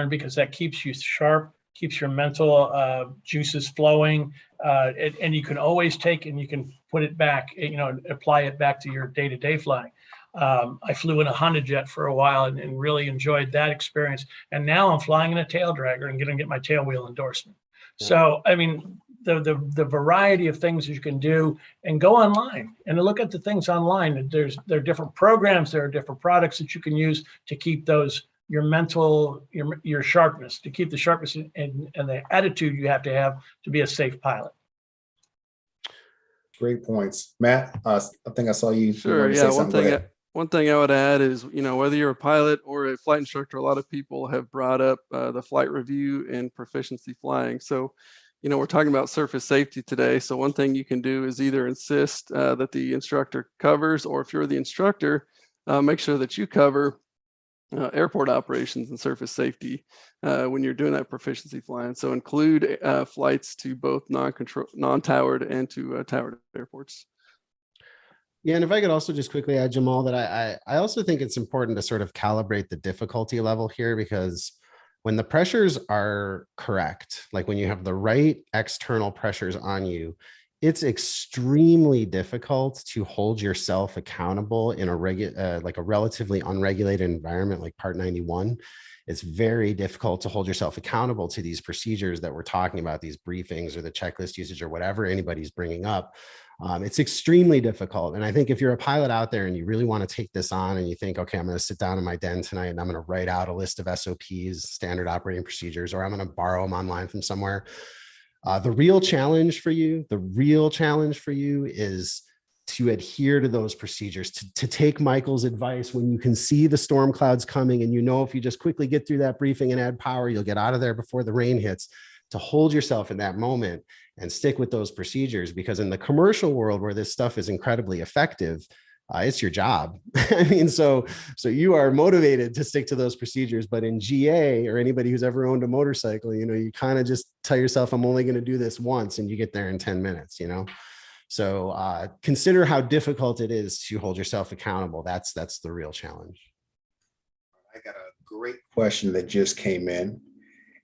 because that keeps you sharp, keeps your mental juices flowing, and you can always take and you can put it back, apply it back to your day-to-day flying. I flew in a Honda jet for a while and really enjoyed that experience. And now I'm flying in a tail dragger and going to get my tail wheel endorsement. Yeah. So, I mean, the variety of things you can do, and go online and look at the things online. There are different programs, there are different products that you can use to keep your mental, your sharpness, to keep the sharpness and the attitude you have to be a safe pilot. Great points. Matt, I think I saw you. Sure. Yeah. One thing I would add is, whether you're a pilot or a flight instructor, a lot of people have brought up the flight review and proficiency flying. So, we're talking about surface safety today. So one thing you can do is either insist that the instructor covers, or if you're the instructor, make sure that you cover airport operations and surface safety when you're doing that proficiency flying. So include flights to both non-towered and to towered airports. Yeah, and if I could also just quickly add, Jamal, that I also think it's important to sort of calibrate the difficulty level here, because when the pressures are correct, like when you have the right external pressures on you, it's extremely difficult to hold yourself accountable in a relatively unregulated environment like Part 91. It's very difficult to hold yourself accountable to these procedures that we're talking about, these briefings or the checklist usage or whatever anybody's bringing up. It's extremely difficult. And I think if you're a pilot out there and you really want to take this on and you think, okay, I'm going to sit down in my den tonight and I'm going to write out a list of SOPs, standard operating procedures, or I'm going to borrow them online from somewhere. The real challenge for you is to adhere to those procedures, to take Michael's advice when you can see the storm clouds coming and if you just quickly get through that briefing and add power, you'll get out of there before the rain hits, to hold yourself in that moment and stick with those procedures. Because in the commercial world where this stuff is incredibly effective, it's your job. I mean, so you are motivated to stick to those procedures, but in GA, or anybody who's ever owned a motorcycle, you kind of just tell yourself, I'm only going to do this once, and you get there in 10 minutes, So consider how difficult it is to hold yourself accountable. That's the real challenge. I got a great question that just came in,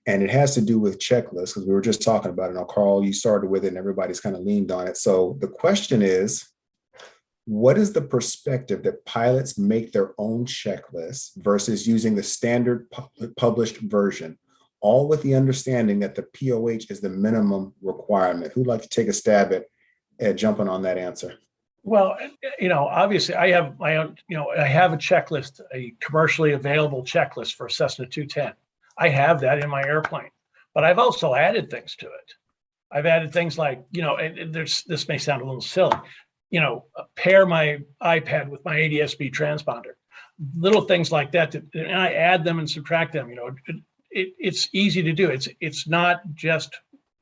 and it has to do with checklists, because we were just talking about it. Now, Carl, you started with it and everybody's kind of leaned on it. So the question is, what is the perspective that pilots make their own checklists versus using the standard published version? all with the understanding that the POH is the minimum requirement. Who'd like to take a stab at jumping on that answer? Well, obviously I have my own, I have a checklist, a commercially available checklist for Cessna 210. I have that in my airplane, but I've also added things to it. I've added things like, and this may sound a little silly, pair my iPad with my ADS-B transponder, little things like that, and I add them and subtract them. It's easy to do. It's not just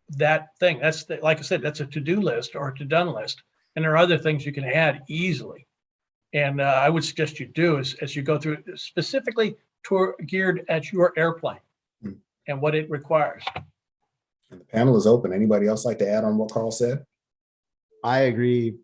that thing. Like I said, that's a to-do list or a to-done list. And there are other things you can add easily. And I would suggest you do as you go through, specifically geared at your airplane and what it requires. And the panel is open. Anybody else like to add on what Carl said? I agree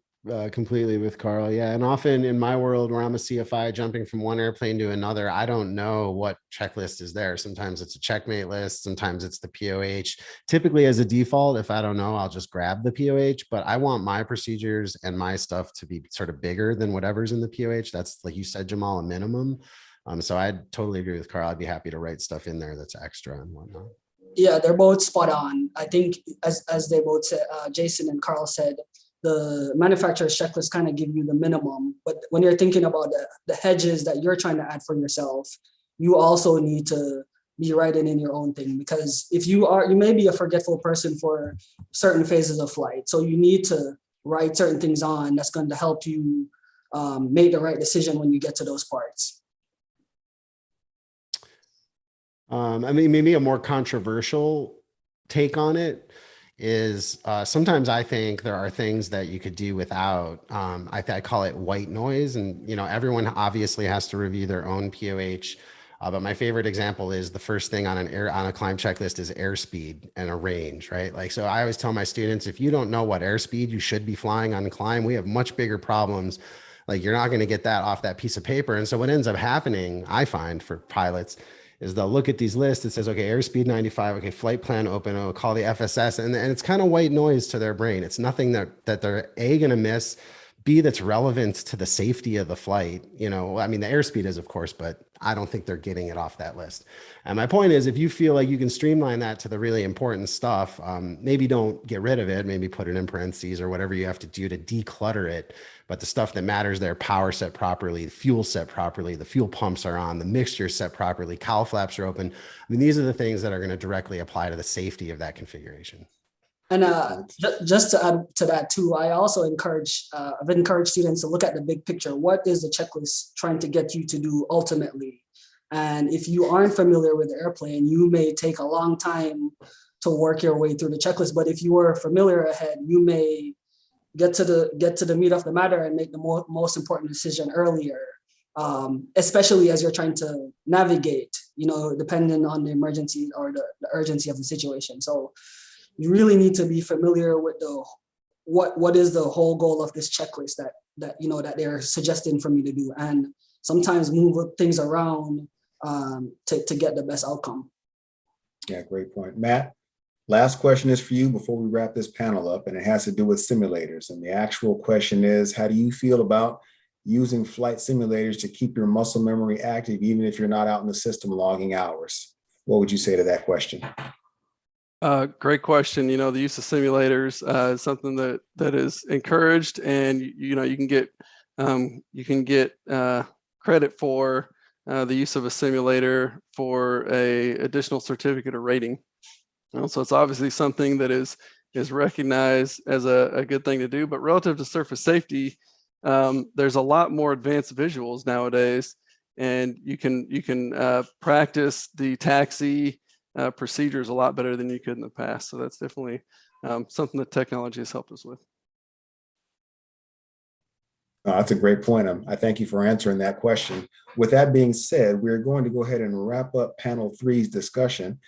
completely with Carl. Yeah. And often in my world where I'm a CFI jumping from one airplane to another, I don't know what checklist is there. Sometimes it's a checkmate list. Sometimes it's the POH. Typically as a default, if I don't know, I'll just grab the POH, but I want my procedures and my stuff to be sort of bigger than whatever's in the POH. That's, like you said, Jamal, a minimum. So I totally agree with Carl. I'd be happy to write stuff in there that's extra and whatnot. Yeah, they're both spot on. I think as they both said, Jason and Carl said, the manufacturer's checklist kind of give you the minimum, but when you're thinking about the hedges that you're trying to add for yourself, you also need to be writing in your own thing, because if you may be a forgetful person for certain phases of flight. So you need to write certain things on that's going to help you make the right decision when you get to those parts. I mean, maybe a more controversial take on it is sometimes I think there are things that you could do without. I call it white noise, and everyone obviously has to review their own POH. But my favorite example is the first thing on a climb checklist is airspeed and a range, right? Like, so I always tell my students, if you don't know what airspeed you should be flying on climb, we have much bigger problems. Like, you're not going to get that off that piece of paper. And so what ends up happening, I find, for pilots, is they'll look at these lists. It says, okay, airspeed 95, okay, flight plan open, I'll call the FSS. And it's kind of white noise to their brain. It's nothing that they're going to miss, B, that's relevant to the safety of the flight. I mean, the airspeed is, of course, but I don't think they're getting it off that list. And my point is, if you feel like you can streamline that to the really important stuff, maybe don't get rid of it, maybe put it in parentheses or whatever you have to do to declutter it. But the stuff that matters there, power set properly, fuel set properly, the fuel pumps are on, the mixture set properly, cowl flaps are open. I mean, these are the things that are going to directly apply to the safety of that configuration. And just to add to that too, I also I've encouraged students to look at the big picture. What is the checklist trying to get you to do ultimately? And if you aren't familiar with the airplane, you may take a long time to work your way through the checklist. But if you are familiar ahead, you may get to the meat of the matter and make the most important decision earlier, especially as you're trying to navigate, depending on the emergency or the urgency of the situation. So you really need to be familiar with what is the whole goal of this checklist that they're suggesting for me to do, and sometimes move things around to get the best outcome. Yeah, great point. Matt, last question is for you before we wrap this panel up, and it has to do with simulators. And the actual question is, how do you feel about using flight simulators to keep your muscle memory active, even if you're not out in the system logging hours? What would you say to that question? Great question. The use of simulators is something that is encouraged, and you can get credit for the use of a simulator for a additional certificate or rating. So it's obviously something that is recognized as a good thing to do. But relative to surface safety, there's a lot more advanced visuals nowadays, and you can practice the taxi procedures a lot better than you could in the past. So that's definitely something that technology has helped us with. That's a great point. I thank you for answering that question. With that being said, we're going to go ahead and wrap up panel 3's discussion.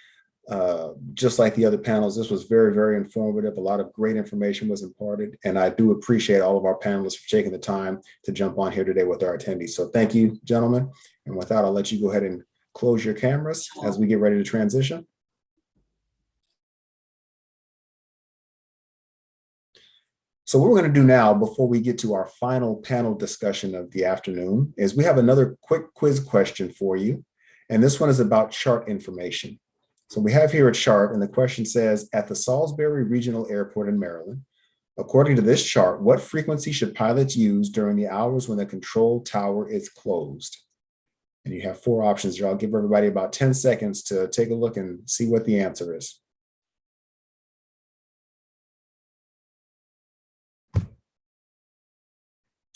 Just like the other panels, this was very, very informative. A lot of great information was imparted, and I do appreciate all of our panelists for taking the time to jump on here today with our attendees. So thank you, gentlemen. And with that, I'll let you go ahead and close your cameras as we get ready to transition. So what we're going to do now, before we get to our final panel discussion of the afternoon, is we have another quick quiz question for you. And this one is about chart information. So we have here a chart, and the question says, at the Salisbury Regional Airport in Maryland, according to this chart, what frequency should pilots use during the hours when the control tower is closed? And you have 4 options here. I'll give everybody about 10 seconds to take a look and see what the answer is.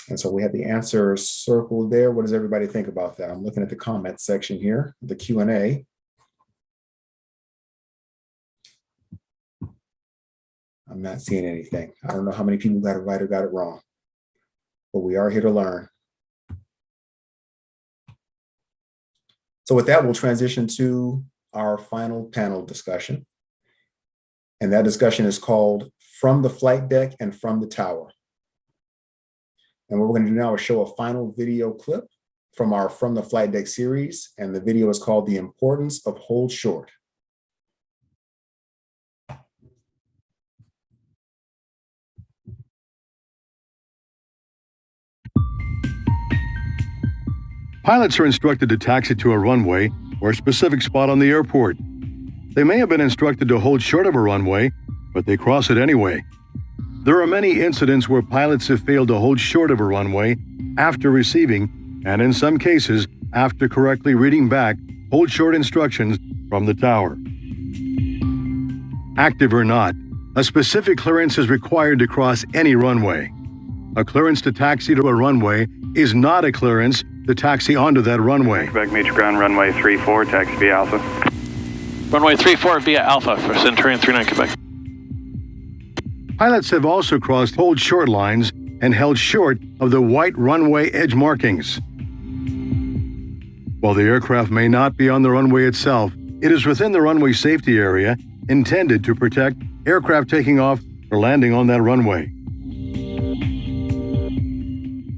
And so we have the answer circled there. What does everybody think about that? I'm looking at the comment section here, the Q&A. I'm not seeing anything. I don't know how many people got it right or got it wrong, but we are here to learn. So with that, we'll transition to our final panel discussion. And that discussion is called From the Flight Deck and From the Tower. And what we're going to do now is show a final video clip from our From the Flight Deck series. And the video is called The Importance of Hold Short. Pilots are instructed to taxi to a runway or a specific spot on the airport. They may have been instructed to hold short of a runway, but they cross it anyway. There are many incidents where pilots have failed to hold short of a runway after receiving, and in some cases, after correctly reading back hold short instructions from the tower. Active or not, a specific clearance is required to cross any runway. A clearance to taxi to a runway is not a clearance to taxi onto that runway. Quebec Major Ground, runway 34, taxi via Alpha. Runway 34 via Alpha for Centurion 39 Quebec. Pilots have also crossed hold short lines and held short of the white runway edge markings. While the aircraft may not be on the runway itself, it is within the runway safety area intended to protect aircraft taking off or landing on that runway.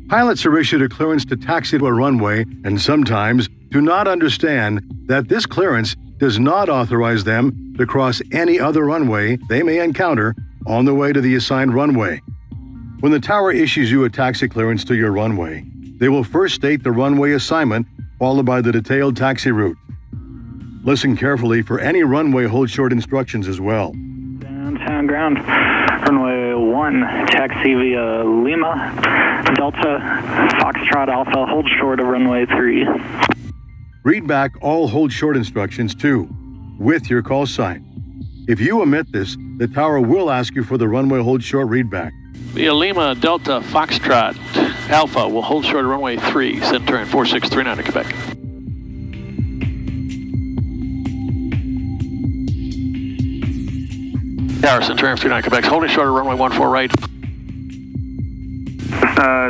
Pilots are issued a clearance to taxi to a runway and sometimes do not understand that this clearance does not authorize them to cross any other runway they may encounter on the way to the assigned runway. When the tower issues you a taxi clearance to your runway, they will first state the runway assignment followed by the detailed taxi route. Listen carefully for any runway hold short instructions as well. Downtown ground, runway 1, taxi via Lima, Delta, Foxtrot Alpha, hold short of runway 3. Read back all hold short instructions too, with your call sign. If you omit this, the tower will ask you for the runway hold short readback. Via Lima, Delta, Foxtrot, Alpha will hold short of runway 3, Centurion 4639 in Quebec. Tower, Centurion 39 Quebec, holding short of runway 14 right.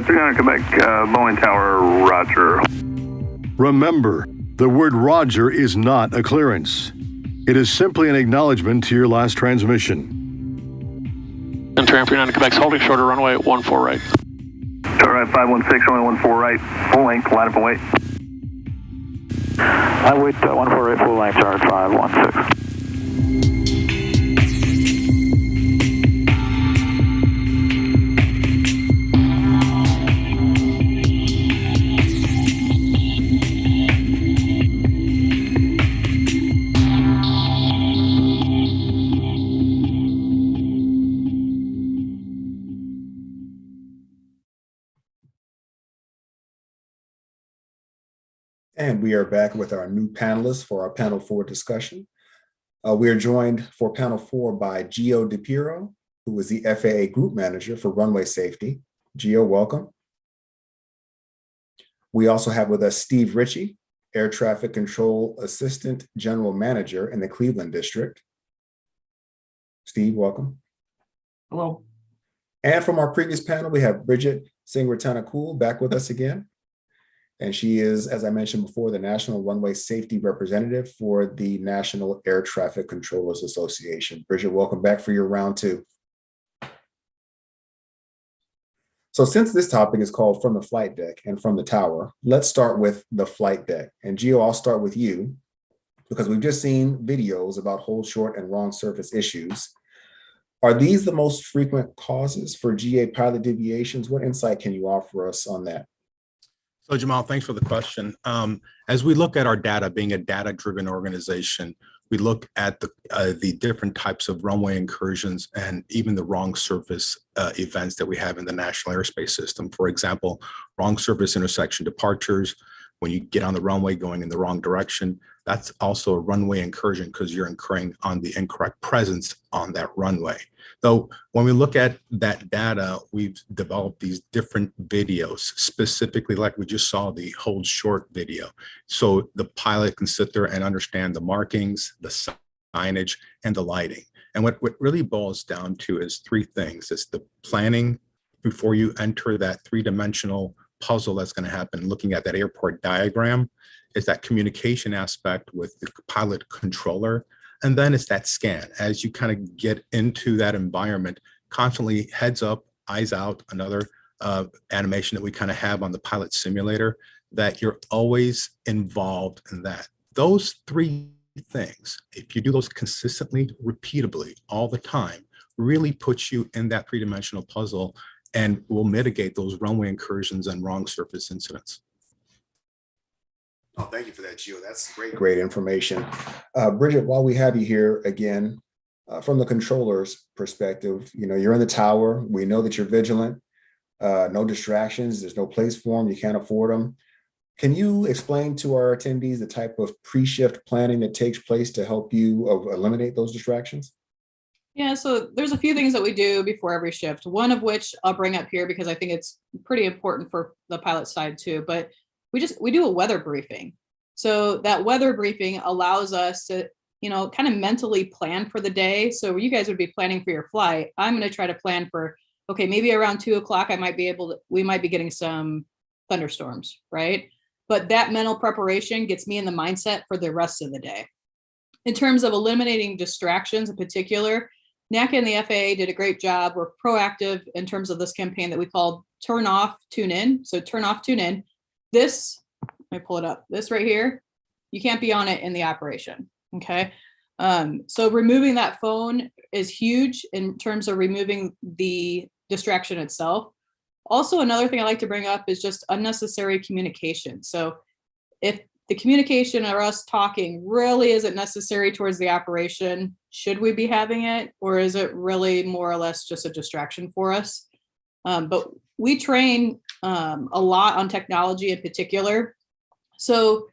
39 Quebec, Boeing Tower, roger. Remember, the word roger is not a clearance. It is simply an acknowledgement to your last transmission. Centurion 39 Quebec, holding short of runway 14 right. All right, 516, runway 14 right, full length, line up and wait. I wait 14 right, full length, tower 516. And we are back with our new panelists for our panel 4 discussion. We are joined for panel 4 by Gio DePiero, who is the FAA Group Manager for Runway Safety. Gio, welcome. We also have with us Steve Ritchie, Air Traffic Control Assistant General Manager in the Cleveland District. Steve, welcome. Hello. And from our previous panel, we have Bridget Singh-Ratanakool back with us again. And she is, as I mentioned before, the National Runway Safety Representative for the National Air Traffic Controllers Association. Bridget, welcome back for your round 2. So since this topic is called From the Flight Deck and From the Tower, let's start with the flight deck. And Gio, I'll start with you because we've just seen videos about hold short and wrong surface issues. Are these the most frequent causes for GA pilot deviations? What insight can you offer us on that? So Jamal, thanks for the question. As we look at our data, being a data-driven organization, we look at the different types of runway incursions and even the wrong surface events that we have in the national airspace system. For example, wrong surface intersection departures, when you get on the runway going in the wrong direction, that's also a runway incursion because you're incurring on the incorrect presence on that runway. So when we look at that data, we've developed these different videos, specifically like we just saw the hold short video. So the pilot can sit there and understand the markings, the signage, and the lighting. And what really boils down to is three things. It's the planning before you enter that three-dimensional puzzle that's going to happen, looking at that airport diagram. It's that communication aspect with the pilot controller. And then it's that scan. As you kind of get into that environment, constantly heads up, eyes out, another animation that we kind of have on the pilot simulator, that you're always involved in that. Those three things, if you do those consistently, repeatably, all the time, really puts you in that three-dimensional puzzle and will mitigate those runway incursions and wrong surface incidents. Oh, thank you for that, Gio. That's great information. Bridget, while we have you here again, from the controller's perspective, you're in the tower. We know that you're vigilant, no distractions. There's no place for them. You can't afford them. Can you explain to our attendees the type of pre-shift planning that takes place to help you eliminate those distractions? Yeah, so there's a few things that we do before every shift, one of which I'll bring up here because I think it's pretty important for the pilot side too, but we do a weather briefing. So that weather briefing allows us to, kind of mentally plan for the day. So you guys would be planning for your flight. I'm going to try to plan for, okay, maybe around 2:00, we might be getting some thunderstorms, right? But that mental preparation gets me in the mindset for the rest of the day. In terms of eliminating distractions in particular, NACA and the FAA did a great job. We're proactive in terms of this campaign that we called Turn Off, Tune In. So turn off, tune in. This, let me pull it up. This right here, you can't be on it in the operation, okay? So removing that phone is huge in terms of removing the distraction itself. Also, another thing I like to bring up is just unnecessary communication. So if the communication or us talking really isn't necessary towards the operation, should we be having it? Or is it really more or less just a distraction for us? But we train a lot on technology in particular. So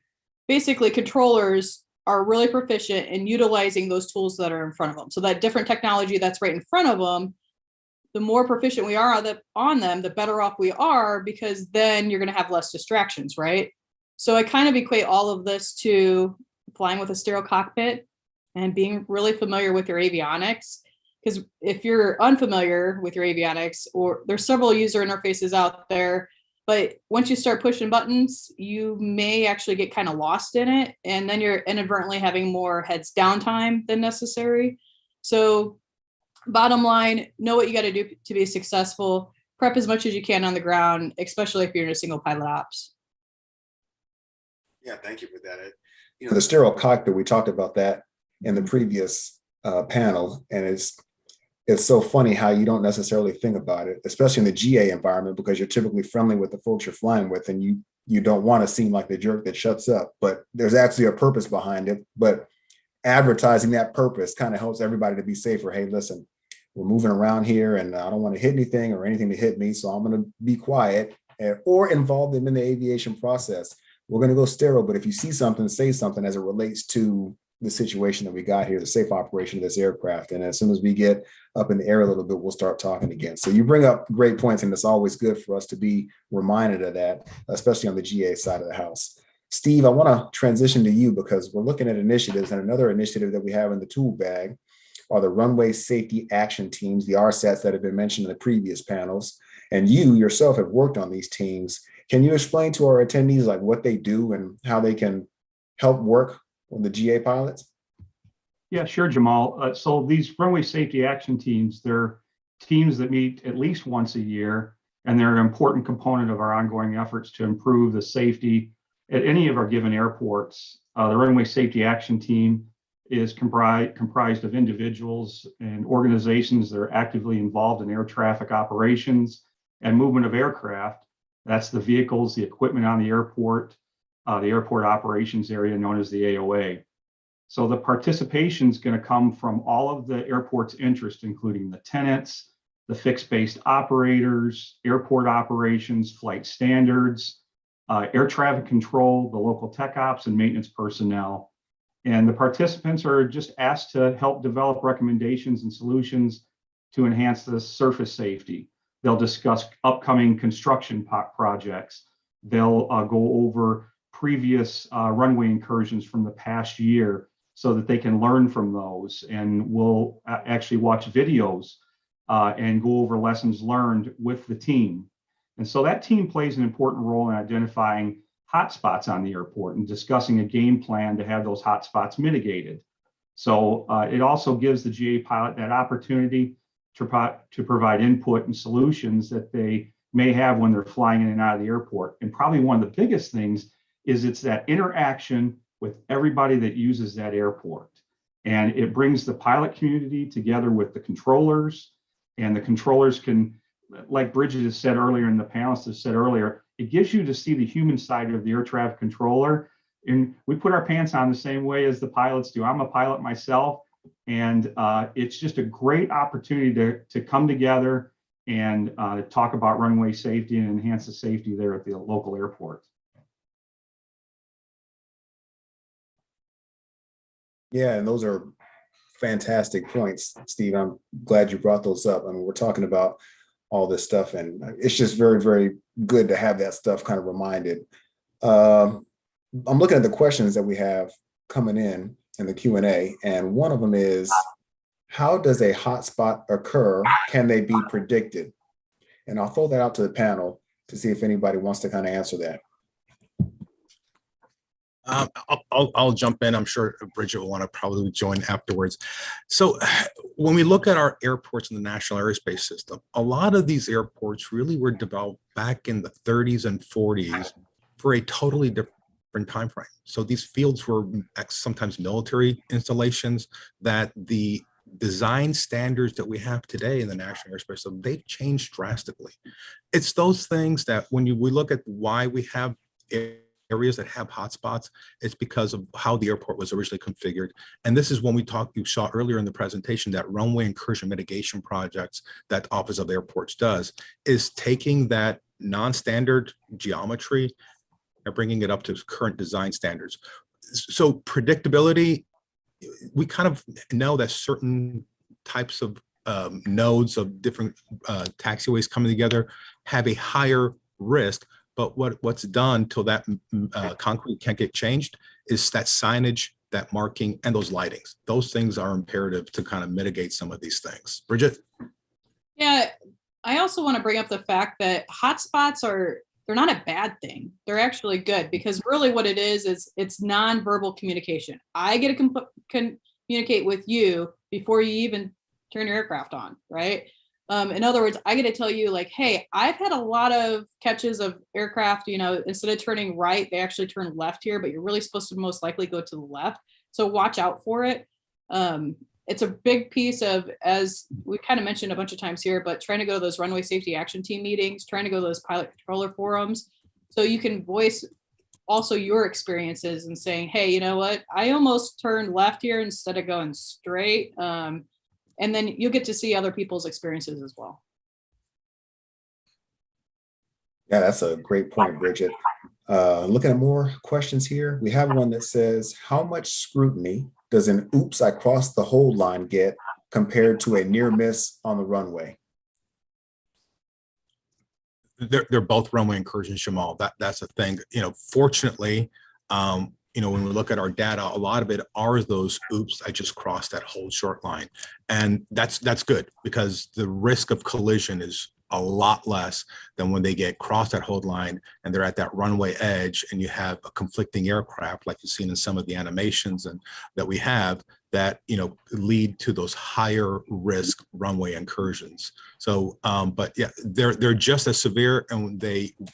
basically controllers are really proficient in utilizing those tools that are in front of them. So that different technology that's right in front of them, the more proficient we are on them, the better off we are, because then you're going to have less distractions, right? So I kind of equate all of this to flying with a stereo cockpit and being really familiar with your avionics. Because if you're unfamiliar with your avionics, or there's several user interfaces out there, but once you start pushing buttons, you may actually get kind of lost in it. And then you're inadvertently having more heads down time than necessary. So bottom line, know what you got to do to be successful. Prep as much as you can on the ground, especially if you're in a single pilot ops. Yeah, thank you for that. The stereo cockpit, we talked about that in the previous panel, and it's so funny how you don't necessarily think about it, especially in the GA environment, because you're typically friendly with the folks you're flying with, and you don't want to seem like the jerk that shuts up. But there's actually a purpose behind it. But advertising that purpose kind of helps everybody to be safer. Hey, listen, we're moving around here, and I don't want to hit anything or anything to hit me, so I'm going to be quiet or involve them in the aviation process. We're going to go stereo, but if you see something, say something as it relates to the situation that we got here, the safe operation of this aircraft. And as soon as we get up in the air a little bit, we'll start talking again. So you bring up great points, and it's always good for us to be reminded of that, especially on the GA side of the house. Steve, I want to transition to you because we're looking at initiatives, and another initiative that we have in the tool bag are the runway safety action teams, the RSATs that have been mentioned in the previous panels. And you yourself have worked on these teams. Can you explain to our attendees like what they do and how they can help work with the GA pilots? Yeah, sure, Jamal. So these runway safety action teams, they're teams that meet at least once a year, and they're an important component of our ongoing efforts to improve the safety at any of our given airports. The runway safety action team is comprised of individuals and organizations that are actively involved in air traffic operations and movement of aircraft. That's the vehicles, the equipment on the airport operations area known as the AOA. So the participation is going to come from all of the airport's interest, including the tenants, the fixed-based operators, airport operations, flight standards, air traffic control, the local tech ops and maintenance personnel. And the participants are just asked to help develop recommendations and solutions to enhance the surface safety. They'll discuss upcoming construction projects. They'll go over previous runway incursions from the past year so that they can learn from those. And we'll actually watch videos and go over lessons learned with the team. And so that team plays an important role in identifying hotspots on the airport and discussing a game plan to have those hotspots mitigated. So it also gives the GA pilot that opportunity to provide input and solutions that they may have when they're flying in and out of the airport. And probably one of the biggest things is it's that interaction with everybody that uses that airport. And it brings the pilot community together with the controllers, and the controllers can, like Bridget has said earlier and the panelists have said earlier, it gives you to see the human side of the air traffic controller. And we put our pants on the same way as the pilots do. I'm a pilot myself, and it's just a great opportunity to come together and talk about runway safety and enhance the safety there at the local airport. Yeah, and those are fantastic points, Steve. I'm glad you brought those up. I mean, we're talking about all this stuff, and it's just very, very good to have that stuff kind of reminded. I'm looking at the questions that we have coming in the Q&A, and one of them is, how does a hotspot occur? Can they be predicted? And I'll throw that out to the panel to see if anybody wants to kind of answer that. I'll jump in. I'm sure Bridget will want to probably join afterwards. So when we look at our airports in the National Aerospace System, a lot of these airports really were developed back in the 30s and 40s for a totally different time frame. So these fields were sometimes military installations that the design standards that we have today in the National Aerospace System, they've changed drastically. It's those things that when we look at why we have areas that have hotspots, it's because of how the airport was originally configured. And this is when you saw earlier in the presentation that runway incursion mitigation projects that Office of Airports does is taking that non-standard geometry and bringing it up to current design standards. So predictability, we kind of know that certain types of nodes of different taxiways coming together have a higher risk. But what's done till that concrete can't get changed is that signage, that marking, and those lightings. Those things are imperative to kind of mitigate some of these things. Bridget? Yeah, I also want to bring up the fact that hotspots they're not a bad thing. They're actually good, because really what it is it's nonverbal communication. I get to communicate with you before you even turn your aircraft on, right? In other words, I get to tell you, like, hey, I've had a lot of catches of aircraft, instead of turning right, they actually turn left here, but you're really supposed to most likely go to the left. So watch out for it. It's a big piece of, as we kind of mentioned a bunch of times here, but trying to go to those runway safety action team meetings, trying to go to those pilot controller forums, so you can voice also your experiences and saying, hey, you know what, I almost turned left here instead of going straight. And then you'll get to see other people's experiences as well. Yeah, that's a great point, Bridget. Looking at more questions here, we have one that says, how much scrutiny does an oops, I crossed the hold line get compared to a near miss on the runway? They're both runway incursions, Jamal. That's a thing. Fortunately, when we look at our data, a lot of it are those oops, I just crossed that hold short line. And that's good, because the risk of collision is a lot less than when they get crossed that hold line and they're at that runway edge and you have a conflicting aircraft like you've seen in some of the animations and that we have that lead to those higher risk runway incursions. So but yeah, they're just as severe, and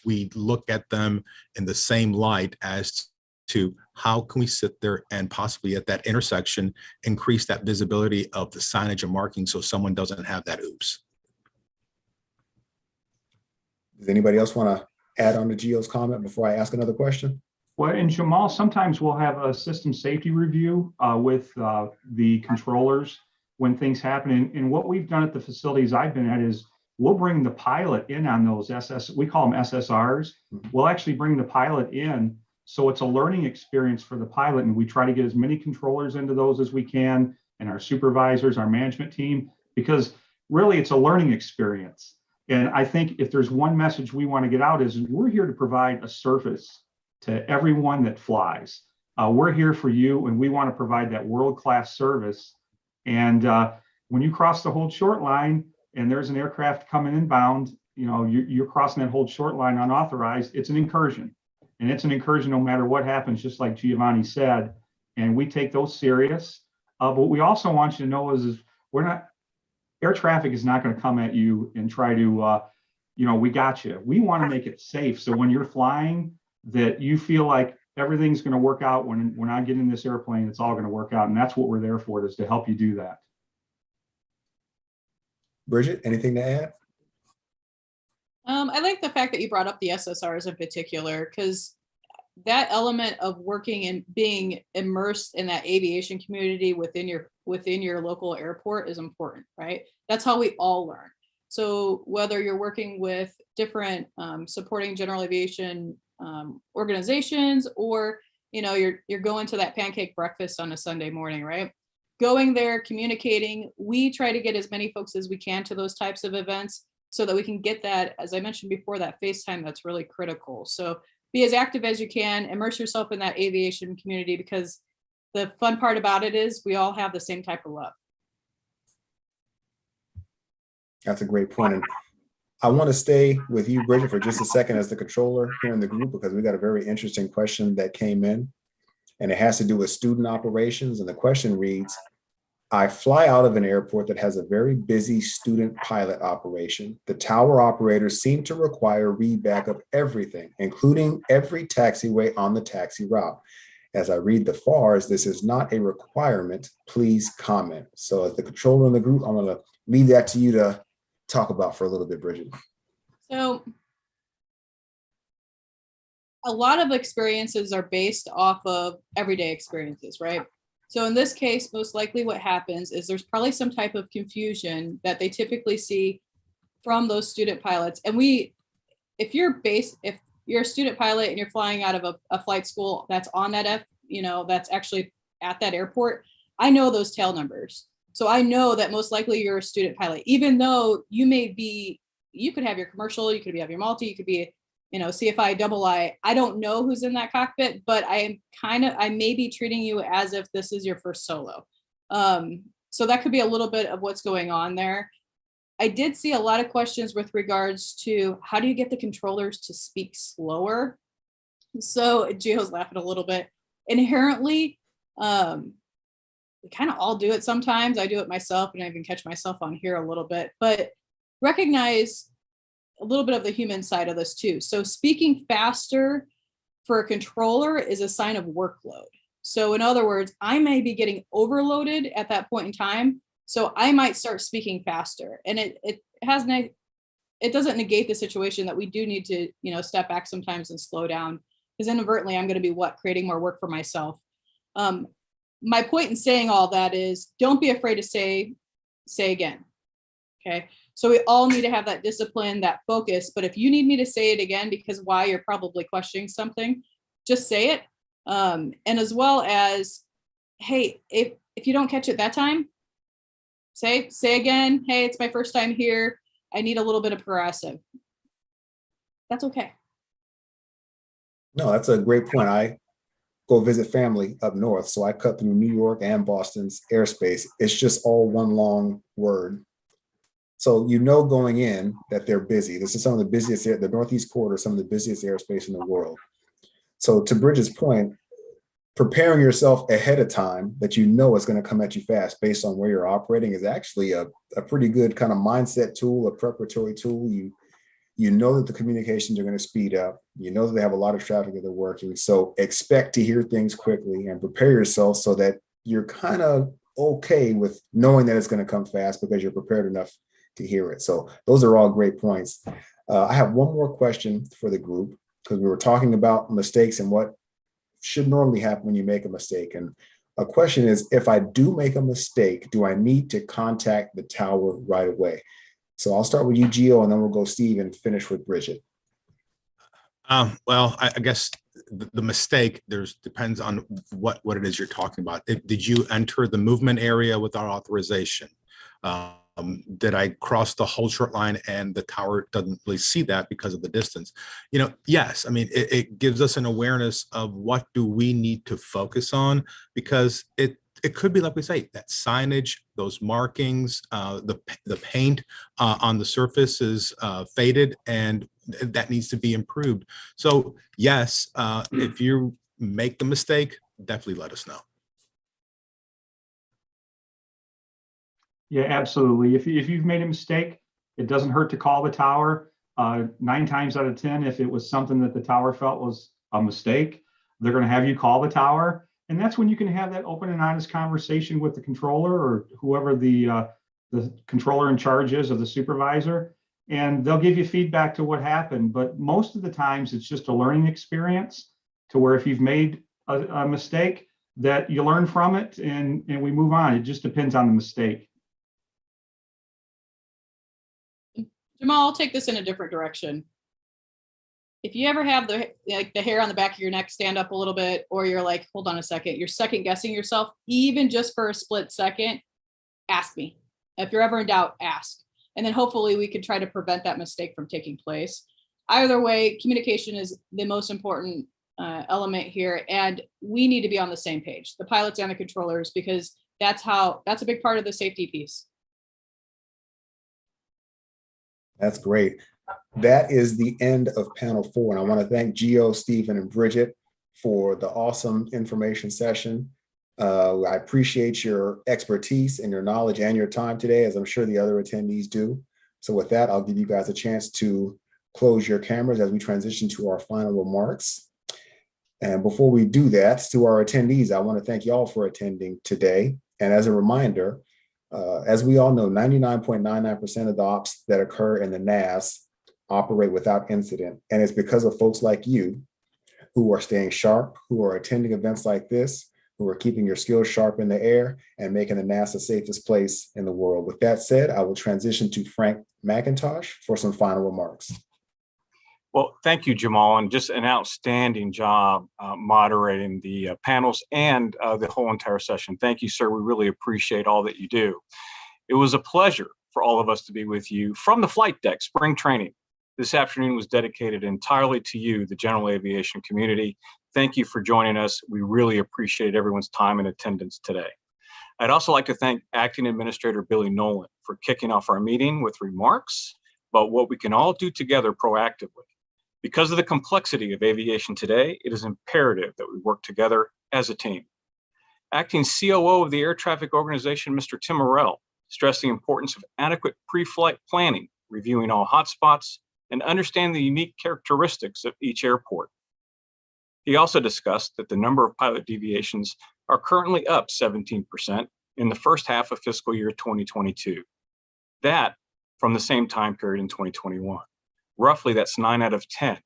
we look at them in the same light as to how can we sit there and possibly at that intersection increase that visibility of the signage and marking so someone doesn't have that oops. Does anybody else want to add on to Gio's comment before I ask another question? Well, and Jamal, sometimes we'll have a system safety review with the controllers when things happen. And what we've done at the facilities I've been at is we'll bring the pilot in on those we call them SSRs. We'll actually bring the pilot in. So it's a learning experience for the pilot. And we try to get as many controllers into those as we can, and our supervisors, our management team, because really it's a learning experience. And I think if there's one message we want to get out is we're here to provide a surface to everyone that flies. We're here for you, and we want to provide that world-class service. And when you cross the hold short line and there's an aircraft coming inbound, you're crossing that hold short line unauthorized, it's an incursion. And it's an incursion no matter what happens, just like Giovanni said. And we take those serious. But what we also want you to know is air traffic is not going to come at you and try to, we got you. We want to make it safe. So when you're flying, that you feel like everything's going to work out. When I get in this airplane, it's all going to work out. And that's what we're there for, is to help you do that. Bridget, anything to add? I like the fact that you brought up the SSRs in particular, because that element of working and being immersed in that aviation community within your local airport is important, right? That's how we all learn. So whether you're working with different supporting general aviation organizations, or you're going to that pancake breakfast on a Sunday morning, right? Going there, communicating. We try to get as many folks as we can to those types of events so that we can get that, as I mentioned before, that face time that's really critical. So be as active as you can, immerse yourself in that aviation community, because the fun part about it is we all have the same type of love. That's a great point. And I want to stay with you, Bridget, for just a second as the controller here in the group, because we got a very interesting question that came in, and it has to do with student operations. And the question reads, I fly out of an airport that has a very busy student pilot operation. The tower operators seem to require readback of everything, including every taxiway on the taxi route. As I read the FARs, this is not a requirement. Please comment. So as the controller in the group, I'm going to leave that to you to talk about for a little bit, Bridget. So a lot of experiences are based off of everyday experiences, right? So in this case, most likely what happens is there's probably some type of confusion that they typically see from those student pilots. And if you're a student pilot and you're flying out of a flight school that's on that that's actually at that airport, I know those tail numbers. So I know that most likely you're a student pilot, even though you could have your commercial, you could have your multi, you could be CFI double I. I don't know who's in that cockpit, but I may be treating you as if this is your first solo. So that could be a little bit of what's going on there. I did see a lot of questions with regards to how do you get the controllers to speak slower? So Gio's laughing a little bit. Inherently, we kind of all do it sometimes. I do it myself, and I even catch myself on here a little bit, but recognize a little bit of the human side of this too. So speaking faster for a controller is a sign of workload. So in other words, I may be getting overloaded at that point in time. So I might start speaking faster, and it doesn't negate the situation that we do need to, step back sometimes and slow down, because inadvertently I'm going to be creating more work for myself. My point in saying all that is don't be afraid to say again. Okay. So we all need to have that discipline, that focus. But if you need me to say it again because why you're probably questioning something, just say it. And as well as, hey, if you don't catch it that time, say again, hey, it's my first time here. I need a little bit of progressive. That's okay. No, that's a great point. I go visit family up north, so I cut through New York and Boston's airspace. It's just all one long word. So going in that they're busy. This is some of the busiest, the Northeast corridor, some of the busiest airspace in the world. So to Bridget's point, preparing yourself ahead of time that it's going to come at you fast based on where you're operating is actually a pretty good kind of mindset tool, a preparatory tool. You know that the communications are going to speed up. You know that they have a lot of traffic that they're working. So expect to hear things quickly and prepare yourself so that you're kind of okay with knowing that it's going to come fast because you're prepared enough to hear it. So those are all great points. I have one more question for the group, because we were talking about mistakes and what should normally happen when you make a mistake. And a question is, if I do make a mistake, do I need to contact the tower right away? So I'll start with you, Gio, and then we'll go Steve and finish with Bridget. Well, I guess the mistake depends on what it is you're talking about. Did you enter the movement area without authorization? Did I cross the whole short line and the tower doesn't really see that because of the distance? Yes. I mean, it gives us an awareness of what do we need to focus on, because it could be, like we say, that signage, those markings, the paint on the surface is faded, and that needs to be improved. So yes, if you make the mistake, definitely let us know. Yeah, absolutely. If you've made a mistake, it doesn't hurt to call the tower. 9 times out of 10, if it was something that the tower felt was a mistake, they're going to have you call the tower. And that's when you can have that open and honest conversation with the controller or whoever the controller in charge is, or the supervisor, and they'll give you feedback to what happened. But most of the times it's just a learning experience, to where if you've made a mistake, that you learn from it and we move on. It just depends on the mistake. Jamal, I'll take this in a different direction. If you ever have the hair on the back of your neck stand up a little bit, or you're like, hold on a second, you're second guessing yourself, even just for a split second, ask me. If you're ever in doubt, ask. And then hopefully we can try to prevent that mistake from taking place. Either way, communication is the most important element here. And we need to be on the same page, the pilots and the controllers, because that's a big part of the safety piece. That's great. That is the end of panel 4. And I want to thank Gio, Stephen, and Bridget for the awesome information session. I appreciate your expertise and your knowledge and your time today, as I'm sure the other attendees do. So with that, I'll give you guys a chance to close your cameras as we transition to our final remarks. And before we do that, to our attendees, I want to thank you all for attending today. And as a reminder, as we all know, 99.99% of the ops that occur in the NAS operate without incident. And it's because of folks like you who are staying sharp, who are attending events like this, who are keeping your skills sharp in the air and making the NAS the safest place in the world. With that said, I will transition to Frank McIntosh for some final remarks. Well, thank you, Jamal, and just an outstanding job moderating the panels and the whole entire session. Thank you, sir. We really appreciate all that you do. It was a pleasure for all of us to be with you from the flight deck. Spring training this afternoon was dedicated entirely to you, the general aviation community. Thank you for joining us. We really appreciate everyone's time and attendance today. I'd also like to thank Acting Administrator Billy Nolan for kicking off our meeting with remarks about what we can all do together proactively. Because of the complexity of aviation today, it is imperative that we work together as a team. Acting COO of the Air Traffic Organization, Mr. Tim Morrell, stressed the importance of adequate pre-flight planning, reviewing all hotspots, and understanding the unique characteristics of each airport. He also discussed that the number of pilot deviations are currently up 17% in the first half of fiscal year 2022. That from the same time period in 2021. Roughly, that's 9 out of 10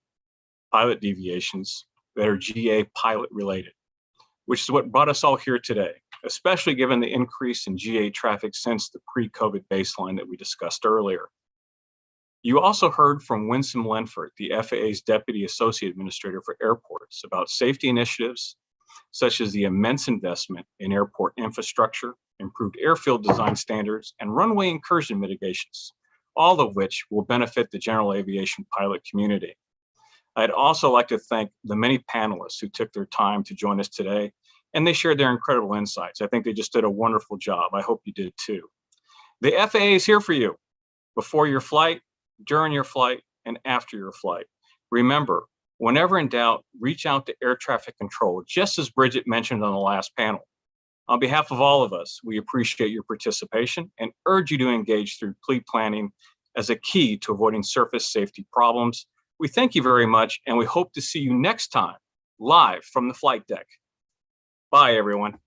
pilot deviations that are GA pilot related, which is what brought us all here today, especially given the increase in GA traffic since the pre-COVID baseline that we discussed earlier. You also heard from Winsome Lenford, the FAA's Deputy Associate Administrator for Airports, about safety initiatives, such as the immense investment in airport infrastructure, improved airfield design standards, and runway incursion mitigations, all of which will benefit the general aviation pilot community. I'd also like to thank the many panelists who took their time to join us today, and they shared their incredible insights. I think they just did a wonderful job. I hope you did too. The FAA is here for you before your flight, during your flight, and after your flight. Remember, whenever in doubt, reach out to air traffic control, just as Bridget mentioned on the last panel. On behalf of all of us, we appreciate your participation and urge you to engage through pre-planning as a key to avoiding surface safety problems. We thank you very much, and we hope to see you next time live from the flight deck. Bye, everyone.